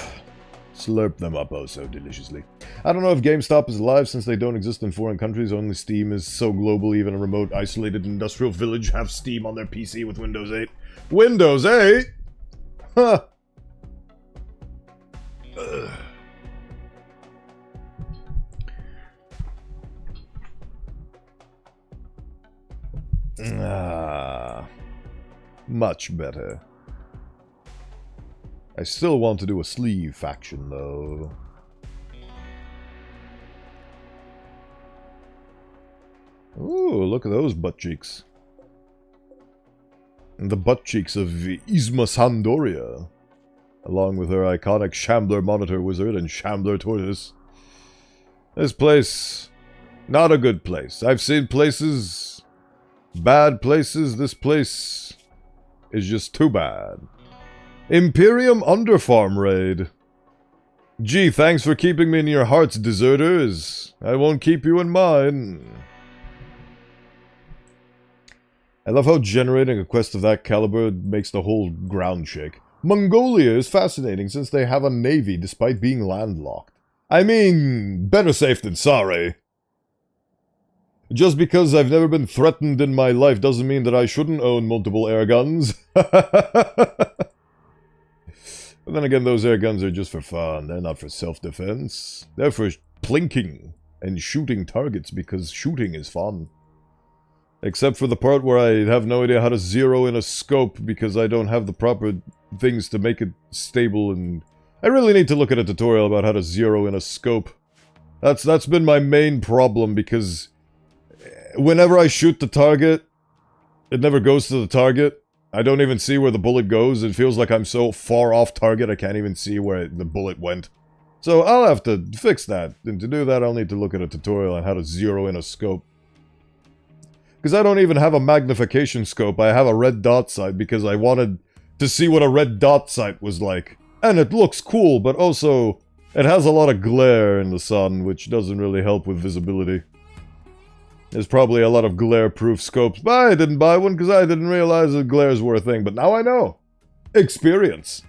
Slurp them up oh so deliciously. I don't know if GameStop is alive since they don't exist in foreign countries. Only Steam is so global, even a remote, isolated industrial village have Steam on their PC with Windows 8. Windows 8? Huh. Much better. I still want to do a sleeve faction, though. Ooh, look at those butt cheeks. And the butt cheeks of Isma Sandoria, along with her iconic Shambler Monitor Wizard and Shambler Tortoise. This place, not a good place. I've seen places, bad places. This place is just too bad. Imperium Underfarm Raid. Gee, thanks for keeping me in your hearts, deserters. I won't keep you in mine. I love how generating a quest of that caliber makes the whole ground shake. Mongolia is fascinating since they have a navy despite being landlocked. I mean, better safe than sorry. Just because I've never been threatened in my life doesn't mean that I shouldn't own multiple air guns. But then again, those air guns are just for fun. They're not for self-defense. They're for plinking and shooting targets because shooting is fun. Except for the part where I have no idea how to zero in a scope because I don't have the proper things to make it stable, and I really need to look at a tutorial about how to zero in a scope. That's been my main problem because whenever I shoot the target, it never goes to the target. I don't even see where the bullet goes. It feels like I'm so far off target I can't even see where the bullet went. So I'll have to fix that. And to do that, I'll need to look at a tutorial on how to zero in a scope. Because I don't even have a magnification scope. I have a red dot sight because I wanted to see what a red dot sight was like. And it looks cool, but also it has a lot of glare in the sun, which doesn't really help with visibility. There's probably a lot of glare-proof scopes, but I didn't buy one because I didn't realize that glares were a thing, but now I know. Experience.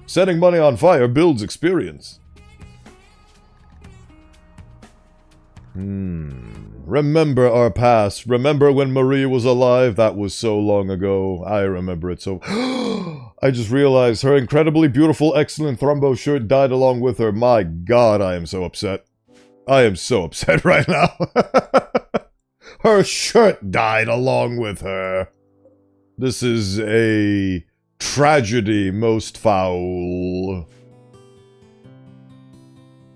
Setting money on fire builds experience. Remember our past. Remember when Marie was alive? That was so long ago. I remember it so... I just realized her incredibly beautiful, excellent Thrumbo shirt died along with her. My god, I am so upset. I am so upset right now. Her shirt died along with her. This is a tragedy most foul.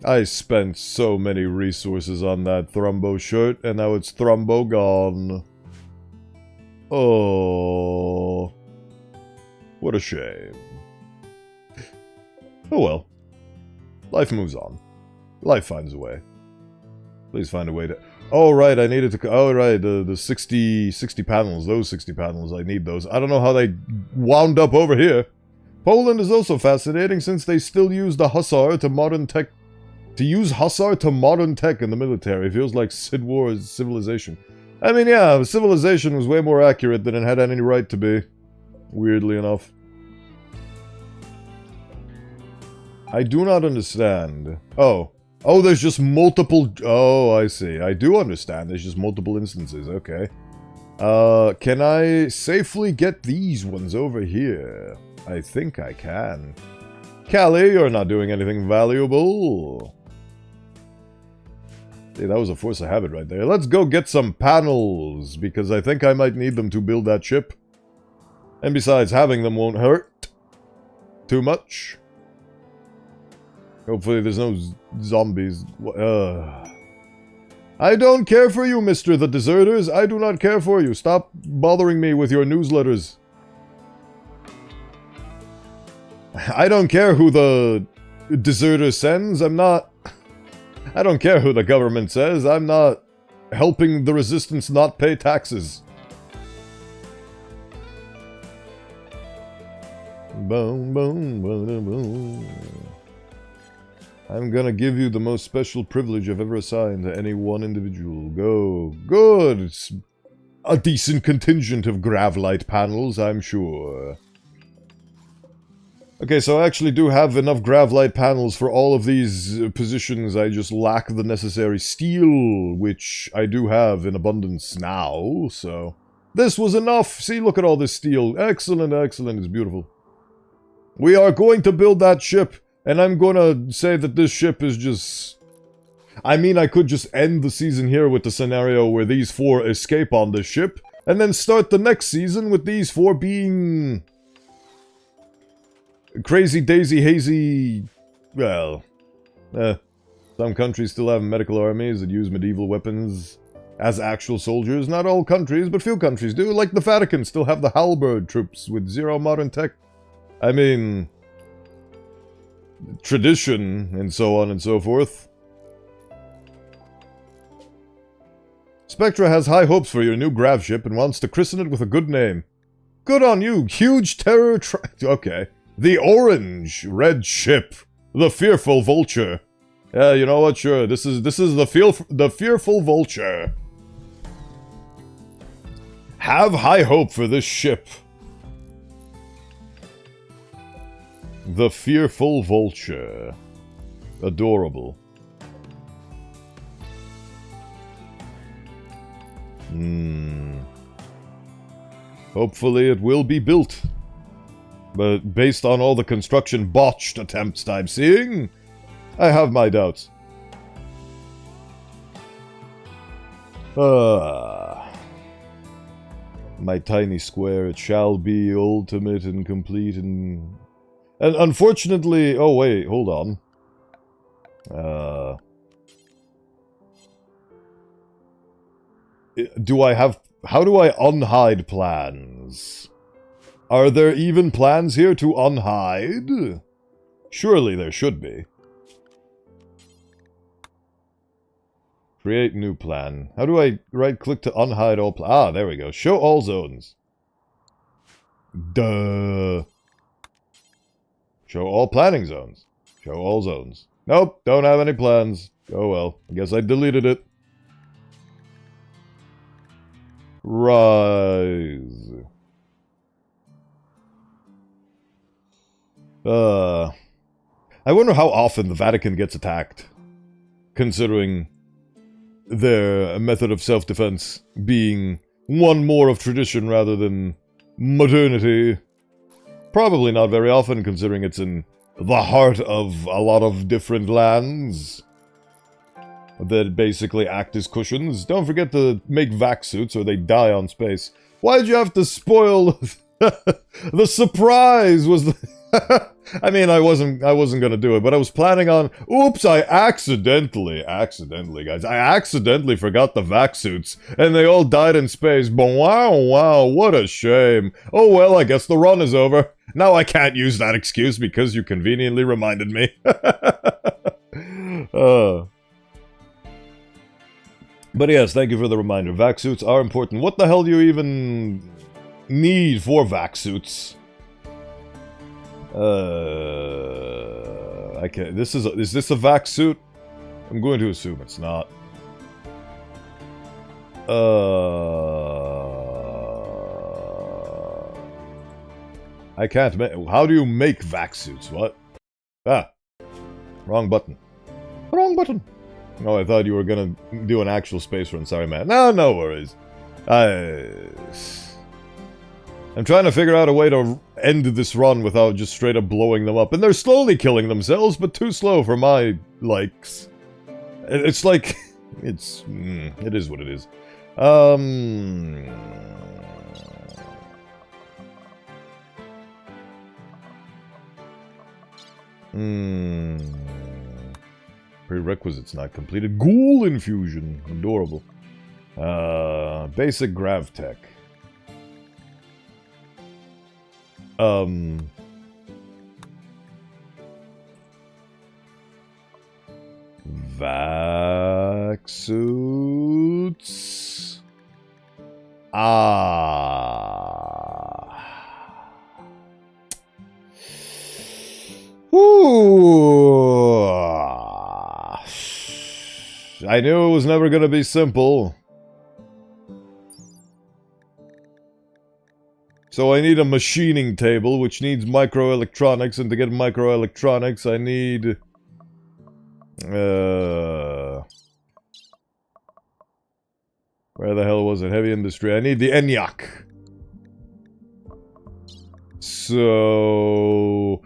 I spent so many resources on that Thrumbo shirt, and now it's Thrumbo gone. Oh. What a shame. Oh well. Life moves on. Life finds a way. Please find a way to... Oh, right, I needed to... Oh, right, the 60 panels. Those 60 panels, I need those. I don't know how they wound up over here. Poland is also fascinating since they still use the Hussar to modern tech... To use Hussar to modern tech in the military feels like Sid War's civilization. I mean, yeah, civilization was way more accurate than it had any right to be. Weirdly enough. I do not understand. Oh. Oh, there's just multiple... Oh, I see. I do understand. There's just multiple instances. Okay. Can I safely get these ones over here? I think I can. Callie, you're not doing anything valuable. Hey, that was a force of habit right there. Let's go get some panels, because I think I might need them to build that ship. And besides, having them won't hurt too much. Hopefully there's no zombies. I don't care for you, Mr. the Deserters. I do not care for you. Stop bothering me with your newsletters. I don't care who the deserter sends. I'm not... I don't care who the government says. I'm not helping the resistance not pay taxes. Boom, boom, boom, boom. I'm gonna give you the most special privilege I've ever assigned to any one individual. Go. Good. It's a decent contingent of Gravlight panels, I'm sure. Okay, so I actually do have enough gravlight panels for all of these positions. I just lack the necessary steel, which I do have in abundance now, so... This was enough! See, look at all this steel. Excellent, excellent, it's beautiful. We are going to build that ship, and I'm gonna say that this ship is just... I mean, I could just end the season here with the scenario where these 4 escape on this ship, and then start the next season with these 4 being... crazy, daisy, hazy... well... some countries still have medical armies that use medieval weapons as actual soldiers. Not all countries, but few countries do. Like the Vatican still have the halberd troops with 0 modern tech. I mean... tradition, and so on and so forth. Spectra has high hopes for your new grav ship and wants to christen it with a good name. Good on you, huge terror okay. The orange red ship. The fearful vulture. Yeah, you know what, sure, this is the fearful vulture. Have high hope for this ship. The fearful vulture. Adorable. Hopefully it will be built. But based on all the construction botched attempts I'm seeing, I have my doubts. My tiny square, it shall be ultimate and complete and unfortunately... oh wait, hold on. Do I have... how do I unhide plans? Are there even plans here to unhide? Surely there should be. Create new plan. How do I right-click to unhide all ah, there we go. Show all zones. Duh. Show all planning zones. Show all zones. Nope, don't have any plans. Oh well, I guess I deleted it. Rise. I wonder how often the Vatican gets attacked, considering their method of self-defense being one more of tradition rather than modernity. Probably not very often, considering it's in the heart of a lot of different lands that basically act as cushions. Don't forget to make vac suits or they die on space. Why'd you have to spoil... the surprise was the... I mean, I wasn't gonna do it, but I was planning on... Oops, I accidentally, guys, I accidentally forgot the vac suits, and they all died in space. But wow, what a shame. Oh well, I guess the run is over. Now I can't use that excuse because you conveniently reminded me. But yes, thank you for the reminder. Vac suits are important. What the hell do you even need for vac suits? I can't. Is this a vac suit? I'm going to assume it's not. I can't make. How do you make vac suits? What? Ah, wrong button. Wrong button. Oh, I thought you were gonna do an actual space run. Sorry, man. No worries. I'm trying to figure out a way to end this run without just straight up blowing them up. And they're slowly killing themselves, but too slow for my likes. It's like... it is what it is. Prerequisites not completed. Ghoul infusion. Adorable. Basic grav tech. Vac suits. Ooh. I knew it was never gonna be simple. So I need a machining table, which needs microelectronics, and to get microelectronics, I need... Where the hell was it? Heavy industry. I need the ENIAC. So...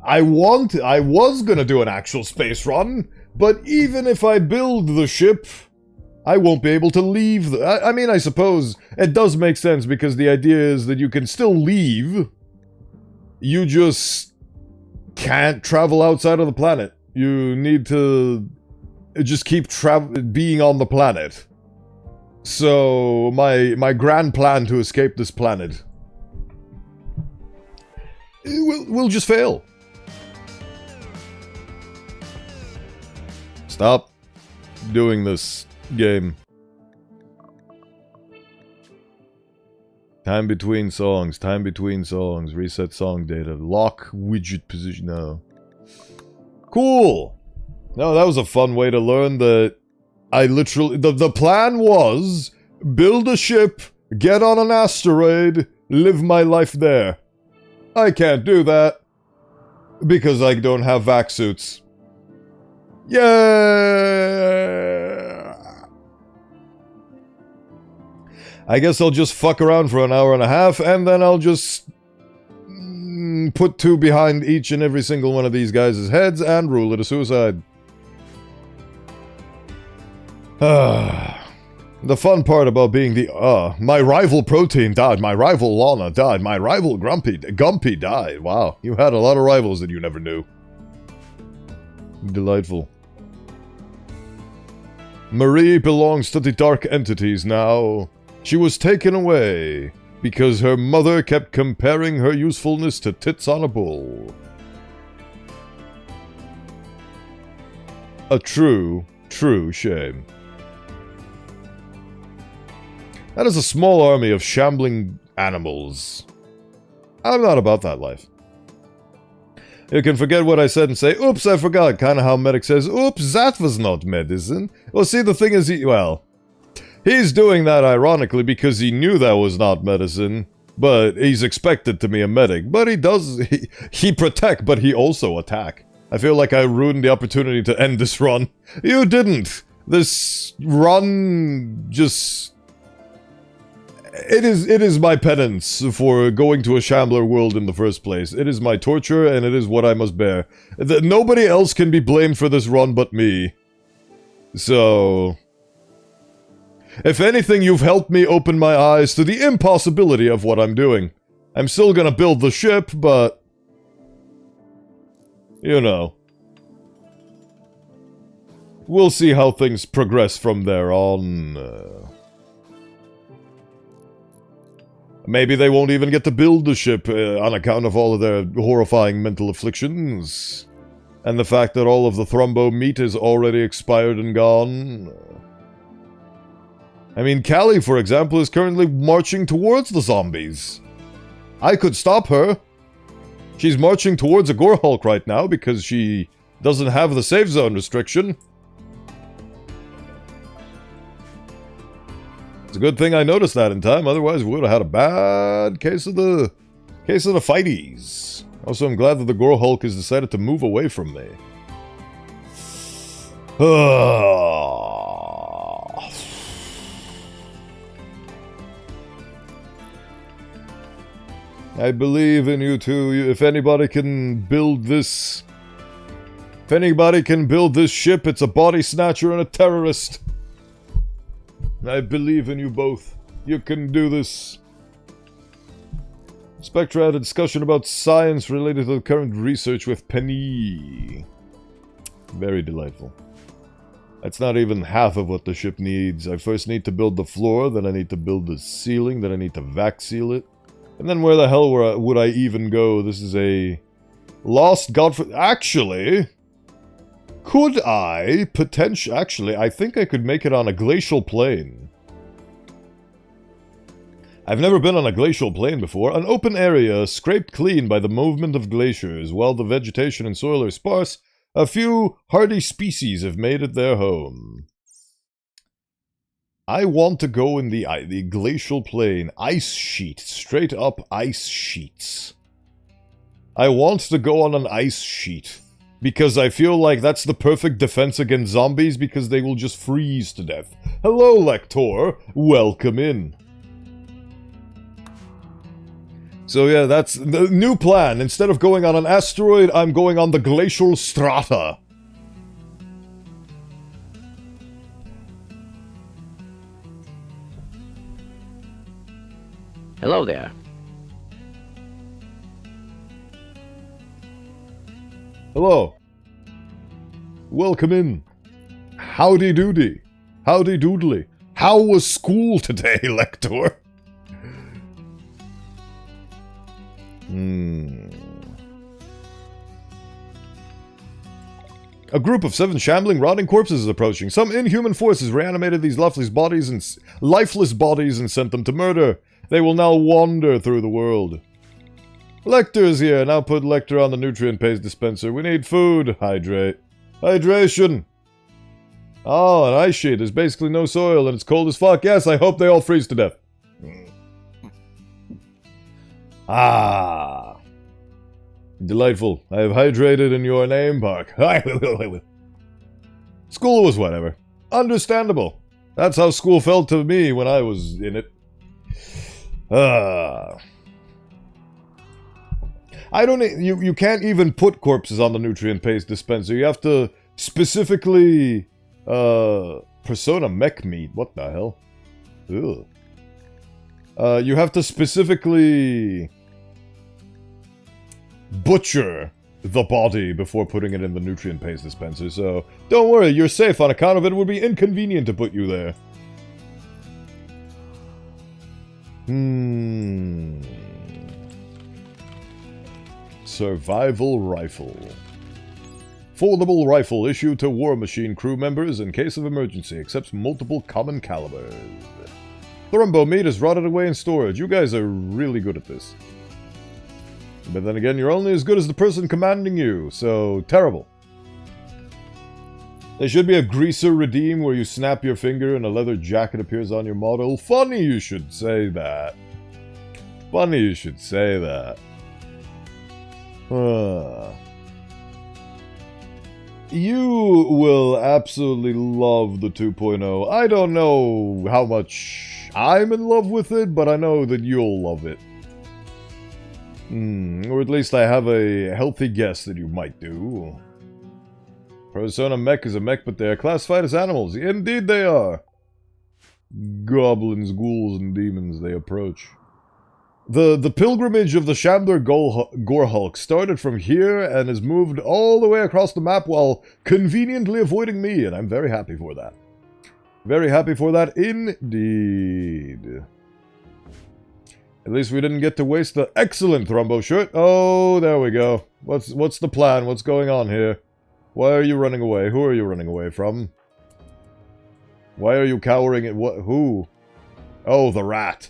I was gonna do an actual space run, but even if I build the ship, I won't be able to leave. I mean, I suppose it does make sense because the idea is that you can still leave. You just can't travel outside of the planet. You need to just keep being on the planet. So my grand plan to escape this planet will just fail. Stop doing this game. Time between songs, reset song data, lock widget position, no. Cool! No, that was a fun way to learn that I literally, the plan was, build a ship, get on an asteroid, live my life there. I can't do that, because I don't have vac suits. Yeah. I guess I'll just fuck around for an hour and a half, and then I'll just put 2 behind each and every single one of these guys' heads and rule it a suicide. The fun part about being my rival Protein died, my rival Lana died, my rival Gumpy died. Wow, you had a lot of rivals that you never knew. Delightful. Marie belongs to the dark entities now. She was taken away because her mother kept comparing her usefulness to tits on a bull. A true shame. That is a small army of shambling animals. I'm not about that life. You can forget what I said and say, oops, I forgot. Kinda how Medic says, oops, that was not medicine. Well, see, the thing is, he's doing that ironically because he knew that was not medicine, but he's expected to be a medic. But he protect, but he also attack. I feel like I ruined the opportunity to end this run. You didn't. This run just... It is my penance for going to a shambler world in the first place. It is my torture, and it is what I must bear. Nobody else can be blamed for this run but me. So... if anything, you've helped me open my eyes to the impossibility of what I'm doing. I'm still gonna build the ship, but... you know. We'll see how things progress from there on. Maybe they won't even get to build the ship on account of all of their horrifying mental afflictions. And the fact that all of the thrombo meat is already expired and gone. I mean, Callie, for example, is currently marching towards the zombies. I could stop her. She's marching towards a gore hulk right now because she doesn't have the safe zone restriction. It's a good thing I noticed that in time, otherwise we would have had a bad case of the fighties. Also, I'm glad that the gore hulk has decided to move away from me. I believe in you too. If anybody can build this... if anybody can build this ship, it's a body snatcher and a terrorist. I believe in you both. You can do this. Spectra had a discussion about science related to the current research with Penny. Very delightful. That's not even half of what the ship needs. I first need to build the floor, then I need to build the ceiling, then I need to vac seal it. And then where the hell would I even go? This is a lost godforsaken... actually... could I potentially... actually, I think I could make it on a glacial plain. I've never been on a glacial plain before. An open area scraped clean by the movement of glaciers. While the vegetation and soil are sparse, a few hardy species have made it their home. I want to go in the glacial plain. Ice sheet. Straight up ice sheets. I want to go on an ice sheet. Because I feel like that's the perfect defense against zombies because they will just freeze to death. Hello, Lector. Welcome in. So yeah, that's the new plan. Instead of going on an asteroid, I'm going on the glacial strata. Hello there. Hello. Welcome in. Howdy doody. Howdy doodly. How was school today, Lector? A group of 7 shambling, rotting corpses is approaching. Some inhuman forces reanimated these lifeless bodies and sent them to murder. They will now wander through the world. Lecter is here. Now put Lecter on the nutrient paste dispenser. We need food. Hydrate. Hydration. Oh, an ice sheet. There's basically no soil and it's cold as fuck. Yes, I hope they all freeze to death. Ah. Delightful. I have hydrated in your name, Park. School was whatever. Understandable. That's how school felt to me when I was in it. I don't... You can't even put corpses on the nutrient paste dispenser. You have to specifically... Persona mech meat. What the hell? Ugh. You have to specifically... butcher the body before putting it in the nutrient paste dispenser, so... Don't worry, you're safe on account of it. It would be inconvenient to put you there. Survival rifle. Foldable rifle issued to War Machine crew members in case of emergency. Accepts multiple common calibers. Thrumbo meat is rotted away in storage. You guys are really good at this. But then again, you're only as good as the person commanding you, so terrible. There should be a greaser redeem where you snap your finger and a leather jacket appears on your model. Funny you should say that. Funny you should say that. You will absolutely love the 2.0. I don't know how much I'm in love with it, but I know that you'll love it. Or at least I have a healthy guess that you might do. Persona mech is a mech, but they are classified as animals. Indeed they are. Goblins, ghouls, and demons they approach. The pilgrimage of the Shambler Gorehulk started from here and has moved all the way across the map while conveniently avoiding me, and I'm very happy for that. Very happy for that indeed. At least we didn't get to waste the excellent Thrumbo shirt. Oh, there we go. What's the plan? What's going on here? Why are you running away? Who are you running away from? Why are you cowering at what? Who? Oh, the rat.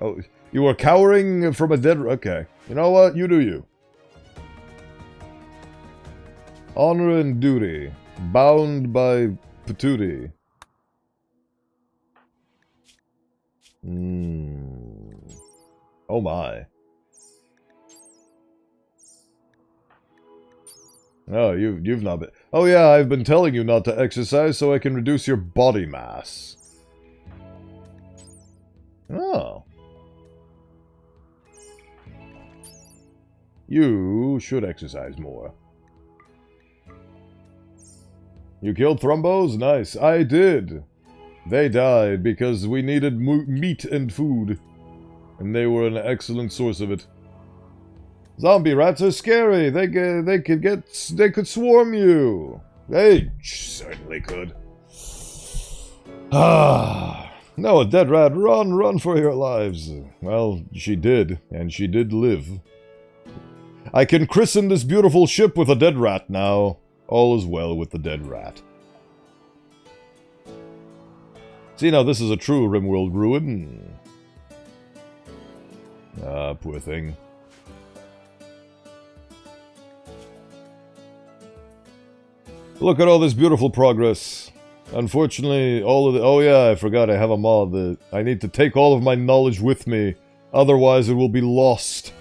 Oh, you are cowering from a dead... Okay. You know what? You do you. Honor and duty. Bound by patootie. Oh my. Oh, you've not been... Oh yeah, I've been telling you not to exercise so I can reduce your body mass. Oh. You should exercise more. You killed Thrumbos? Nice. I did. They died because we needed meat and food. And they were an excellent source of it. Zombie rats are scary. They could swarm you. They certainly could. Ah. No, a dead rat. Run for your lives. Well, she did, and she did live. I can christen this beautiful ship with a dead rat now. All is well with the dead rat. See, now this is a true Rimworld ruin. Ah, poor thing. Look at all this beautiful progress. Unfortunately, all of the... Oh yeah, I forgot I have a mod that I need to take all of my knowledge with me. Otherwise it will be lost.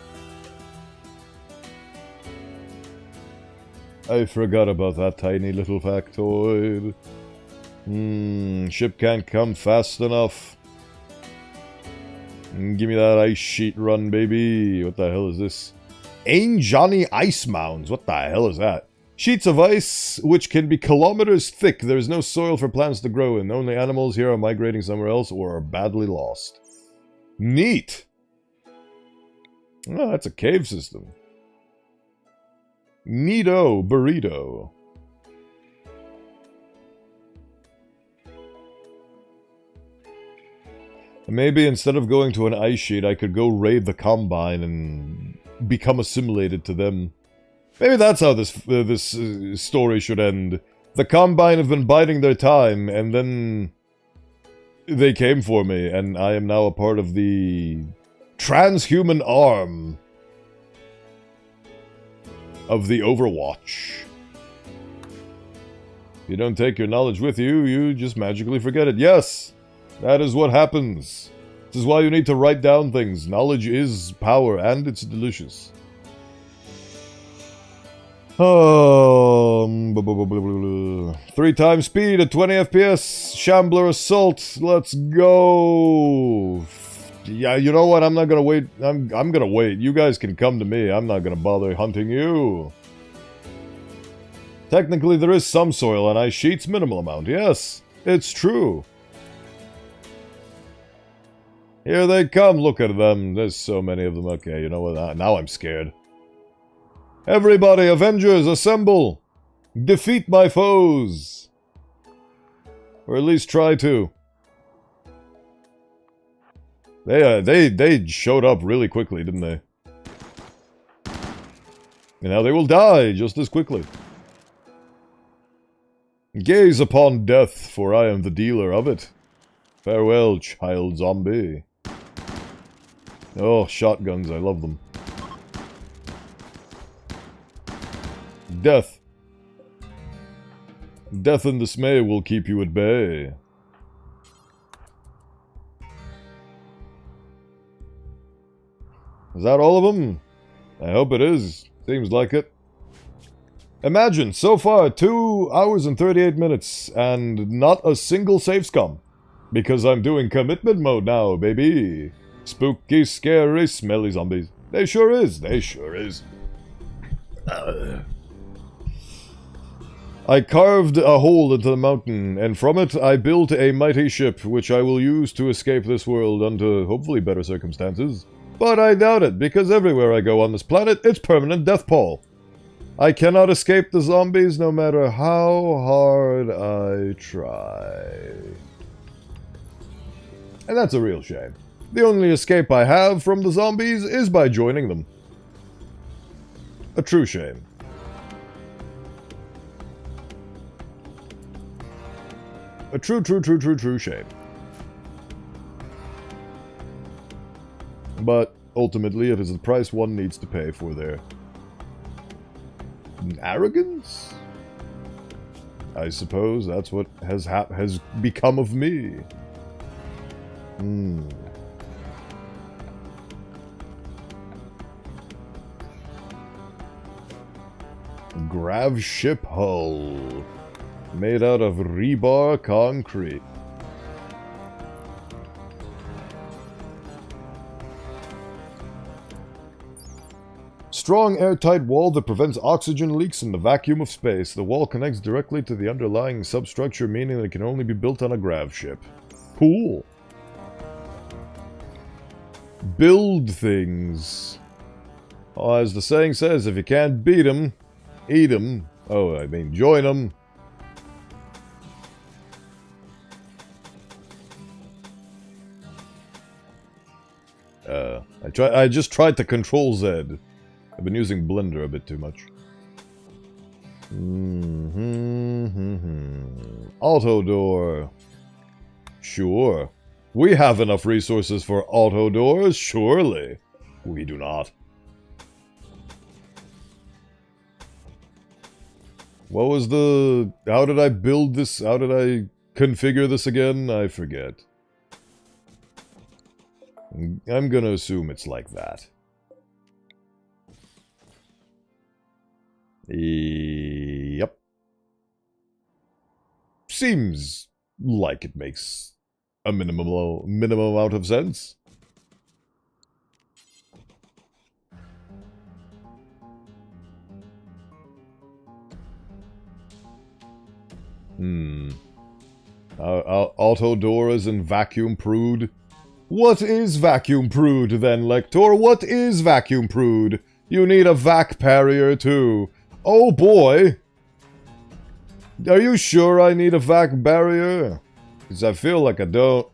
I forgot about that tiny little factoid. Ship can't come fast enough. Give me that ice sheet run, baby. What the hell is this? Ain Johnny Ice Mounds. What the hell is that? Sheets of ice which can be kilometers thick. There is no soil for plants to grow in. Only animals here are migrating somewhere else or are badly lost. Neat. Oh, that's a cave system. Neato burrito. Maybe instead of going to an ice sheet, I could go raid the Combine and become assimilated to them. Maybe that's how this story should end. The Combine have been biding their time, and then they came for me, and I am now a part of the transhuman arm of the Overwatch. You don't take your knowledge with you, you just magically forget it. Yes! That is what happens. This is why you need to write down things. Knowledge is power, and it's delicious. 3 times speed at 20 FPS. Shambler Assault. Let's go. Yeah, you know what? I'm not gonna wait. I'm gonna wait. You guys can come to me. I'm not gonna bother hunting you. Technically, there is some soil on ice sheets. Minimal amount. Yes, it's true. Here they come, look at them. There's so many of them. Okay, you know what? Now I'm scared. Everybody, Avengers, assemble! Defeat my foes! Or at least try to. They showed up really quickly, didn't they? And now they will die just as quickly. Gaze upon death, for I am the dealer of it. Farewell, child zombie. Oh, shotguns, I love them. Death. Death and dismay will keep you at bay. Is that all of them? I hope it is. Seems like it. Imagine, so far, 2 hours and 38 minutes, and not a single save scum. Because I'm doing commitment mode now, baby. Spooky, scary, smelly zombies. They sure is. They sure is. I carved a hole into the mountain, and from it I built a mighty ship, which I will use to escape this world unto hopefully better circumstances. But I doubt it, because everywhere I go on this planet, it's permanent death pall. I cannot escape the zombies no matter how hard I try. And that's a real shame. The only escape I have from the zombies is by joining them. A true shame. A true shame. But ultimately, it is the price one needs to pay for their arrogance? I suppose that's what has become of me. Grav ship hull. Made out of rebar concrete. Strong airtight wall that prevents oxygen leaks in the vacuum of space. The wall connects directly to the underlying substructure, meaning that it can only be built on a grav ship. Cool. Build things. Oh, as the saying says, if you can't beat 'em, eat 'em. Oh, I mean, join 'em. I just tried to control Z. I've been using Blender a bit too much. Auto door. Sure. We have enough resources for auto doors, surely. We do not. What was the... How did I build this? How did I configure this again? I forget. I'm gonna assume it's like that. Yep. Seems like it makes a minimum amount of sense. Auto doors and vacuum prude. What is vacuum prude then, Lector? What is vacuum prude? You need a vac barrier too. Oh boy! Are you sure I need a vac barrier? Because I feel like I don't.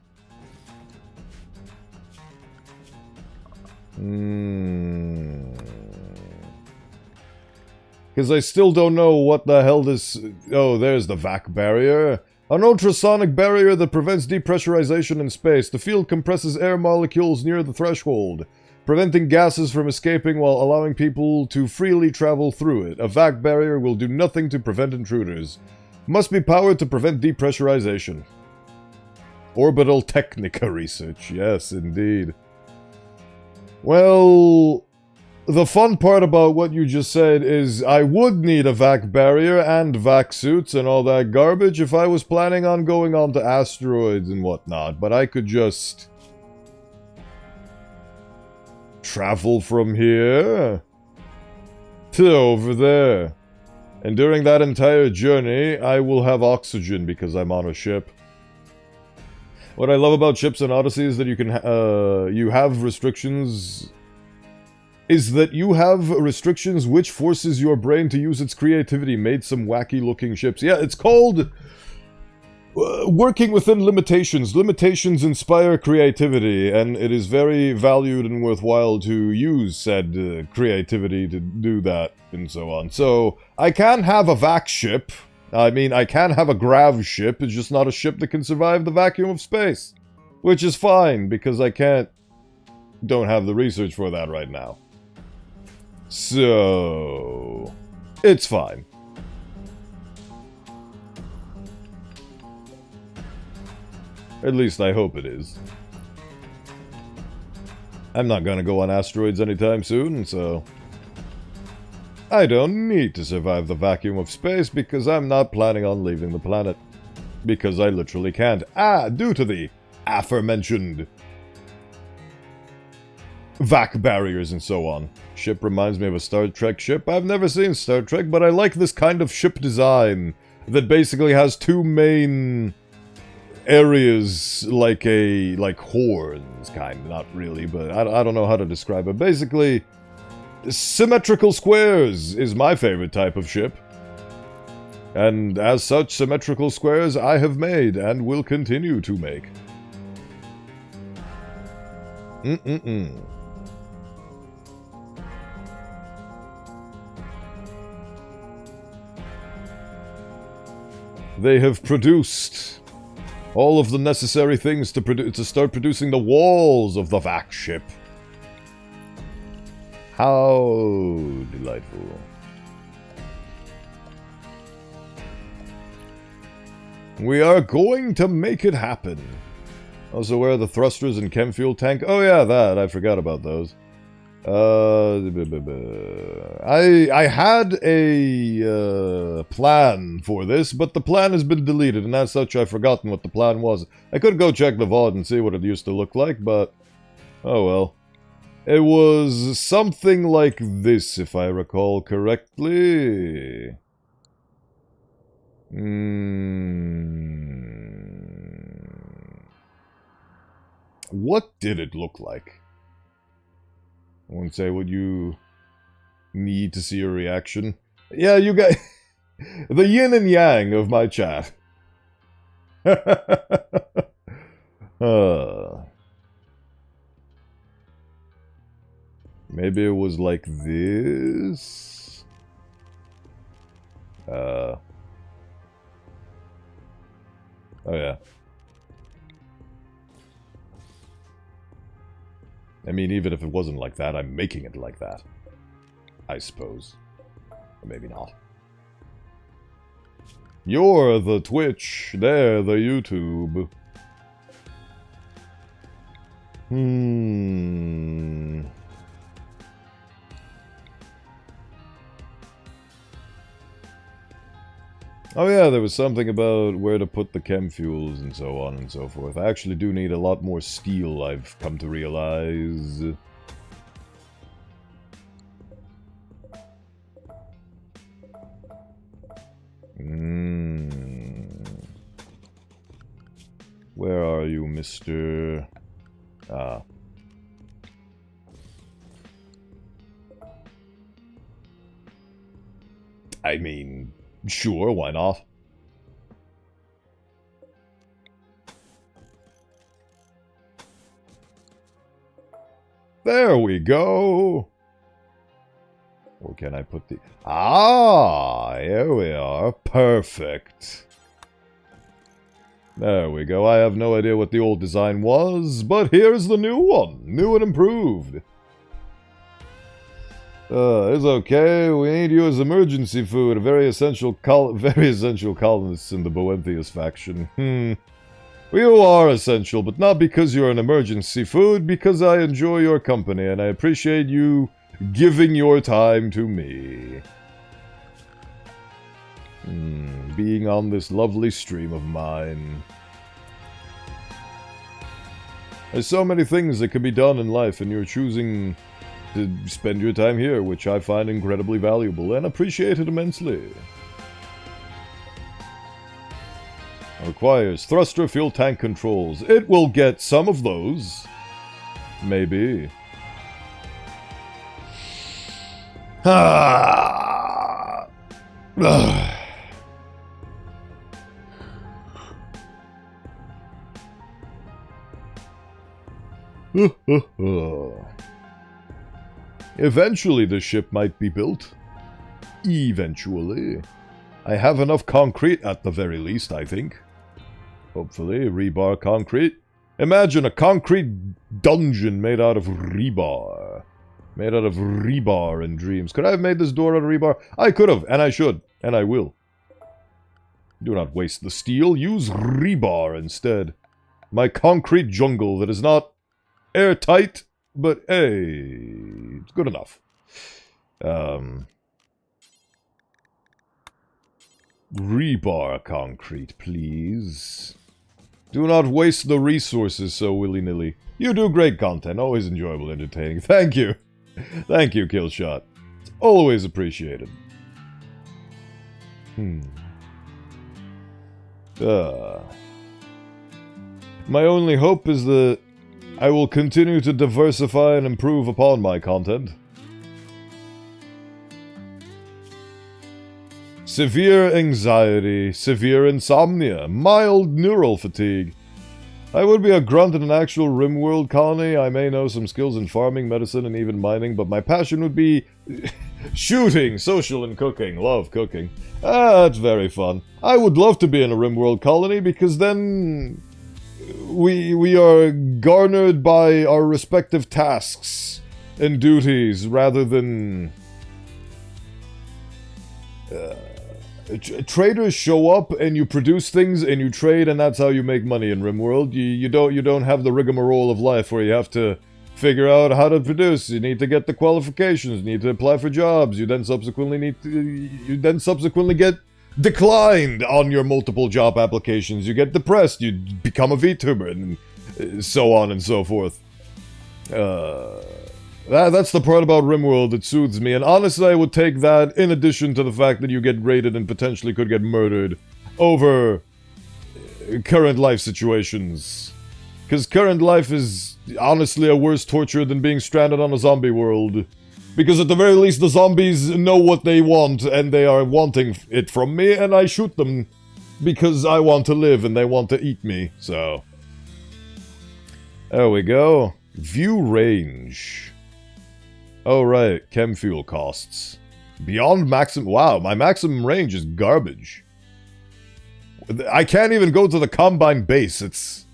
Because I still don't know what the hell this... Oh, there's the vac barrier. An ultrasonic barrier that prevents depressurization in space. The field compresses air molecules near the threshold, preventing gases from escaping while allowing people to freely travel through it. A vac barrier will do nothing to prevent intruders. Must be powered to prevent depressurization. Orbital Technica research. Yes, indeed. Well, the fun part about what you just said is I would need a vac barrier and vac suits and all that garbage if I was planning on going onto asteroids and whatnot, but I could just travel from here to over there. And during that entire journey, I will have oxygen because I'm on a ship. What I love about ships in Odyssey is that you can, you have restrictions... Is that you have restrictions which forces your brain to use its creativity. Made some wacky-looking ships. Yeah, it's called... working within limitations. Limitations inspire creativity, and it is very valued and worthwhile to use said creativity to do that, and so on. So, I can have a vac ship. I mean, I can have a grav ship, it's just not a ship that can survive the vacuum of space. Which is fine, because I don't have the research for that right now. So... it's fine. At least I hope it is. I'm not gonna go on asteroids anytime soon, so... I don't need to survive the vacuum of space because I'm not planning on leaving the planet. Because I literally can't. Due to the aforementioned vac barriers and so on. Ship reminds me of a Star Trek ship. I've never seen Star Trek, but I like this kind of ship design that basically has two main areas like horns, kind of. Not really, but I don't know how to describe it. Basically, symmetrical squares is my favorite type of ship. And as such, symmetrical squares I have made and will continue to make. They have produced all of the necessary things to start producing the walls of the vac ship. How delightful. We are going to make it happen. Also, where are the thrusters and chem fuel tank? Oh yeah, that. I forgot about those. I had a plan for this, but the plan has been deleted, and as such, I've forgotten what the plan was. I could go check the VOD and see what it used to look like, but... oh well. It was something like this, if I recall correctly. What did it look like? I won't say what you need to see a reaction. Yeah, you guys... the yin and yang of my chat. Maybe it was like this? Oh yeah. I mean, even if it wasn't like that, I'm making it like that. I suppose. Or maybe not. You're the Twitch, they're the YouTube. Oh yeah, there was something about where to put the chem fuels and so on and so forth. I actually do need a lot more steel, I've come to realize. Where are you, Mr. Ah. I mean, sure, why not? There we go! Or can I put the... Ah! Here we are. Perfect. There we go. I have no idea what the old design was, but here's the new one. New and improved. It's okay. We need you as emergency food. Very essential colonists in the Bowenthius faction. You are essential, but not because you're an emergency food, because I enjoy your company, and I appreciate you giving your time to me. Being on this lovely stream of mine. There's so many things that can be done in life, and you're choosing to spend your time here, which I find incredibly valuable and appreciate it immensely. Requires thruster fuel tank controls. It will get some of those. Maybe. Eventually the ship might be built. Eventually. I have enough concrete at the very least, I think. Hopefully, rebar concrete. Imagine a concrete dungeon made out of rebar. Made out of rebar in dreams. Could I have made this door out of rebar? I could have, and I should, and I will. Do not waste the steel. Use rebar instead. My concrete jungle that is not airtight, but hey, it's good enough. Rebar concrete, please. Do not waste the resources so willy-nilly. You do great content, always enjoyable, entertaining. Thank you. Thank you, Killshot. It's always appreciated. My only hope is that I will continue to diversify and improve upon my content. Severe anxiety, severe insomnia, mild neural fatigue. I would be a grunt in an actual Rimworld colony. I may know some skills in farming, medicine, and even mining, but my passion would be shooting, social, and cooking. Love cooking. That's very fun. I would love to be in a Rimworld colony because then we are garnered by our respective tasks and duties rather than traders show up and you produce things and you trade, and that's how you make money in Rimworld. You don't have the rigmarole of life where you have to figure out how to produce. You need to get the qualifications. You need to apply for jobs. You then subsequently get declined on your multiple job applications. You get depressed. You become a VTuber, and so on and so forth. That's the part about Rimworld that soothes me, and honestly I would take that in addition to the fact that you get raided and potentially could get murdered over current life situations. Because current life is honestly a worse torture than being stranded on a zombie world. Because at the very least the zombies know what they want, and they are wanting it from me, and I shoot them because I want to live and they want to eat me, so. There we go. View range. Oh right, chem fuel costs. Beyond maximum... Wow, my maximum range is garbage. I can't even go to the Combine base. It's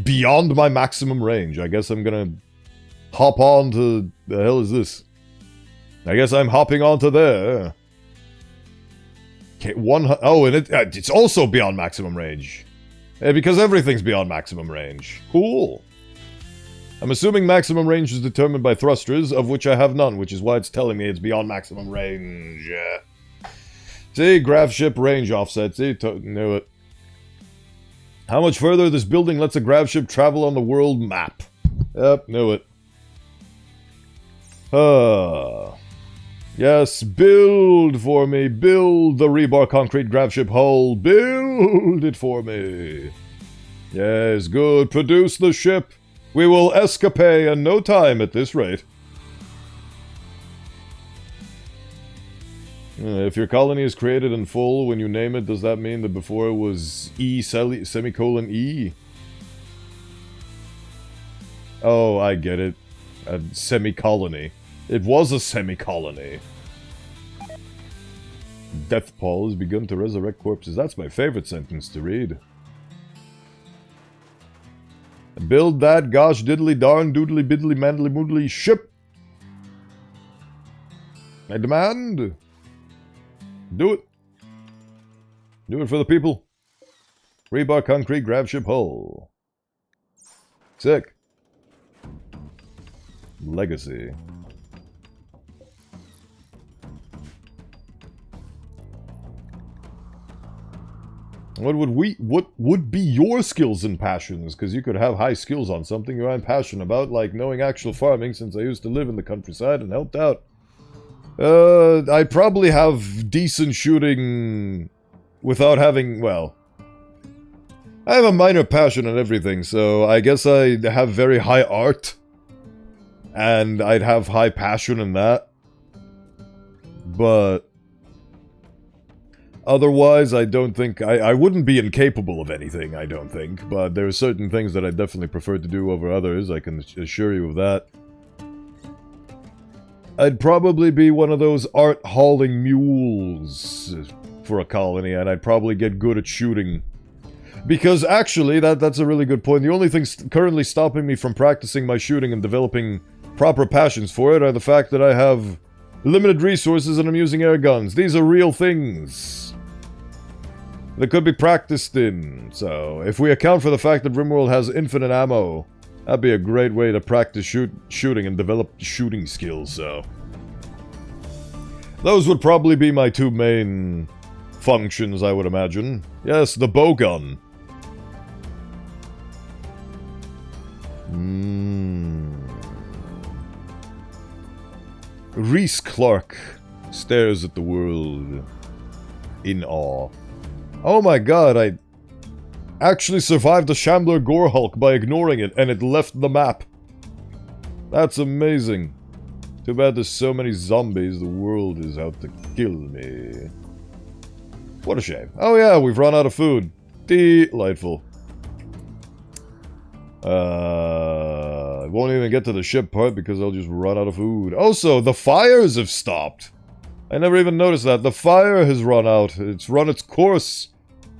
beyond my maximum range. I guess I'm gonna hop on to... The hell is this? I guess I'm hopping onto there. Okay, oh, and it's also beyond maximum range. Because everything's beyond maximum range. Cool. I'm assuming maximum range is determined by thrusters, of which I have none, which is why it's telling me it's beyond maximum range. See, graph ship range offset. See, knew it. How much further this building lets a grav ship travel on the world map? Yep, knew it. Yes, build for me. Build the rebar concrete grav ship hull. Build it for me. Yes, good. Produce the ship. We will escape in no time at this rate. If your colony is created in full when you name it, does that mean that before it was semicolon E? Oh, I get it. A semi-colony. It was a semi-colony. Death Paul has begun to resurrect corpses. That's my favorite sentence to read. Build that gosh diddly darn doodly biddly mandly moodly ship. I demand. Do it. Do it for the people. Rebar concrete grav ship hull. Sick. Legacy. What would be your skills and passions? Because you could have high skills on something you're passionate about, like knowing actual farming, since I used to live in the countryside and helped out. I probably have decent shooting without having, well, I have a minor passion in everything, so I guess I have very high art. And I'd have high passion in that. But otherwise, I don't think... I wouldn't be incapable of anything, I don't think. But there are certain things that I definitely prefer to do over others, I can assure you of that. I'd probably be one of those art-hauling mules for a colony, and I'd probably get good at shooting. Because actually, that's a really good point. The only thing currently stopping me from practicing my shooting and developing proper passions for it are the fact that I have limited resources and I'm using air guns. These are real things that could be practiced in. So, if we account for the fact that Rimworld has infinite ammo, that'd be a great way to practice shooting and develop shooting skills, so. Those would probably be my two main functions, I would imagine. Yes, the bow gun. Reese Clark stares at the world in awe. Oh my god, I actually survived the Shambler Gore Hulk by ignoring it, and it left the map. That's amazing. Too bad there's so many zombies, the world is out to kill me. What a shame. Oh yeah, we've run out of food. Delightful. I won't even get to the ship part because I'll just run out of food. Also, the fires have stopped. I never even noticed that. The fire has run out. It's run its course.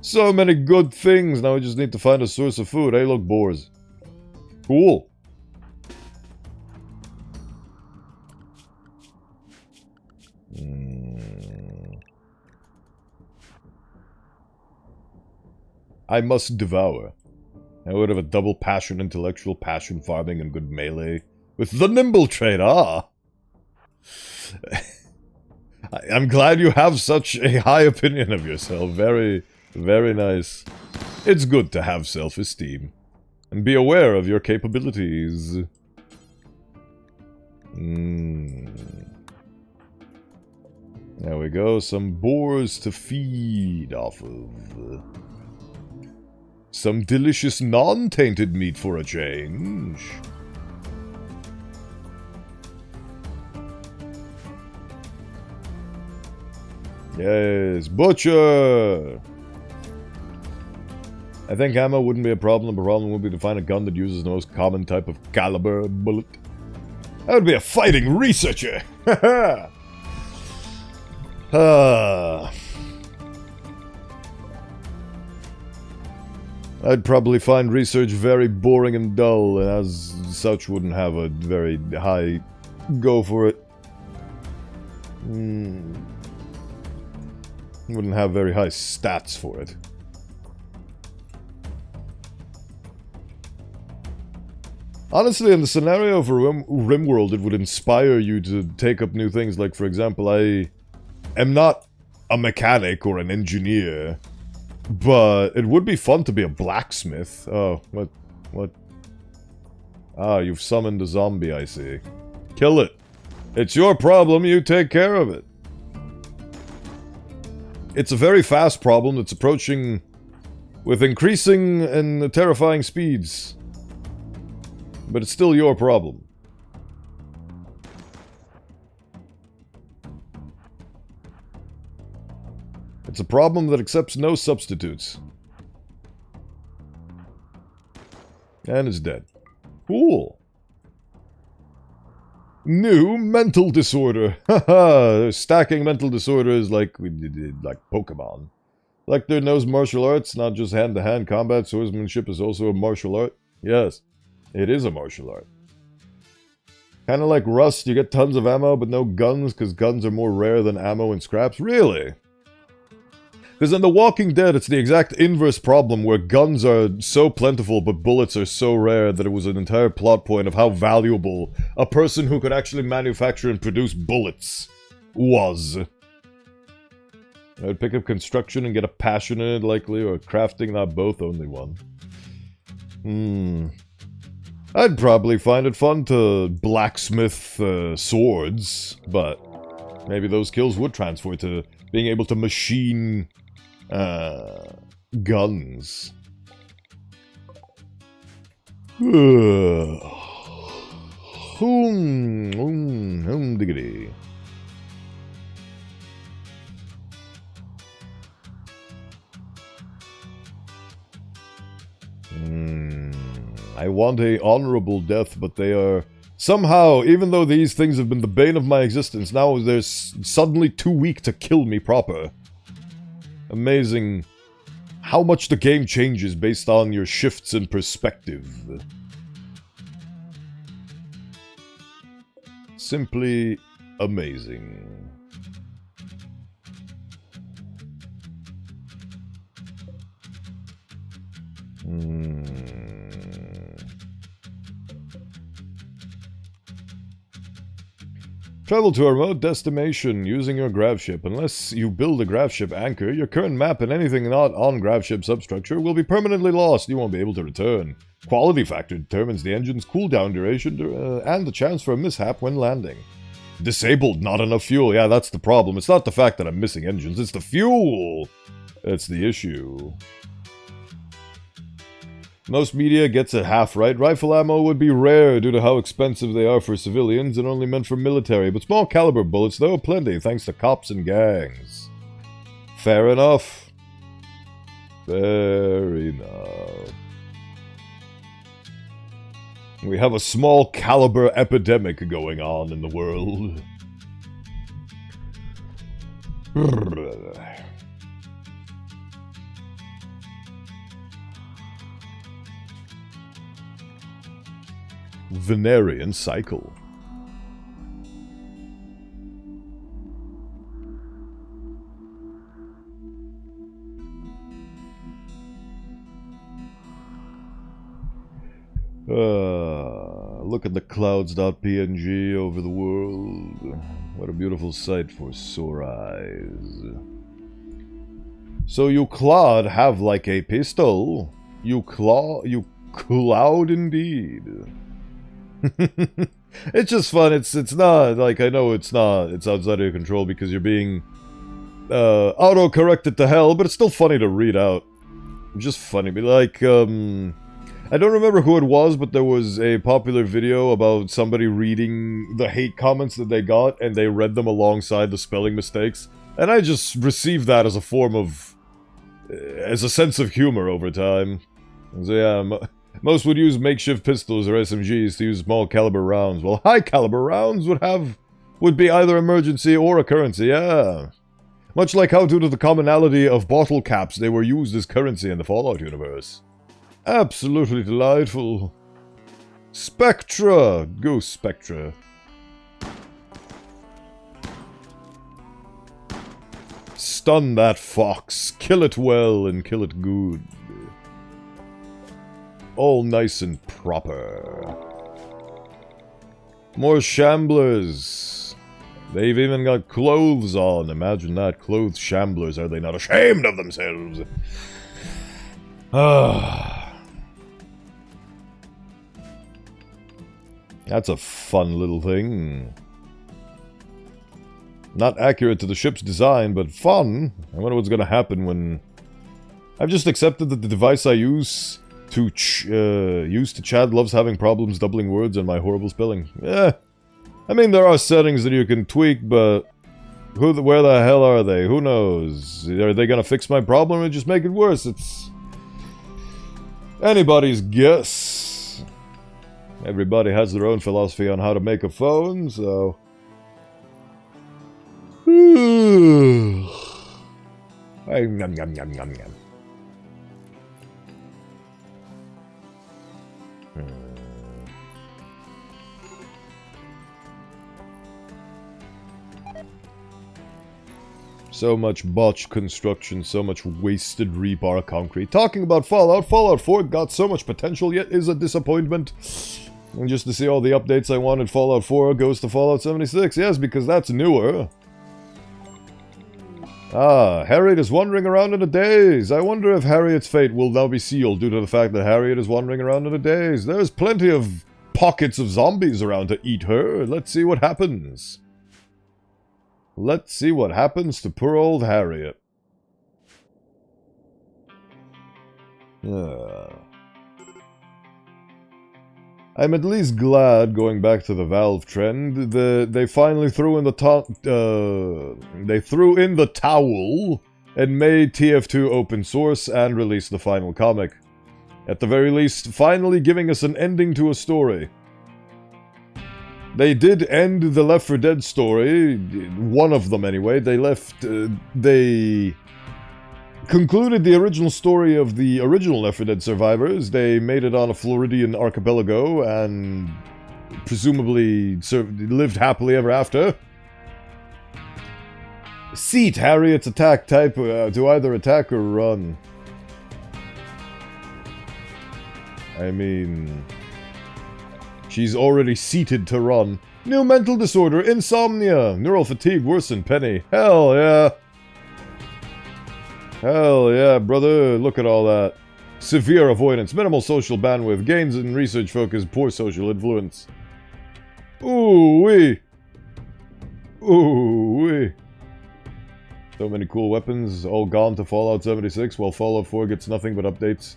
So many good things. Now we just need to find a source of food. Hey, look, boars. Cool. I must devour. I would have a double passion, intellectual passion, farming, and good melee. With the nimble trait, ah! I'm glad you have such a high opinion of yourself. Very, very nice. It's good to have self-esteem. And be aware of your capabilities. There we go, some boars to feed off of. Some delicious non-tainted meat for a change. Yes, butcher! I think ammo wouldn't be a problem. The problem would be to find a gun that uses the most common type of caliber bullet. I would be a fighting researcher! Haha! I'd probably find research very boring and dull, and as such wouldn't have a very high go for it. Wouldn't have very high stats for it. Honestly, in the scenario for Rimworld, it would inspire you to take up new things. Like, for example, I am not a mechanic or an engineer, but it would be fun to be a blacksmith. Oh, what? Ah, you've summoned a zombie, I see. Kill it. It's your problem, you take care of it. It's a very fast problem that's approaching with increasing and terrifying speeds. But it's still your problem. It's a problem that accepts no substitutes. And is dead. Cool. New mental disorder. Haha, stacking mental disorders like we did, like Pokemon. Lecter knows martial arts, not just hand-to-hand combat. Swordsmanship is also a martial art. Yes. It is a martial art. Kinda like Rust, you get tons of ammo, but no guns, because guns are more rare than ammo and scraps. Really? Because in The Walking Dead, it's the exact inverse problem, where guns are so plentiful, but bullets are so rare that it was an entire plot point of how valuable a person who could actually manufacture and produce bullets was. I'd pick up construction and get a passion in it, likely, or crafting, not both, only one. I'd probably find it fun to blacksmith swords, but maybe those skills would transfer to being able to machine guns. Diggity. I want a honorable death, but they are... Somehow, even though these things have been the bane of my existence, now they're suddenly too weak to kill me proper. Amazing how much the game changes based on your shifts in perspective. Simply amazing. Travel to a remote destination using your gravship. Unless you build a gravship anchor, your current map and anything not on gravship substructure will be permanently lost. You won't be able to return. Quality factor determines the engine's cooldown duration and the chance for a mishap when landing. Disabled, not enough fuel. Yeah, that's the problem. It's not the fact that I'm missing engines, it's the fuel! That's the issue. Most media gets it half right. Rifle ammo would be rare due to how expensive they are for civilians and only meant for military, but small caliber bullets, though, plenty, thanks to cops and gangs. Fair enough. Fair enough. We have a small caliber epidemic going on in the world. Venerian cycle. Look at the clouds.png over the world. What a beautiful sight for sore eyes. So you Claude have like a pistol. You cloud indeed. It's just fun. It's not like, I know it's outside of your control because you're being auto-corrected to hell, but it's still funny to read out. Just funny. Like, I don't remember who it was, but there was a popular video about somebody reading the hate comments that they got, and they read them alongside the spelling mistakes. And I just received that as a form of... as a sense of humor over time. So yeah, most would use makeshift pistols or SMGs to use small caliber rounds, while high caliber rounds would be either emergency or a currency, yeah. Much like how, due to the commonality of bottle caps, they were used as currency in the Fallout universe. Absolutely delightful. Spectra! Go Spectra. Stun that fox. Kill it well and kill it good. All nice and proper. More shamblers. They've even got clothes on. Imagine that. Clothed shamblers. Are they not ashamed of themselves? That's a fun little thing. Not accurate to the ship's design, but fun. I wonder what's gonna happen when... I've just accepted that the device I use to chat loves having problems doubling words and my horrible spelling. Yeah. I mean, there are settings that you can tweak, but... where the hell are they? Who knows? Are they gonna fix my problem or just make it worse? It's... anybody's guess. Everybody has their own philosophy on how to make a phone, so... Yum, yum, yum, yum, yum. So much botched construction, so much wasted rebar concrete. Talking about Fallout, Fallout 4 got so much potential, yet is a disappointment. And just to see all the updates I wanted, Fallout 4 goes to Fallout 76. Yes, because that's newer. Ah, Harriet is wandering around in a daze. I wonder if Harriet's fate will now be sealed due to the fact that Harriet is wandering around in a daze. There's plenty of pockets of zombies around to eat her. Let's see what happens. Let's see what happens to poor old Harriet. I'm at least glad, going back to the Valve trend, they finally threw in the towel and made TF2 open source and released the final comic. At the very least, finally giving us an ending to a story. They did end the Left 4 Dead story, one of them anyway. They concluded the original story of the original Left 4 Dead survivors. They made it on a Floridian archipelago and presumably lived happily ever after. Seat Harriet's attack type to either attack or run. I mean... she's already seated to run. New mental disorder, insomnia, neural fatigue worse than Penny. Hell yeah. Hell yeah, brother. Look at all that. Severe avoidance, minimal social bandwidth, gains in research focus, poor social influence. Ooh-wee. Ooh-wee. So many cool weapons, all gone to Fallout 76, while Fallout 4 gets nothing but updates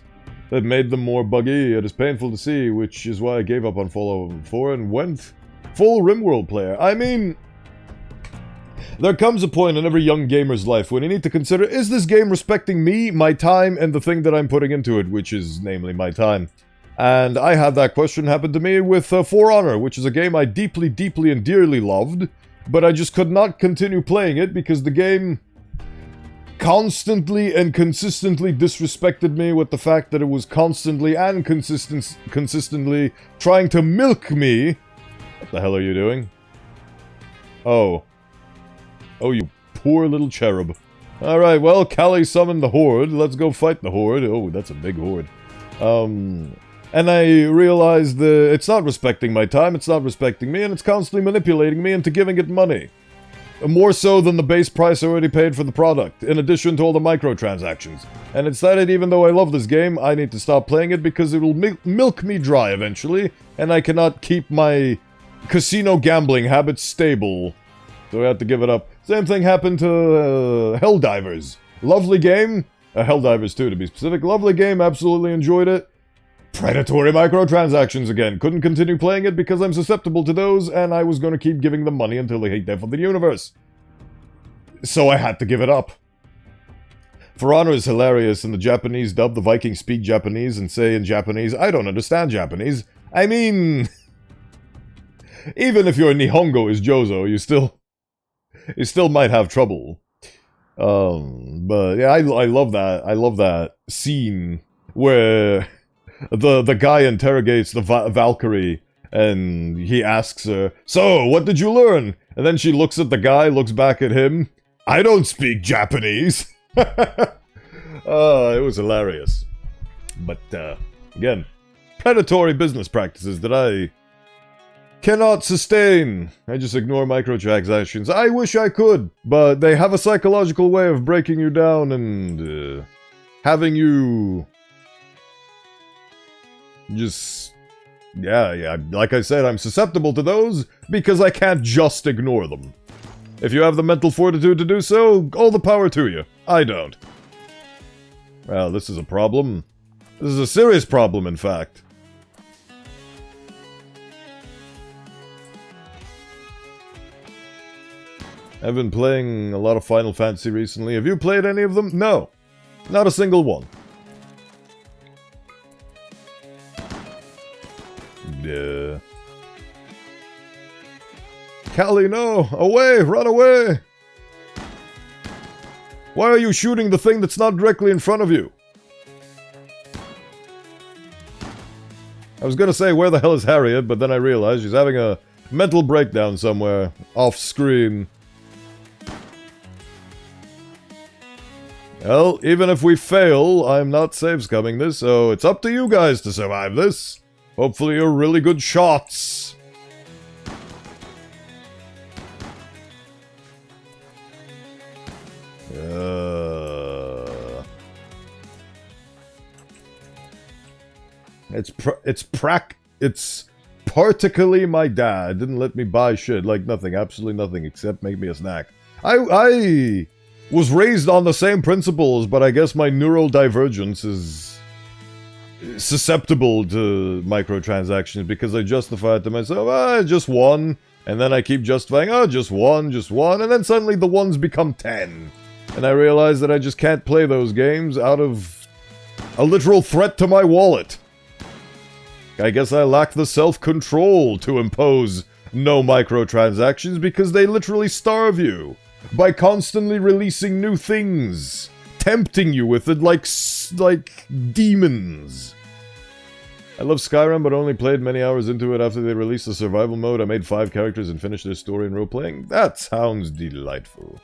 that made them more buggy. It is painful to see, which is why I gave up on Fallout 4 and went full Rimworld player. I mean, there comes a point in every young gamer's life when you need to consider, is this game respecting me, my time, and the thing that I'm putting into it, which is, namely, my time. And I had that question happen to me with For Honor, which is a game I deeply, deeply, and dearly loved, but I just could not continue playing it because the game constantly and consistently disrespected me with the fact that it was constantly and consistently trying to milk me. What the hell are you doing? Oh. Oh, you poor little cherub. Alright, well, Callie summoned the Horde. Let's go fight the Horde. Oh, that's a big Horde. And I realized that it's not respecting my time, it's not respecting me, and it's constantly manipulating me into giving it money. More so than the base price I already paid for the product, in addition to all the microtransactions. And it's that even though I love this game, I need to stop playing it because it will milk me dry eventually, and I cannot keep my casino gambling habits stable. So I have to give it up. Same thing happened to Helldivers. Lovely game. Helldivers 2 to be specific. Lovely game, absolutely enjoyed it. Predatory microtransactions again. Couldn't continue playing it because I'm susceptible to those, and I was going to keep giving them money until they hate death of the universe. So I had to give it up. For Honor is hilarious. In the Japanese dub, the Vikings speak Japanese and say in Japanese, I don't understand Japanese. I mean... even if your Nihongo is Jozo, you still might have trouble. But yeah, I love that. I love that scene where... The guy interrogates the Valkyrie, and he asks her, so, what did you learn? And then she looks at the guy, looks back at him, I don't speak Japanese. It was hilarious. But, again, predatory business practices that I cannot sustain. I just ignore microtransactions. I wish I could, but they have a psychological way of breaking you down and having you just... Yeah, like I said, I'm susceptible to those because I can't just ignore them. If you have the mental fortitude to do so, all the power to you. I don't. Well, this is a problem. This is a serious problem, in fact. I've been playing a lot of Final Fantasy recently. Have you played any of them? No. Not a single one. Yeah. Callie, no! Away! Run away! Why are you shooting the thing that's not directly in front of you? I was gonna say, where the hell is Harriet, but then I realized she's having a mental breakdown somewhere, off screen. Well, even if we fail, I'm not save-scumming this, so it's up to you guys to survive this. Hopefully you're really good shots. It's particularly my dad didn't let me buy shit, like nothing, absolutely nothing, except make me a snack. I was raised on the same principles, but I guess my neural divergence is susceptible to microtransactions because I justify it to myself, just one, and then I keep justifying, just one, and then suddenly the ones become 10. And I realize that I just can't play those games out of a literal threat to my wallet. I guess I lack the self-control to impose no microtransactions because they literally starve you by constantly releasing new things, tempting you with it like demons. I love Skyrim, but only played many hours into it after they released the survival mode. I made 5 characters and finished their story in role-playing. That sounds delightful.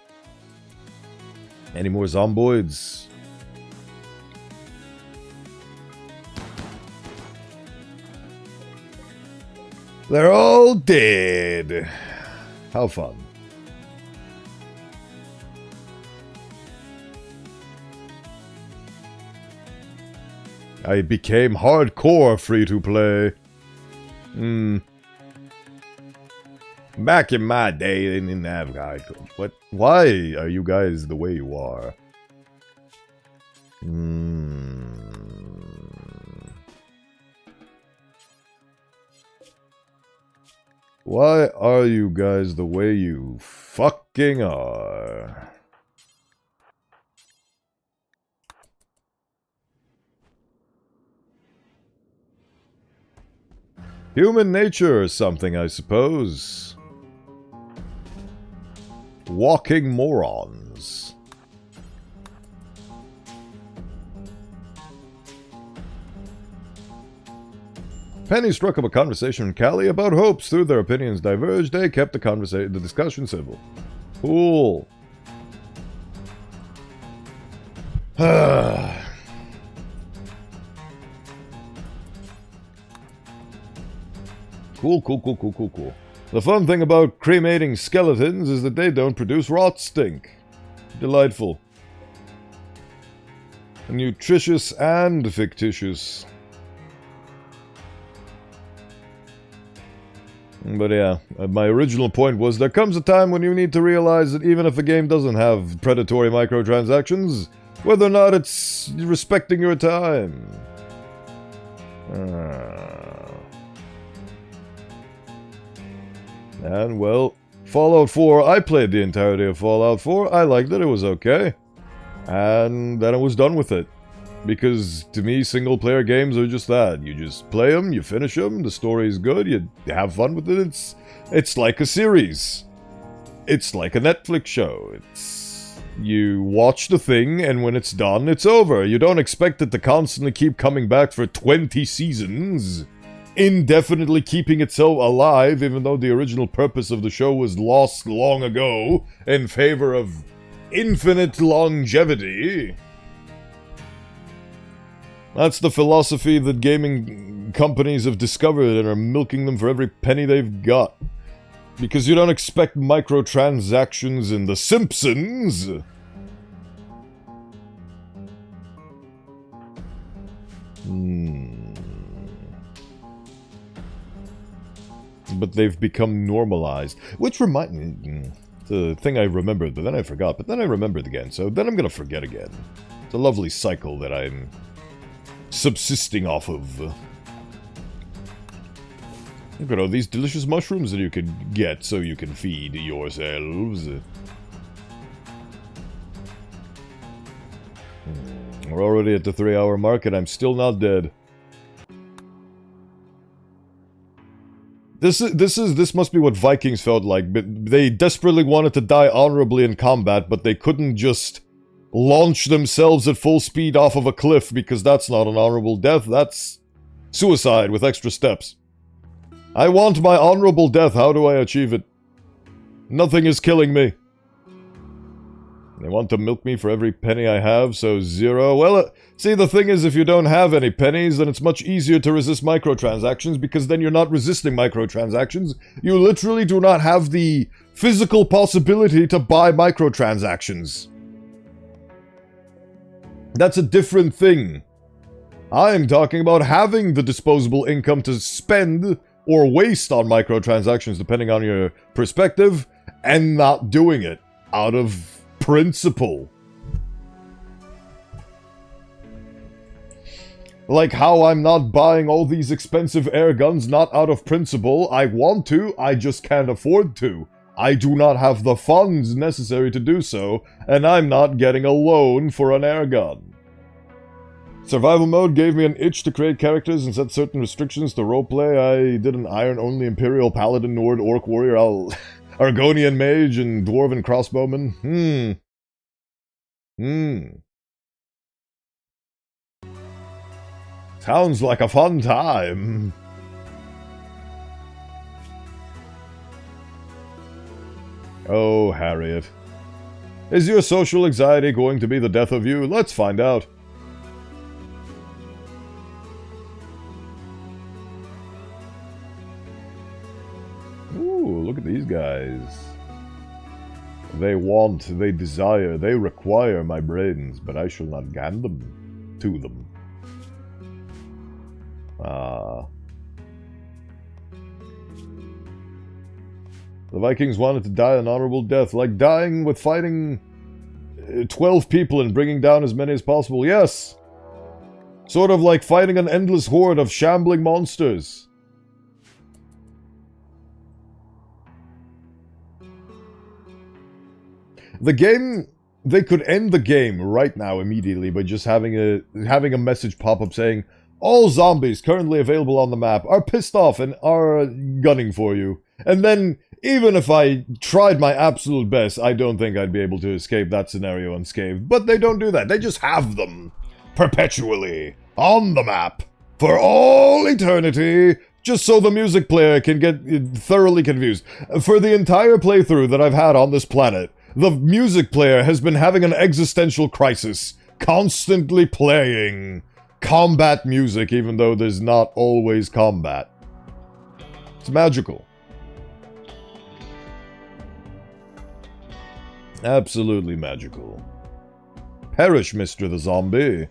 Any more zomboids? They're all dead. How fun. I became hardcore free-to-play. Back in my day, they didn't have hardcore. What? Why are you guys the way you are? Why are you guys the way you fucking are? Human nature or something, I suppose. Walking morons. Penny struck up a conversation with Callie about hopes. Through their opinions diverged, they kept the discussion civil. Cool. Cool. The fun thing about cremating skeletons is that they don't produce rot stink. Delightful. Nutritious and fictitious. But yeah, my original point was there comes a time when you need to realize that even if a game doesn't have predatory microtransactions, whether or not it's respecting your time. And, well, Fallout 4, I played the entirety of Fallout 4, I liked it, it was okay. And then I was done with it. Because, to me, single-player games are just that. You just play them, you finish them, the story's good, you have fun with it, it's like a series. It's like a Netflix show. You watch the thing, and when it's done, it's over. You don't expect it to constantly keep coming back for 20 seasons. Indefinitely keeping itself alive, even though the original purpose of the show was lost long ago in favor of infinite longevity. That's the philosophy that gaming companies have discovered and are milking them for every penny they've got. Because you don't expect microtransactions in The Simpsons. But they've become normalized. Which reminds me, the thing I remembered, but then I forgot, but then I remembered again, so then I'm gonna forget again. It's a lovely cycle that I'm subsisting off of. Look at all these delicious mushrooms that you can get so you can feed yourselves. We're already at the 3-hour mark and I'm still not dead. This must be what Vikings felt like, but they desperately wanted to die honorably in combat, but they couldn't just launch themselves at full speed off of a cliff, because that's not an honorable death, that's suicide with extra steps. I want my honorable death, how do I achieve it? Nothing is killing me. They want to milk me for every penny I have, so 0. Well, see, the thing is, if you don't have any pennies, then it's much easier to resist microtransactions, because then you're not resisting microtransactions. You literally do not have the physical possibility to buy microtransactions. That's a different thing. I'm talking about having the disposable income to spend or waste on microtransactions, depending on your perspective, and not doing it out of principle. Like how I'm not buying all these expensive air guns, not out of principle. I want to, I just can't afford to. I do not have the funds necessary to do so, and I'm not getting a loan for an air gun. Survival mode gave me an itch to create characters and set certain restrictions to roleplay. I did an iron-only Imperial Paladin, Nord, Orc Warrior, Argonian Mage, and Dwarven Crossbowman. Sounds like a fun time. Oh, Harriet. Is your social anxiety going to be the death of you? Let's find out. Ooh, look at these guys. They want, they desire, they require my brains, but I shall not hand them to them. The Vikings wanted to die an honorable death, like dying with fighting 12 people and bringing down as many as possible. Yes! Sort of like fighting an endless horde of shambling monsters. The game, they could end the game right now immediately by just having a message pop up saying, all zombies currently available on the map are pissed off and are gunning for you. And then, even if I tried my absolute best, I don't think I'd be able to escape that scenario unscathed. But they don't do that. They just have them perpetually on the map for all eternity, just so the music player can get thoroughly confused. For the entire playthrough that I've had on this planet, the music player has been having an existential crisis, constantly playing combat music, even though there's not always combat. It's magical. Absolutely magical. Perish, Mr. the Zombie.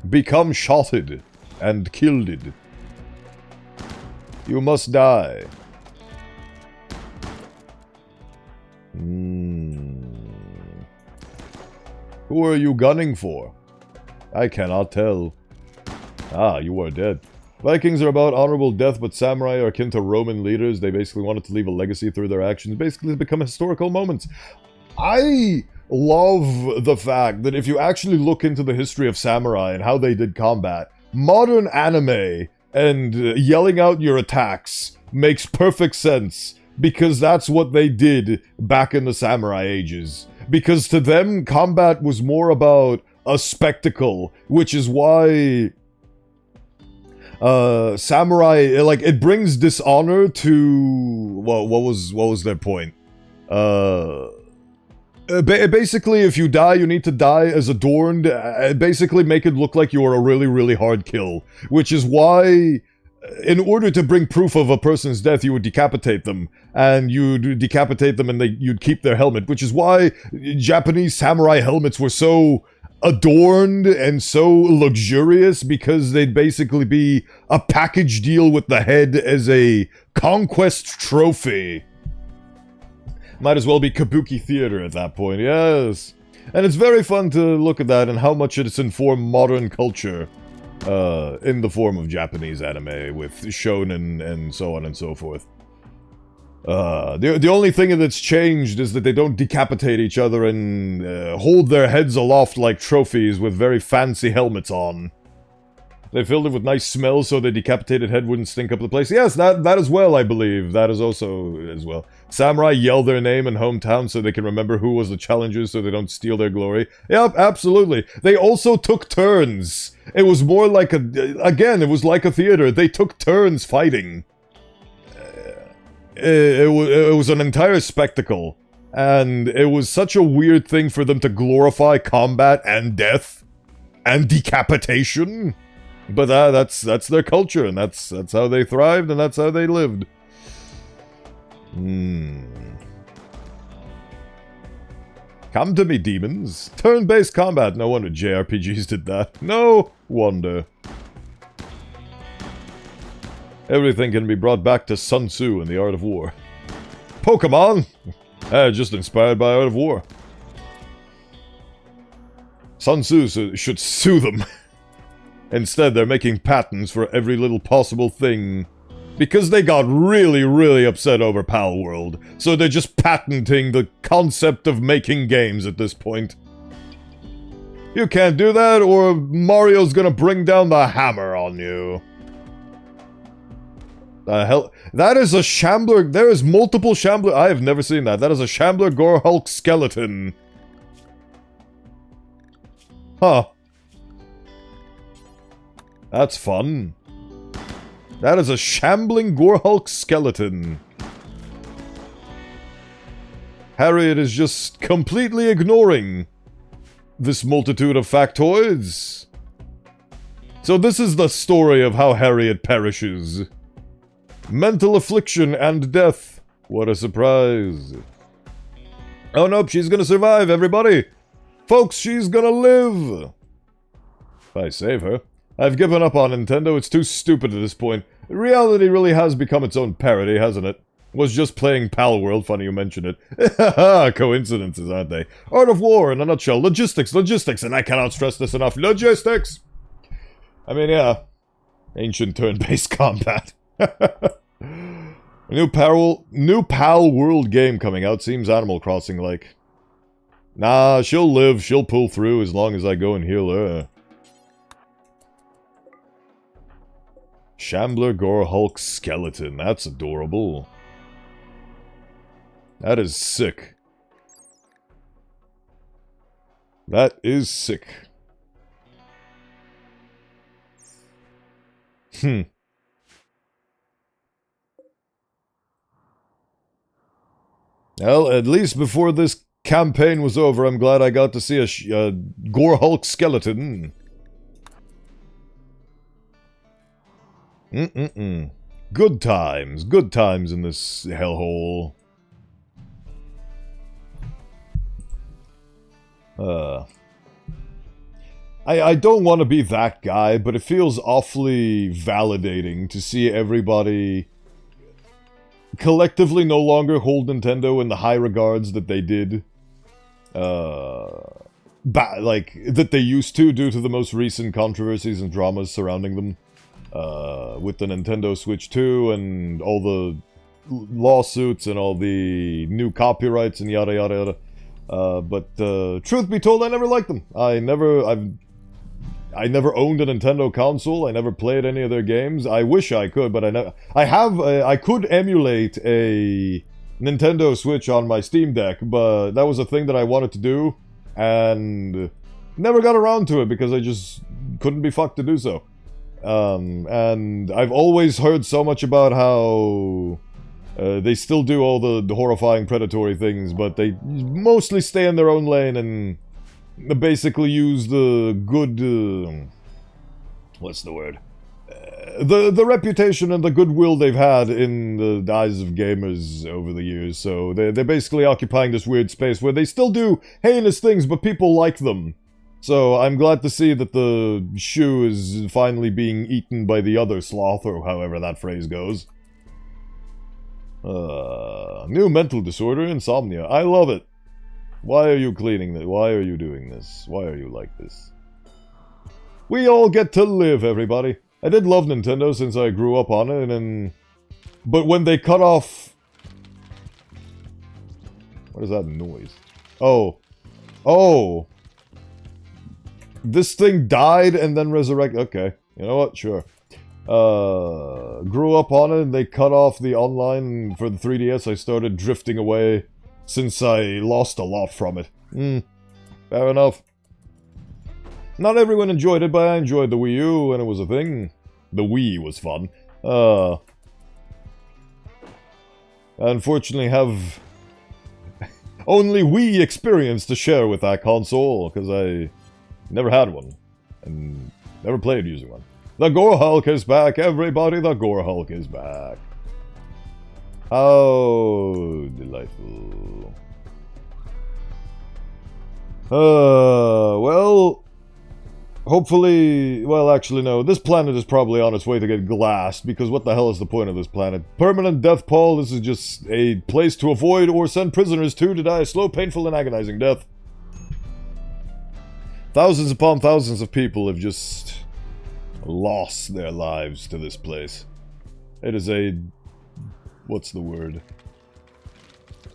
Become shotted and killeded. You must die. Who are you gunning for? I cannot tell. Ah, you are dead. Vikings are about honorable death, but samurai are akin to Roman leaders. They basically wanted to leave a legacy through their actions, basically to become historical moments. I love the fact that if you actually look into the history of samurai and how they did combat, modern anime and yelling out your attacks makes perfect sense, because that's what they did back in the samurai ages. Because to them, combat was more about a spectacle, which is why samurai, like, it brings dishonor to, well, what was their point? Basically, if you die, you need to die as adorned. Basically, make it look like you're a really, really hard kill. Which is why, in order to bring proof of a person's death, you would decapitate them. And you'd decapitate them and you'd keep their helmet. Which is why Japanese samurai helmets were so adorned and so luxurious, because they'd basically be a package deal with the head as a conquest trophy. Might as well be kabuki theater at that point, yes. And it's very fun to look at that and how much it's informed modern culture in the form of Japanese anime with shonen and so on and so forth. The only thing that's changed is that they don't decapitate each other and hold their heads aloft like trophies with very fancy helmets on. They filled it with nice smells so the decapitated head wouldn't stink up the place. Yes, that as well, I believe. That is also as well. Samurai yell their name and hometown so they can remember who was the challengers so they don't steal their glory. Yep, absolutely. They also took turns. It was more like again, it was like a theater. They took turns fighting. It was an entire spectacle. And it was such a weird thing for them to glorify combat and death and decapitation. But that's their culture, and that's how they thrived, and that's how they lived. Come to me, demons. Turn-based combat. No wonder JRPGs did that. No wonder. Everything can be brought back to Sun Tzu and the Art of War. Pokemon! Just inspired by Art of War. Sun Tzu should sue them. Instead, they're making patents for every little possible thing. Because they got really, really upset over Palworld. So they're just patenting the concept of making games at this point. You can't do that, or Mario's gonna bring down the hammer on you. The hell? That is a Shambler. There is multiple Shambler. I have never seen that. That is a Shambler Gore Hulk skeleton. Huh. That's fun. That is a shambling Gorehulk skeleton. Harriet is just completely ignoring this multitude of factoids. So this is the story of how Harriet perishes. Mental affliction and death. What a surprise. Oh nope, she's gonna survive, everybody. Folks, she's gonna live. If I save her. I've given up on Nintendo, it's too stupid at this point. Reality really has become its own parody, hasn't it? Was just playing Palworld, funny you mention it. Coincidences, aren't they? Art of War, in a nutshell. Logistics, and I cannot stress this enough. Logistics! I mean, yeah. Ancient turn-based combat. New Palworld game coming out seems Animal Crossing-like. Nah, she'll live, she'll pull through as long as I go and heal her. Shambler Gore Hulk skeleton. That's adorable. That is sick. That is sick. Well, at least before this campaign was over, I'm glad I got to see a Gore Hulk skeleton. Good times in this hellhole. I don't want to be that guy, but it feels awfully validating to see everybody collectively no longer hold Nintendo in the high regards that they did. Like, that they used to due to the most recent controversies and dramas surrounding them. With the Nintendo Switch 2 and all the lawsuits and all the new copyrights and yada yada yada. But truth be told, I never liked them. I never owned a Nintendo console. I never played any of their games. I wish I could, but I could emulate a Nintendo Switch on my Steam Deck, but that was a thing that I wanted to do, and never got around to it because I just couldn't be fucked to do so. And I've always heard so much about how They still do all the horrifying predatory things, but they mostly stay in their own lane and basically use the good... what's the word? The reputation and the goodwill they've had in the eyes of gamers over the years. So they're basically occupying this weird space where they still do heinous things, but people like them. So I'm glad to see that the shoe is finally being eaten by the other sloth, or however that phrase goes. New mental disorder, insomnia. I love it. Why are you cleaning this? Why are you doing this? Why are you like this? We all get to live, everybody. I did love Nintendo since I grew up on it, and but when they cut off... What is that noise? Oh. Oh! This thing died and then resurrected. Okay. You know what? Sure. Grew up on it and they cut off the online for the 3DS. I started drifting away since I lost a lot from it. Fair enough. Not everyone enjoyed it, but I enjoyed the Wii U when it was a thing. The Wii was fun. I unfortunately have only Wii experience to share with that console, because I never had one, and never played using one. The Gore Hulk is back, everybody, the Gore Hulk is back. How delightful. Well... Hopefully, well, actually, no. This planet is probably on its way to get glassed, because what the hell is the point of this planet? Permanent death, Paul. This is just a place to avoid or send prisoners to die a slow, painful, and agonizing death. Thousands upon thousands of people have just lost their lives to this place. It is a... what's the word?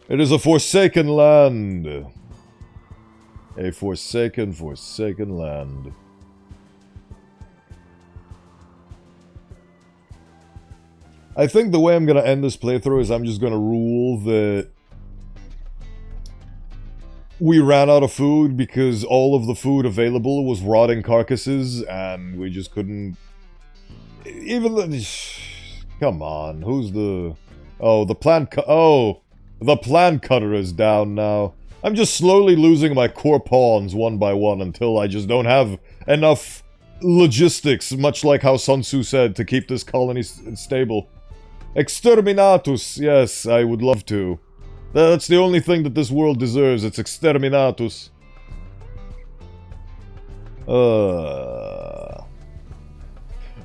It is a forsaken land. A forsaken land. I think the way I'm going to end this playthrough is I'm just going to rule that we ran out of food because all of the food available was rotting carcasses and we just couldn't... Even the... Come on, who's the... Oh, the plant the plant cutter is down now. I'm just slowly losing my core pawns one by one until I just don't have enough logistics, much like how Sun Tzu said, to keep this colony stable. Exterminatus, yes, I would love to. That's the only thing that this world deserves, it's exterminatus.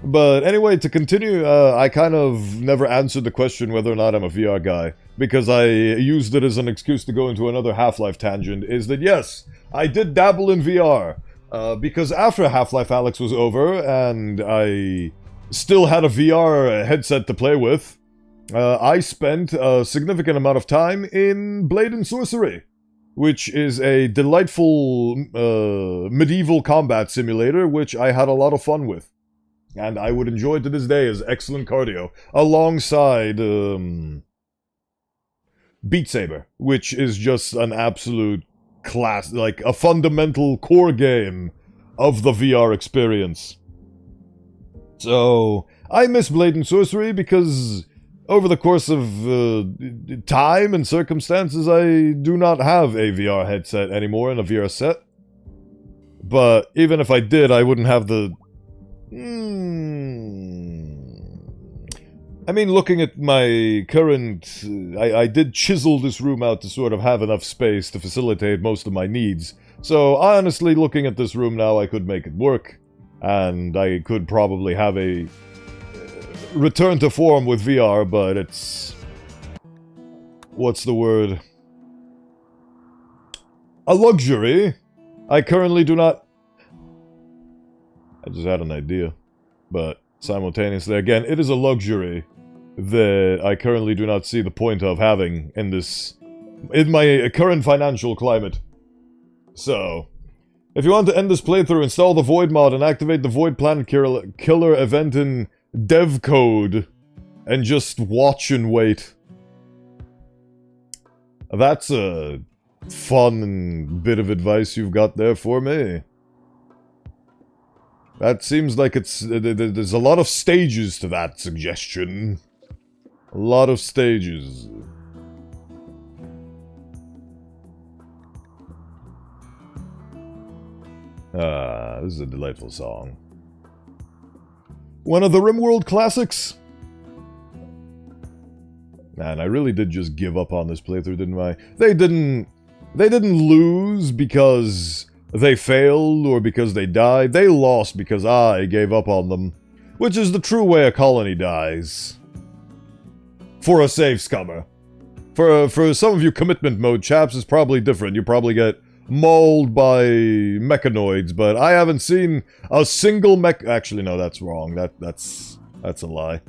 But anyway, to continue, I kind of never answered the question whether or not I'm a VR guy, because I used it as an excuse to go into another Half-Life tangent, is that yes, I did dabble in VR, because after Half-Life Alyx was over, and I still had a VR headset to play with, I spent a significant amount of time in Blade and Sorcery, which is a delightful medieval combat simulator, which I had a lot of fun with. And I would enjoy to this day as excellent cardio, alongside Beat Saber, which is just an absolute class, like a fundamental core game of the VR experience. So, I miss Blade and Sorcery because over the course of time and circumstances, I do not have a VR headset anymore and a VR set. But even if I did, I wouldn't have the... I mean, looking at my current... I did chisel this room out to sort of have enough space to facilitate most of my needs. So, honestly, looking at this room now, I could make it work. And I could probably have a return to form with VR, but it's... what's the word? A luxury I currently do not... I just had an idea. But simultaneously, again, it is a luxury that I currently do not see the point of having in this... in my current financial climate. So... if you want to end this playthrough, install the Void mod and activate the Void Planet Killer event in dev code. And just watch and wait. That's a fun bit of advice you've got there for me. That seems like it's... there's a lot of stages to that suggestion. A lot of stages. Ah, this is a delightful song. One of the Rimworld classics? Man, I really did just give up on this playthrough, didn't I? They didn't lose because they failed or because they died. They lost because I gave up on them. Which is the true way a colony dies. For a safe scummer. For some of you commitment mode chaps, it's probably different. You probably get mauled by mechanoids, but I haven't seen a single Actually, no, that's wrong. That's a lie.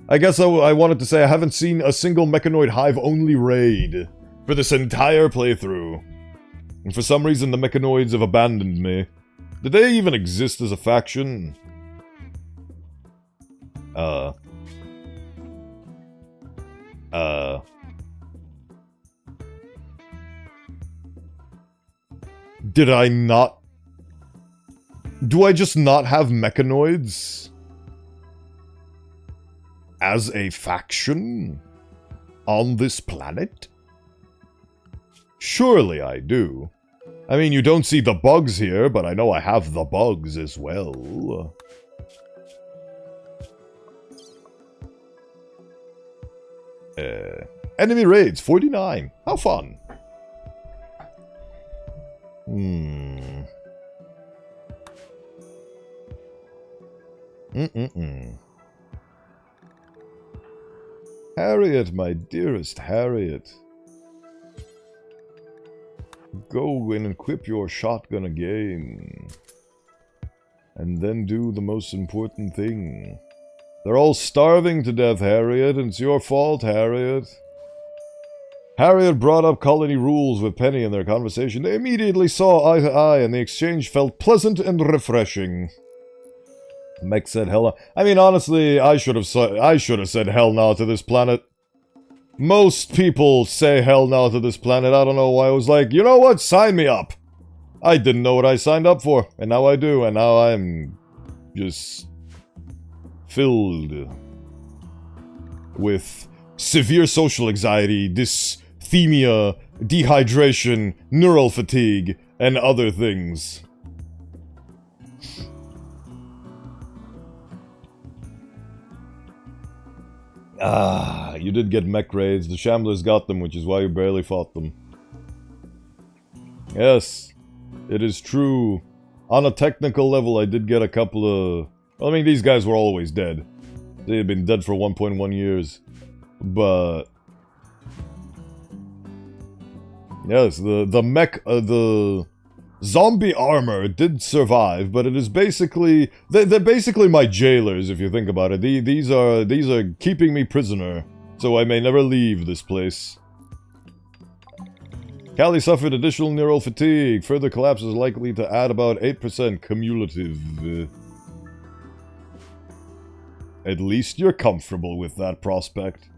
I guess I wanted to say I haven't seen a single mechanoid hive-only raid for this entire playthrough. And for some reason, the mechanoids have abandoned me. Did they even exist as a faction? Did I not... Do I just not have mechanoids? As a faction? On this planet? Surely I do. I mean, you don't see the bugs here, but I know I have the bugs as well. Enemy raids, 49. How fun. Harriet, my dearest Harriet. Go and equip your shotgun again. And then do the most important thing. They're all starving to death, Harriet, and it's your fault, Harriet. Harriet brought up colony rules with Penny in their conversation. They immediately saw eye to eye, and the exchange felt pleasant and refreshing. Mech said hell no. I mean, honestly, I should have said hell no to this planet. Most people say hell no to this planet. I don't know why. I was like, you know what? Sign me up. I didn't know what I signed up for, and now I do, and now I'm just filled with severe social anxiety, dysthemia, dehydration, neural fatigue, and other things. Ah, you did get mech raids. The Shamblers got them, which is why you barely fought them. Yes, it is true. On a technical level, I did get a couple of... I mean, these guys were always dead. They had been dead for 1.1 years. But... yes, the mech... the zombie armor did survive, but it is basically... They're basically my jailers, if you think about it. These are keeping me prisoner, so I may never leave this place. Callie suffered additional neural fatigue. Further collapse is likely to add about 8% cumulative. At least you're comfortable with that prospect.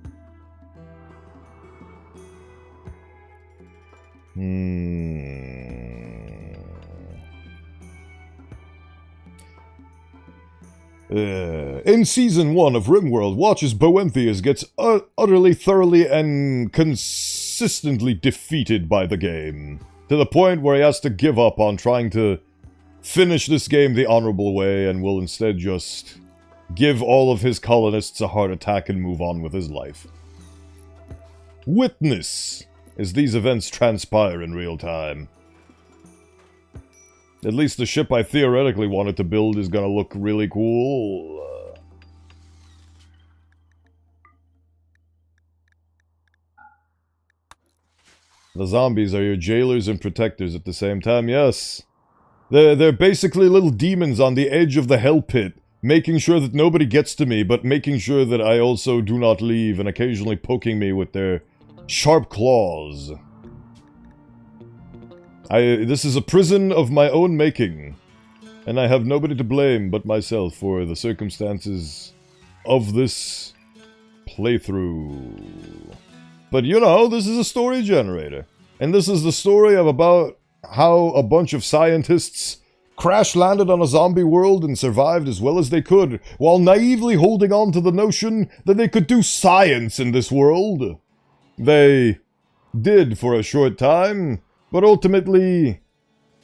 In Season 1 of Rimworld, watch as Bowenthius gets utterly, thoroughly, and consistently defeated by the game. To the point where he has to give up on trying to finish this game the honorable way and will instead just give all of his colonists a heart attack and move on with his life. Witness as these events transpire in real time. At least the ship I theoretically wanted to build is gonna look really cool. The zombies are your jailers and protectors at the same time, yes. They're basically little demons on the edge of the hell pit, making sure that nobody gets to me, but making sure that I also do not leave, and occasionally poking me with their sharp claws. This is a prison of my own making, and I have nobody to blame but myself for the circumstances of this playthrough. But you know, this is a story generator, and this is the story of about how a bunch of scientists crash-landed on a zombie world and survived as well as they could, while naively holding on to the notion that they could do science in this world. They did for a short time, but ultimately,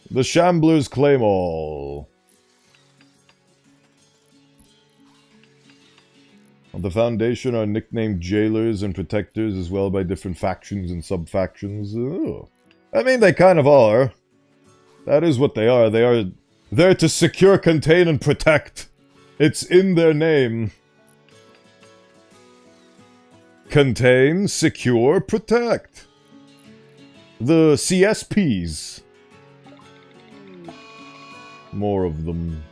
the Shamblers claim all. The Foundation are nicknamed jailers and protectors as well by different factions and sub-factions. Oh. I mean, they kind of are. That is what they are. They are there to secure, contain, and protect. It's in their name. Contain, secure, protect. The CSPs. More of them.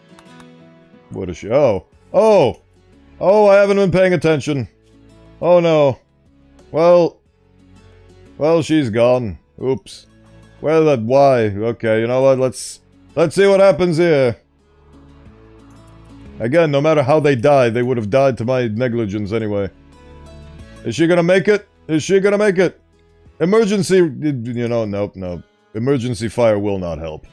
What is she? Oh. Oh! Oh, I haven't been paying attention. Oh no. Well, she's gone. Oops. Well, why? Okay, you know what? Let's see what happens here. Again, no matter how they died, they would have died to my negligence anyway. Is she gonna make it? Is she gonna make it? Emergency, you know, nope. Emergency fire will not help.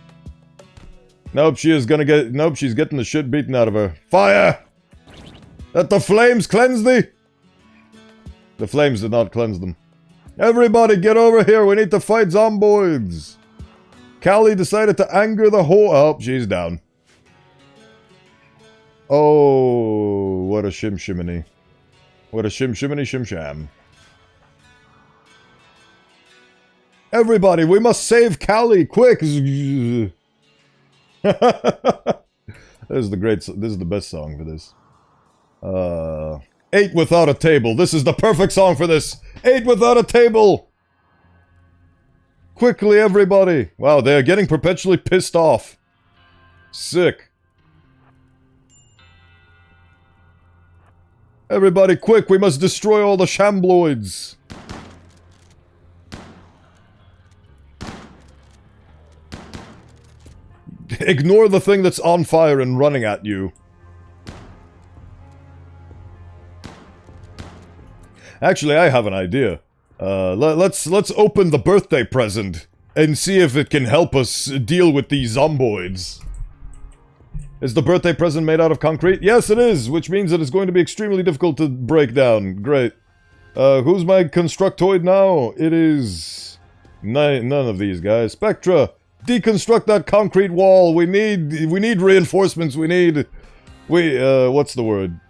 Nope, she's getting the shit beaten out of her. Fire! Let the flames cleanse thee! The flames did not cleanse them. Everybody get over here, we need to fight zomboids! Callie decided to anger the whole— oh, she's down. Oh, what a shim-shiminy. What a shim-shiminy shim-sham. Everybody, we must save Callie, quick! This is the best song for this. 8 without a table. This is the perfect song for this. 8 without a table. Quickly, everybody. Wow, they're getting perpetually pissed off. Sick. Everybody, quick. We must destroy all the shambloids. Ignore the thing that's on fire and running at you. Actually, I have an idea. Let's open the birthday present and see if it can help us deal with these zomboids. Is the birthday present made out of concrete? Yes, it is, which means that it's going to be extremely difficult to break down. Great. Who's my constructoid now? It is none of these guys. Spectra, deconstruct that concrete wall. We need reinforcements. What's the word?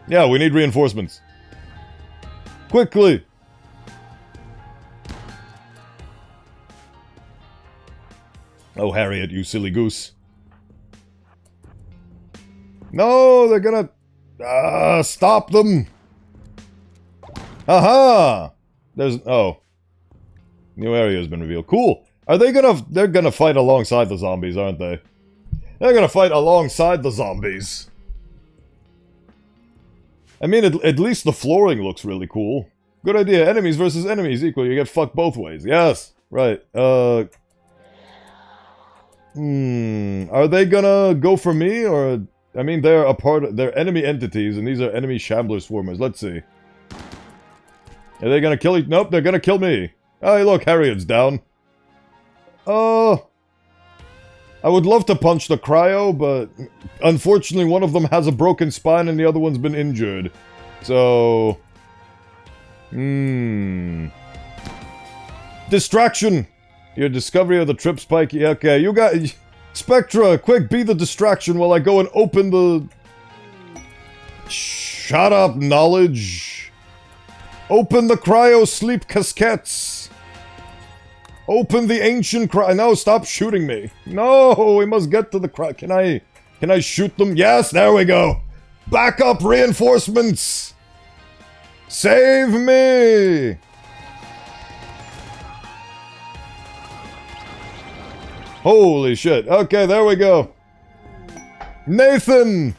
Yeah, we need reinforcements. Quickly! Oh, Harriet, you silly goose. No, they're gonna... stop them! Aha! Oh. New area has been revealed. Cool! They're gonna fight alongside the zombies, aren't they? They're gonna fight alongside the zombies. I mean, at least the flooring looks really cool. Good idea. Enemies versus enemies equal. You get fucked both ways. Yes. Right. Are they gonna go for me, or... I mean, they're enemy entities, and these are enemy shambler swarmers. Let's see. Are they gonna kill Nope, they're gonna kill me. Oh, look, Harriet's down. I would love to punch the cryo, but unfortunately one of them has a broken spine and the other one's been injured. So... Distraction! Your discovery of the trip spike... Yeah, okay, you got... Spectra, quick, be the distraction while I go and open the... Shut up, knowledge! Open the cryo sleep casquettes! Open the ancient cry. No, stop shooting me. No, we must get to the cry. Can I shoot them? Yes, there we go. Backup reinforcements. Save me. Holy shit. Okay, there we go. Nathan.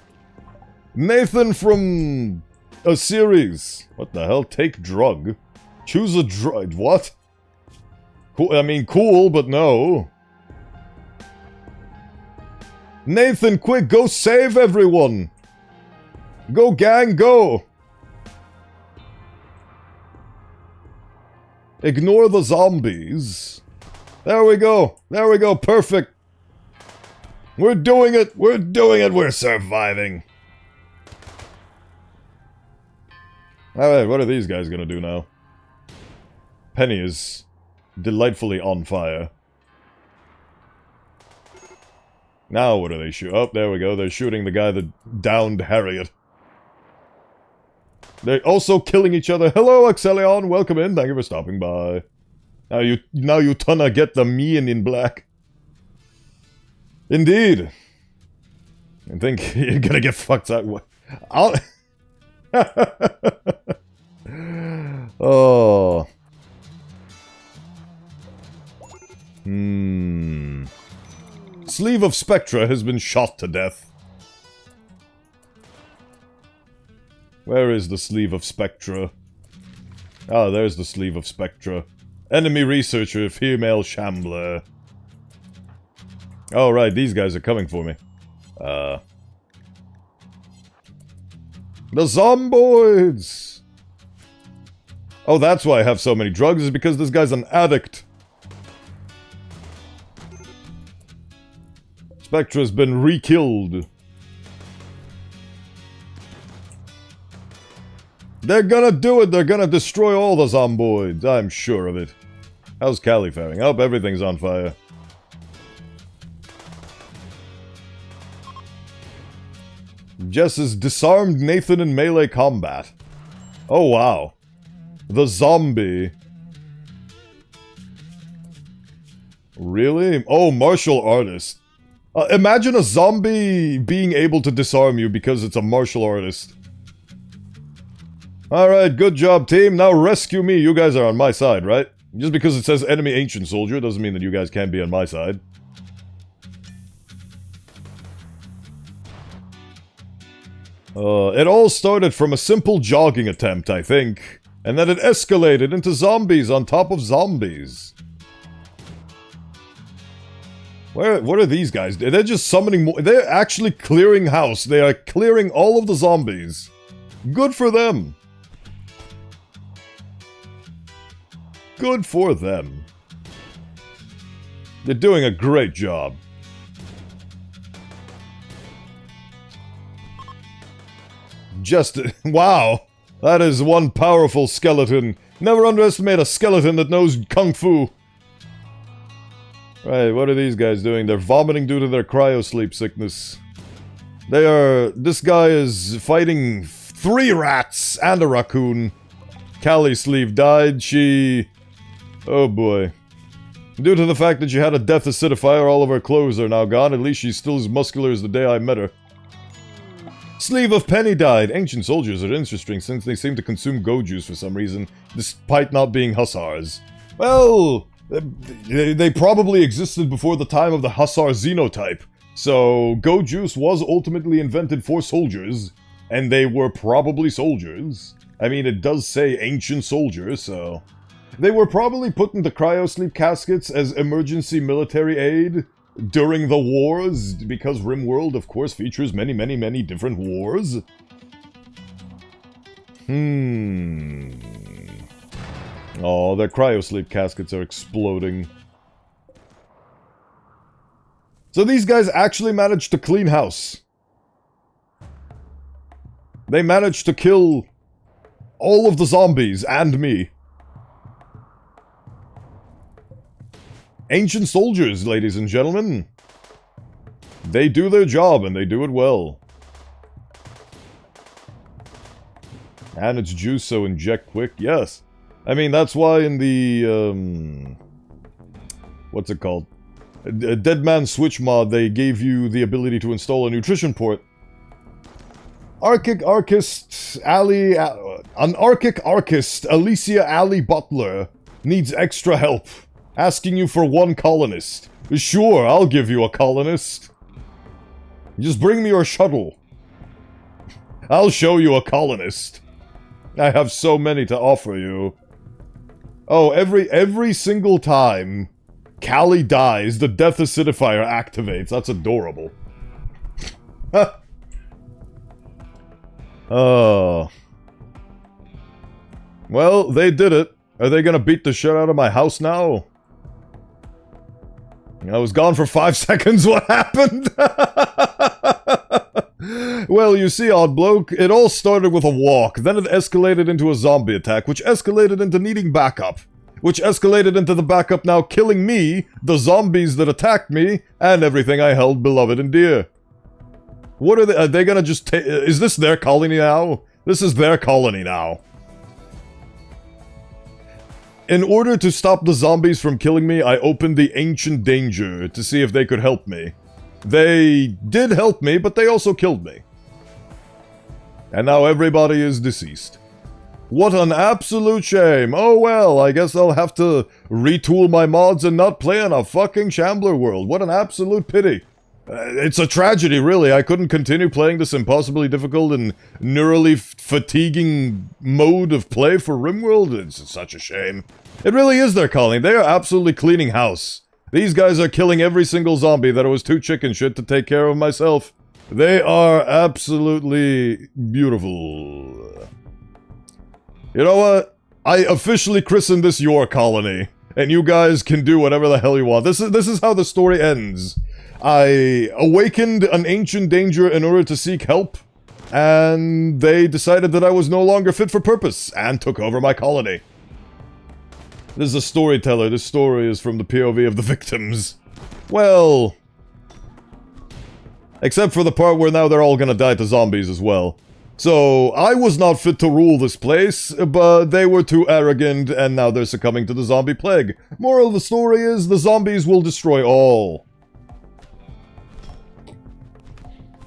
Nathan from a series. What the hell? Take drug. Choose a drug. What? I mean, cool, but no. Nathan, quick, go save everyone! Go, gang, go! Ignore the zombies. There we go, perfect. We're doing it! We're doing it! We're surviving! Alright, what are these guys gonna do now? Penny is delightfully on fire. Now what are they shooting? Oh, there we go. They're shooting the guy that downed Harriet. They're also killing each other. Hello, Axelion! Welcome in. Thank you for stopping by. Now you tunna get the mean in black. Indeed. I think you're gonna get fucked up. I'll... Oh. Sleeve of Spectra has been shot to death. Where is the Sleeve of Spectra? Ah, there's the Sleeve of Spectra. Enemy researcher, female shambler. Oh, right, these guys are coming for me. The Zomboids! Oh, that's why I have so many drugs, is because this guy's an addict. Spectra's been re-killed. They're gonna do it! They're gonna destroy all the Zomboids! I'm sure of it. How's Callie faring? Oh, everything's on fire. Jess has disarmed Nathan in melee combat. Oh, wow. The zombie. Really? Oh, martial artist. Imagine a zombie being able to disarm you because it's a martial artist. Alright, good job, team. Now rescue me. You guys are on my side, right? Just because it says enemy ancient soldier doesn't mean that you guys can't be on my side. It all started from a simple jogging attempt, I think. And then it escalated into zombies on top of zombies. What are these guys? They're just summoning more. They're actually clearing house. They are clearing all of the zombies. Good for them. Good for them. They're doing a great job. Just... wow. That is one powerful skeleton. Never underestimate a skeleton that knows kung fu. Right, what are these guys doing? They're vomiting due to their cryo-sleep sickness. They are... this guy is fighting 3 rats and a raccoon. Callie's sleeve died. She... oh boy. Due to the fact that she had a death acidifier, all of her clothes are now gone. At least she's still as muscular as the day I met her. Sleeve of Penny died. Ancient soldiers are interesting since they seem to consume go juice for some reason, despite not being hussars. Well, they probably existed before the time of the hussar xenotype. So, go juice was ultimately invented for soldiers, and they were probably soldiers. I mean, it does say ancient soldiers, so... they were probably put into cryosleep caskets as emergency military aid during the wars, because Rimworld, of course, features many, many, many different wars. Oh, their cryosleep caskets are exploding. So these guys actually managed to clean house. They managed to kill all of the zombies and me. Ancient soldiers, ladies and gentlemen. They do their job, and they do it well. And it's juice, so inject quick. Yes. I mean, that's why in the, what's it called? Dead Man Switch mod, they gave you the ability to install a nutrition port. An Archic Archist, Alicia Alley Butler, needs extra help. Asking you for 1 colonist. Sure, I'll give you a colonist. Just bring me your shuttle. I'll show you a colonist. I have so many to offer you. Oh, every single time Callie dies, the death acidifier activates. That's adorable. Oh. Well, they did it. Are they gonna beat the shit out of my house now? I was gone for 5 seconds, what happened? Well, you see, odd bloke, it all started with a walk, then it escalated into a zombie attack, which escalated into needing backup, which escalated into the backup now killing me, the zombies that attacked me, and everything I held beloved and dear. What are they gonna just take? Is this their colony now? This is their colony now. In order to stop the zombies from killing me, I opened the Ancient Danger to see if they could help me. They did help me, but they also killed me. And now everybody is deceased. What an absolute shame. Oh well, I guess I'll have to retool my mods and not play in a fucking Shambler world. What an absolute pity. It's a tragedy, really. I couldn't continue playing this impossibly difficult and neurally fatiguing mode of play for Rimworld. It's such a shame. It really is their calling. They are absolutely cleaning house. These guys are killing every single zombie that I was too chicken shit to take care of myself. They are absolutely beautiful. You know what? I officially christened this your colony, and you guys can do whatever the hell you want. This is how the story ends. I awakened an ancient danger in order to seek help, and they decided that I was no longer fit for purpose, and took over my colony. This is a storyteller. This story is from the POV of the victims. Well, except for the part where now they're all gonna die to zombies as well. So, I was not fit to rule this place, but they were too arrogant, and now they're succumbing to the zombie plague. Moral of the story is, the zombies will destroy all.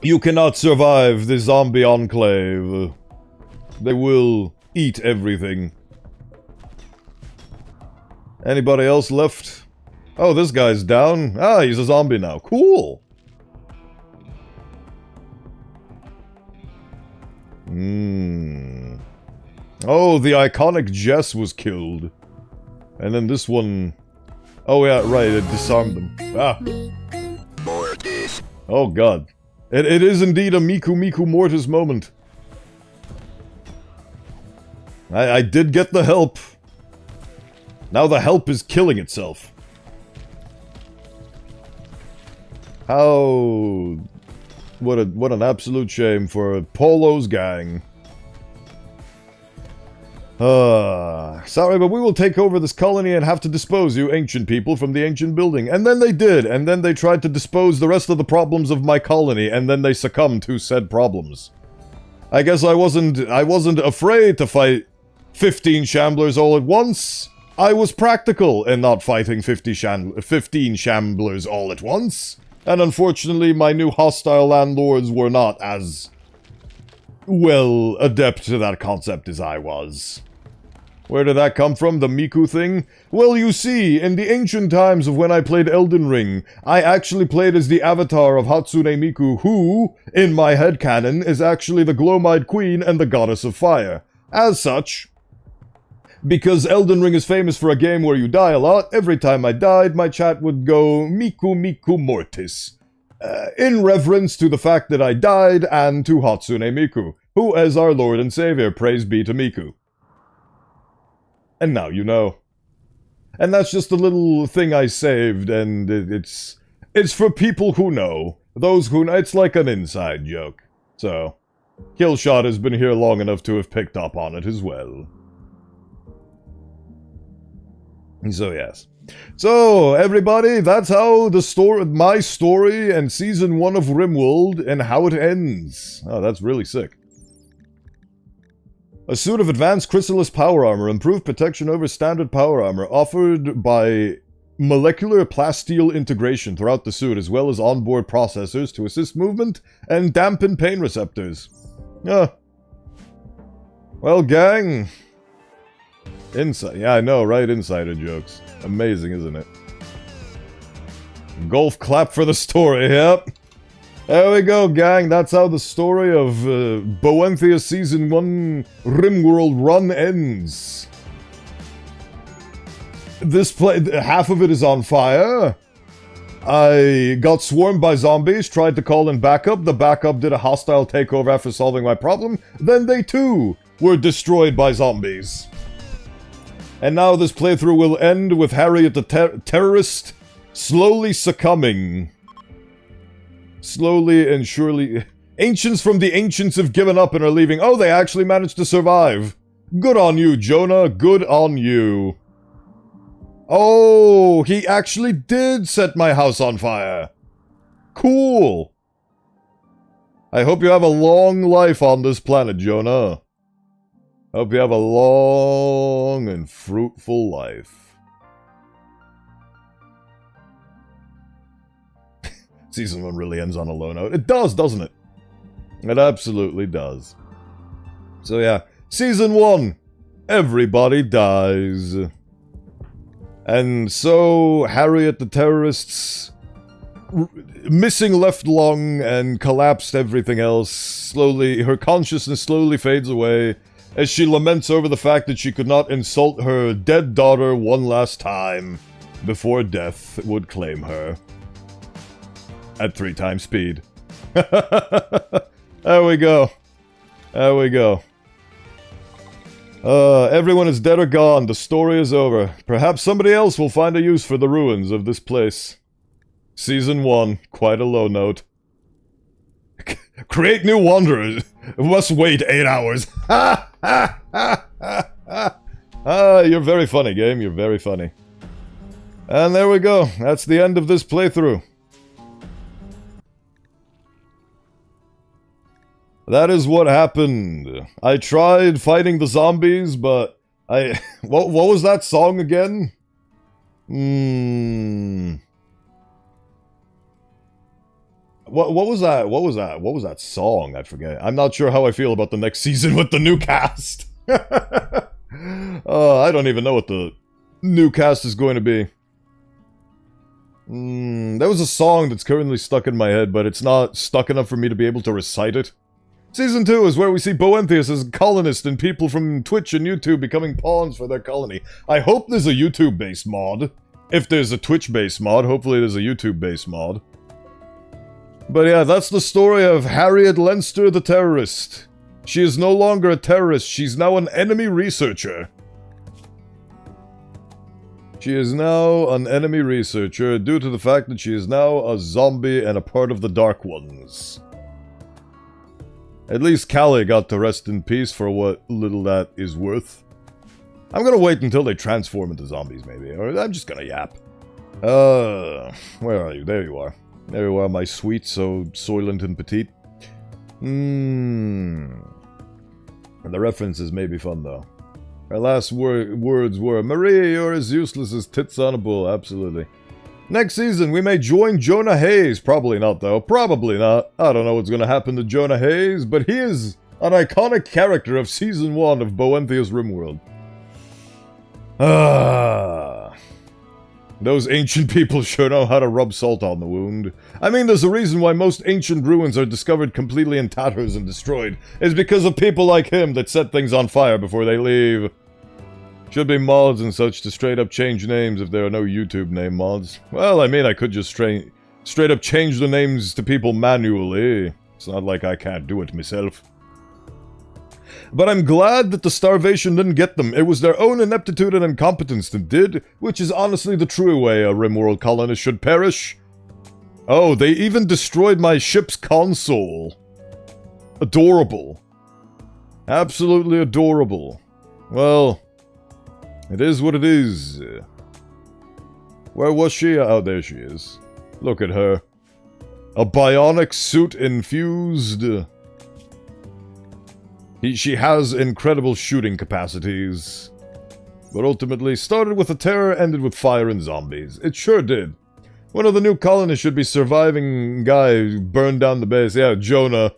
You cannot survive the zombie enclave. They will eat everything. Anybody else left? Oh, this guy's down. Ah, he's a zombie now. Cool. Oh, the iconic Jess was killed. And then this one... Oh yeah, right, it disarmed them. Ah. Oh god. It is indeed a Miku Miku Mortis moment. I did get the help. Now the help is killing itself. How... What an absolute shame for Polo's gang. Sorry, but we will take over this colony and have to dispose you ancient people from the ancient building. And then they did, and then they tried to dispose the rest of the problems of my colony, and then they succumbed to said problems. I guess I wasn't afraid to fight 15 Shamblers all at once. I was practical in not fighting 15 Shamblers all at once. And unfortunately, my new hostile landlords were not as well adept to that concept as I was. Where did that come from, the Miku thing? Well, you see, in the ancient times of when I played Elden Ring, I actually played as the avatar of Hatsune Miku, who, in my headcanon, is actually the Glowmide Queen and the Goddess of Fire. As such, because Elden Ring is famous for a game where you die a lot, every time I died, my chat would go Miku Miku Mortis. In reverence to the fact that I died and to Hatsune Miku, who is our Lord and Savior, praise be to Miku. And now you know. And that's just a little thing I saved, and it's for people who know. Those who know, it's like an inside joke. So, Killshot has been here long enough to have picked up on it as well. So yes. So, everybody, that's how my story and Season 1 of Rimworld and how it ends. Oh, that's really sick. A suit of advanced chrysalis power armor, improved protection over standard power armor, offered by molecular plasteel integration throughout the suit, as well as onboard processors to assist movement and dampen pain receptors. Ah. Well, gang. Yeah, I know, right? Insider jokes. Amazing, isn't it? Golf clap for the story, yep. There we go, gang. That's how the story of Bowenthius Season 1 Rimworld run ends. Half of it is on fire. I got swarmed by zombies, tried to call in backup. The backup did a hostile takeover after solving my problem. Then they too were destroyed by zombies. And now this playthrough will end with Harriet the terrorist slowly succumbing. Slowly and surely... Ancients from the ancients have given up and are leaving. Oh, they actually managed to survive. Good on you, Jonah. Good on you. Oh, he actually did set my house on fire. Cool. I hope you have a long life on this planet, Jonah. Hope you have a long and fruitful life. Season 1 really ends on a low note. It does, doesn't it? It absolutely does. So yeah, Season 1. Everybody dies. And so, Harriet the terrorist's missing left lung and collapsed everything else. Slowly, her consciousness slowly fades away as she laments over the fact that she could not insult her dead daughter one last time before death would claim her. At 3 times speed. There we go. There we go. Everyone is dead or gone. The story is over. Perhaps somebody else will find a use for the ruins of this place. Season 1. Quite a low note. Create new wanderers. Must wait 8 hours. Ha ha ha ha ha. You're very funny, game. You're very funny. And there we go. That's the end of this playthrough. That is what happened. I tried fighting the zombies, but what was that song again? What was that? What was that? What was that song? I forget. I'm not sure how I feel about the next season with the new cast. I don't even know what the new cast is going to be. There was a song that's currently stuck in my head, but it's not stuck enough for me to be able to recite it. Season 2 is where we see Bowenthius as a colonist and people from Twitch and YouTube becoming pawns for their colony. I hope there's a YouTube-based mod. If there's a Twitch-based mod, hopefully there's a YouTube-based mod. But yeah, that's the story of Harriet Leinster the terrorist. She is no longer a terrorist, she's now an enemy researcher. She is now an enemy researcher due to the fact that she is now a zombie and a part of the Dark Ones. At least Callie got to rest in peace for what little that is worth. I'm gonna wait until they transform into zombies, maybe. Or I'm just gonna yap. Where are you? There you are. There you are, my sweet, so soylent and petite. And the references may be fun, though. Our last words were, Maria, you're as useless as tits on a bull. Absolutely. Next season, we may join Jonah Hayes. Probably not, though. Probably not. I don't know what's going to happen to Jonah Hayes, but he is an iconic character of Season 1 of Bowenthius Rimworld. Those ancient people sure know how to rub salt on the wound. I mean, there's a reason why most ancient ruins are discovered completely in tatters and destroyed. It's because of people like him that set things on fire before they leave. Should be mods and such to straight up change names if there are no YouTube name mods. Well, I mean, I could just straight up change the names to people manually. It's not like I can't do it myself. But I'm glad that the starvation didn't get them. It was their own ineptitude and incompetence that did, which is honestly the true way a Rimworld colonist should perish. Oh, they even destroyed my ship's console. Adorable. Absolutely adorable. Well, it is what it is. Where was she? Oh, there she is. Look at her. A bionic suit infused. She has incredible shooting capacities. But ultimately, started with a terror, ended with fire and zombies. It sure did. One of the new colonists should be surviving guy who burned down the base. Yeah, Jonah.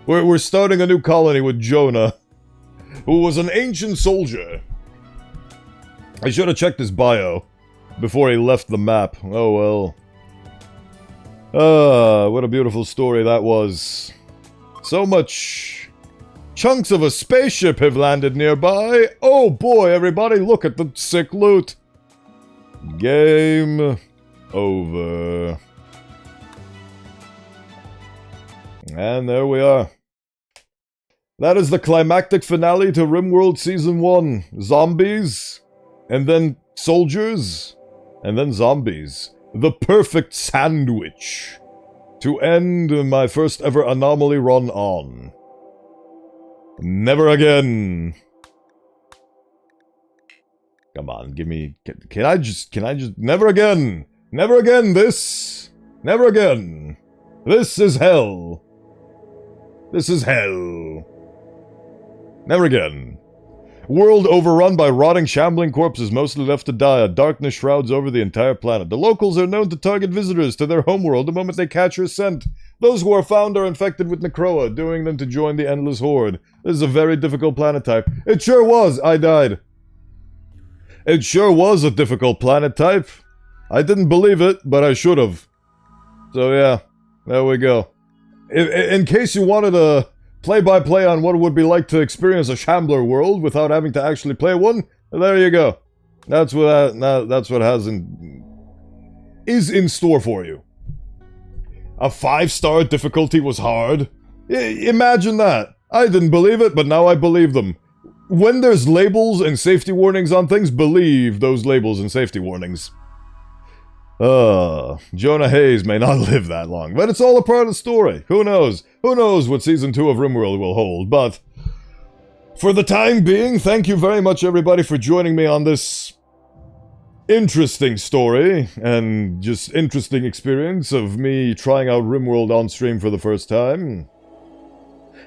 We're starting a new colony with Jonah, who was an ancient soldier. I should have checked his bio before he left the map. Oh well. What a beautiful story that was. So much... Chunks of a spaceship have landed nearby. Oh boy, everybody, look at the sick loot. Game over. And there we are. That is the climactic finale to Rimworld Season 1. Zombies, and then soldiers, and then zombies. the perfect sandwich to end my first ever anomaly run on. Never again. Come on, give me... Can I just... Never again! Never again, this! Never again! This is hell! This is hell! Never again. World overrun by rotting, shambling corpses, mostly left to die. A darkness shrouds over the entire planet. The locals are known to target visitors to their homeworld the moment they catch your scent. Those who are found are infected with Necroa, doing them to join the Endless Horde. This is a very difficult planet type. It sure was! I died. It sure was a difficult planet type. I didn't believe it, but I should have. So yeah, there we go. In case you wanted a play-by-play on what it would be like to experience a Shambler world without having to actually play one, there you go. That's what is in store for you. A 5-star difficulty was hard. Imagine that. I didn't believe it, but now I believe them. When there's labels and safety warnings on things, believe those labels and safety warnings. Jonah Hayes may not live that long, but it's all a part of the story. Who knows? Who knows what Season 2 of Rimworld will hold, but... For the time being, thank you very much everybody for joining me on this interesting story, and just interesting experience of me trying out Rimworld on stream for the first time.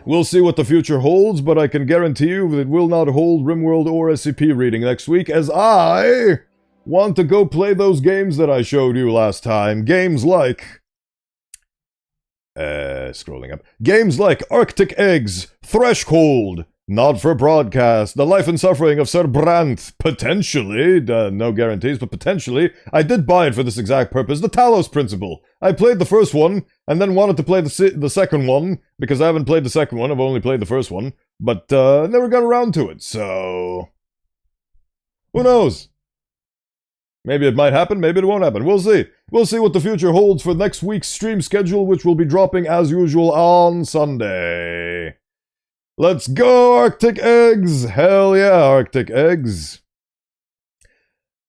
We'll see what the future holds, but I can guarantee you that it will not hold Rimworld or SCP reading next week, as I want to go play those games that I showed you last time. Games like... scrolling up. Games like Arctic Eggs, Threshold, Not for Broadcast, The Life and Suffering of Sir Brandt, potentially, no guarantees, but potentially, I did buy it for this exact purpose, The Talos Principle. I played the first one, and then wanted to play the second one, because I haven't played the second one, I've only played the first one, but never got around to it, so... Who knows? Maybe it might happen, maybe it won't happen. We'll see. We'll see what the future holds for next week's stream schedule, which will be dropping as usual on Sunday. Let's go, Arctic Eggs! Hell yeah, Arctic Eggs.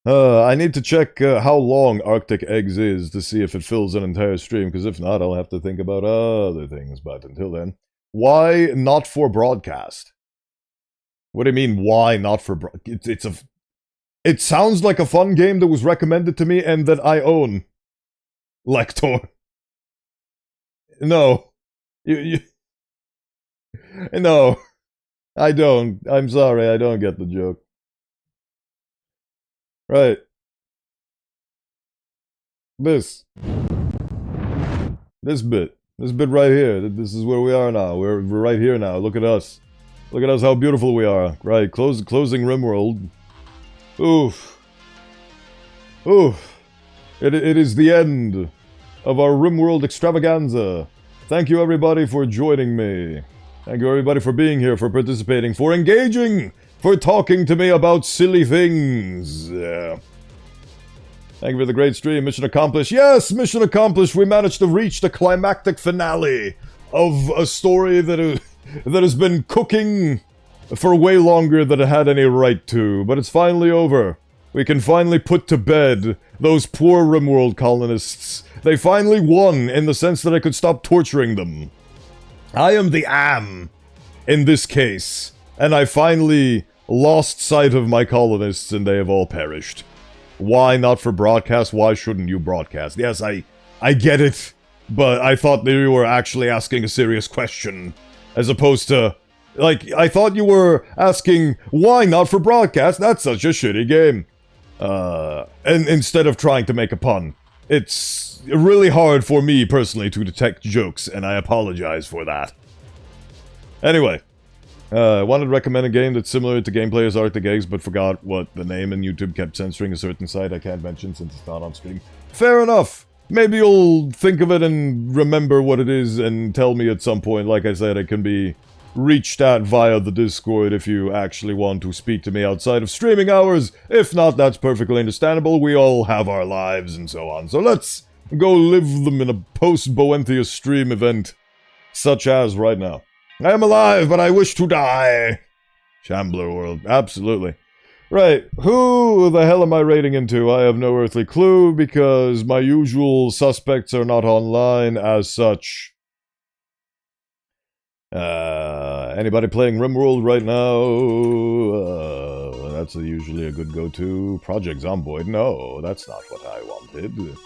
I need to check how long Arctic Eggs is to see if it fills an entire stream, because if not, I'll have to think about other things. But until then, why not for broadcast? What do you mean, why not for broadcast? It sounds like a fun game that was recommended to me and that I own. Lector. No. No. I don't. I'm sorry, I don't get the joke. Right. This bit. This bit right here. This is where we are now. We're right here now. Look at us. Look at us, how beautiful we are. Right, closing Rimworld. Oof. Oof. It is the end of our Rimworld extravaganza. Thank you everybody for joining me. Thank you everybody for being here, for participating, for engaging, for talking to me about silly things. Thank you for the great stream. Mission accomplished. Yes, mission accomplished. We managed to reach the climactic finale of a story that has been cooking for way longer than it had any right to, but it's finally over. We can finally put to bed those poor Rimworld colonists. They finally won, in the sense that I could stop torturing them. I am the Am, in this case, and I finally lost sight of my colonists and they have all perished. Why not for broadcast? Why shouldn't you broadcast? Yes, I get it, but I thought that you were actually asking a serious question, as opposed to... Like, I thought you were asking, why not for broadcast? That's such a shitty game. And instead of trying to make a pun. It's really hard for me, personally, to detect jokes, and I apologize for that. Anyway, I wanted to recommend a game that's similar to gameplay as Arctic Eggs, but forgot what the name, and YouTube kept censoring a certain site I can't mention since it's not on stream. Fair enough. Maybe you'll think of it and remember what it is and tell me at some point. Like I said, it can be reached at via the Discord if you actually want to speak to me outside of streaming hours. If not, that's perfectly understandable. We all have our lives and so on. So let's go live them in a post-Bowenthius stream event, such as right now. I am alive, but I wish to die. Shambler world. Absolutely. Right, who the hell am I raiding into? I have no earthly clue, because my usual suspects are not online as such. Anybody playing Rimworld right now? That's usually a good go-to. Project Zomboid? No, that's not what I wanted.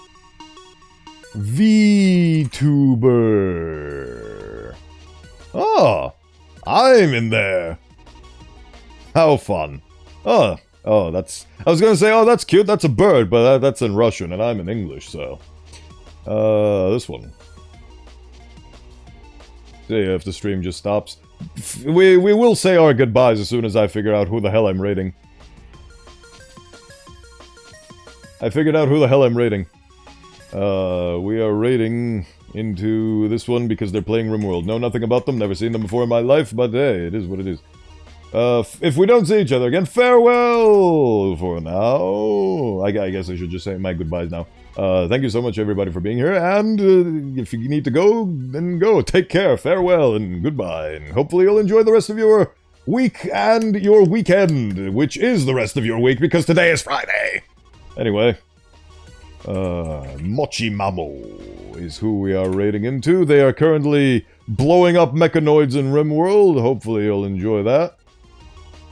vtuber. Oh, I'm in there. How fun. Oh, that's... I was gonna say, oh, that's cute, that's a bird, but that's in Russian, and I'm in English, so... this one. See if the stream just stops. We will say our goodbyes as soon as I figure out who the hell I'm raiding. I figured out who the hell I'm raiding. We are raiding into this one because they're playing Rimworld. Know nothing about them, never seen them before in my life, but hey, it is what it is. If we don't see each other again, farewell for now. I guess I should just say my goodbyes now. Thank you so much, everybody, for being here, and if you need to go, then go. Take care, farewell, and goodbye, and hopefully you'll enjoy the rest of your week and your weekend, which is the rest of your week, because today is Friday. Anyway, Mochi Mamo is who we are raiding into. They are currently blowing up mechanoids in Rimworld. Hopefully you'll enjoy that.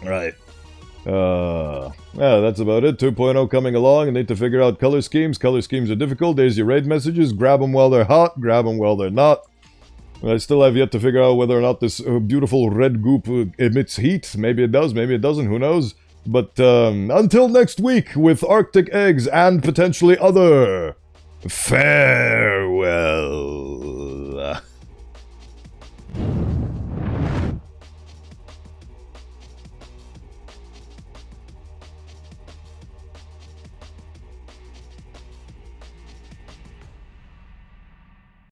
Right. Yeah, that's about it. 2.0 coming along. I need to figure out color schemes. Color schemes are difficult. There's your raid messages. Grab them while they're hot. Grab them while they're not. I still have yet to figure out whether or not this beautiful red goop emits heat. Maybe it does, maybe it doesn't. Who knows? But until next week with Arctic eggs and potentially other... Farewell.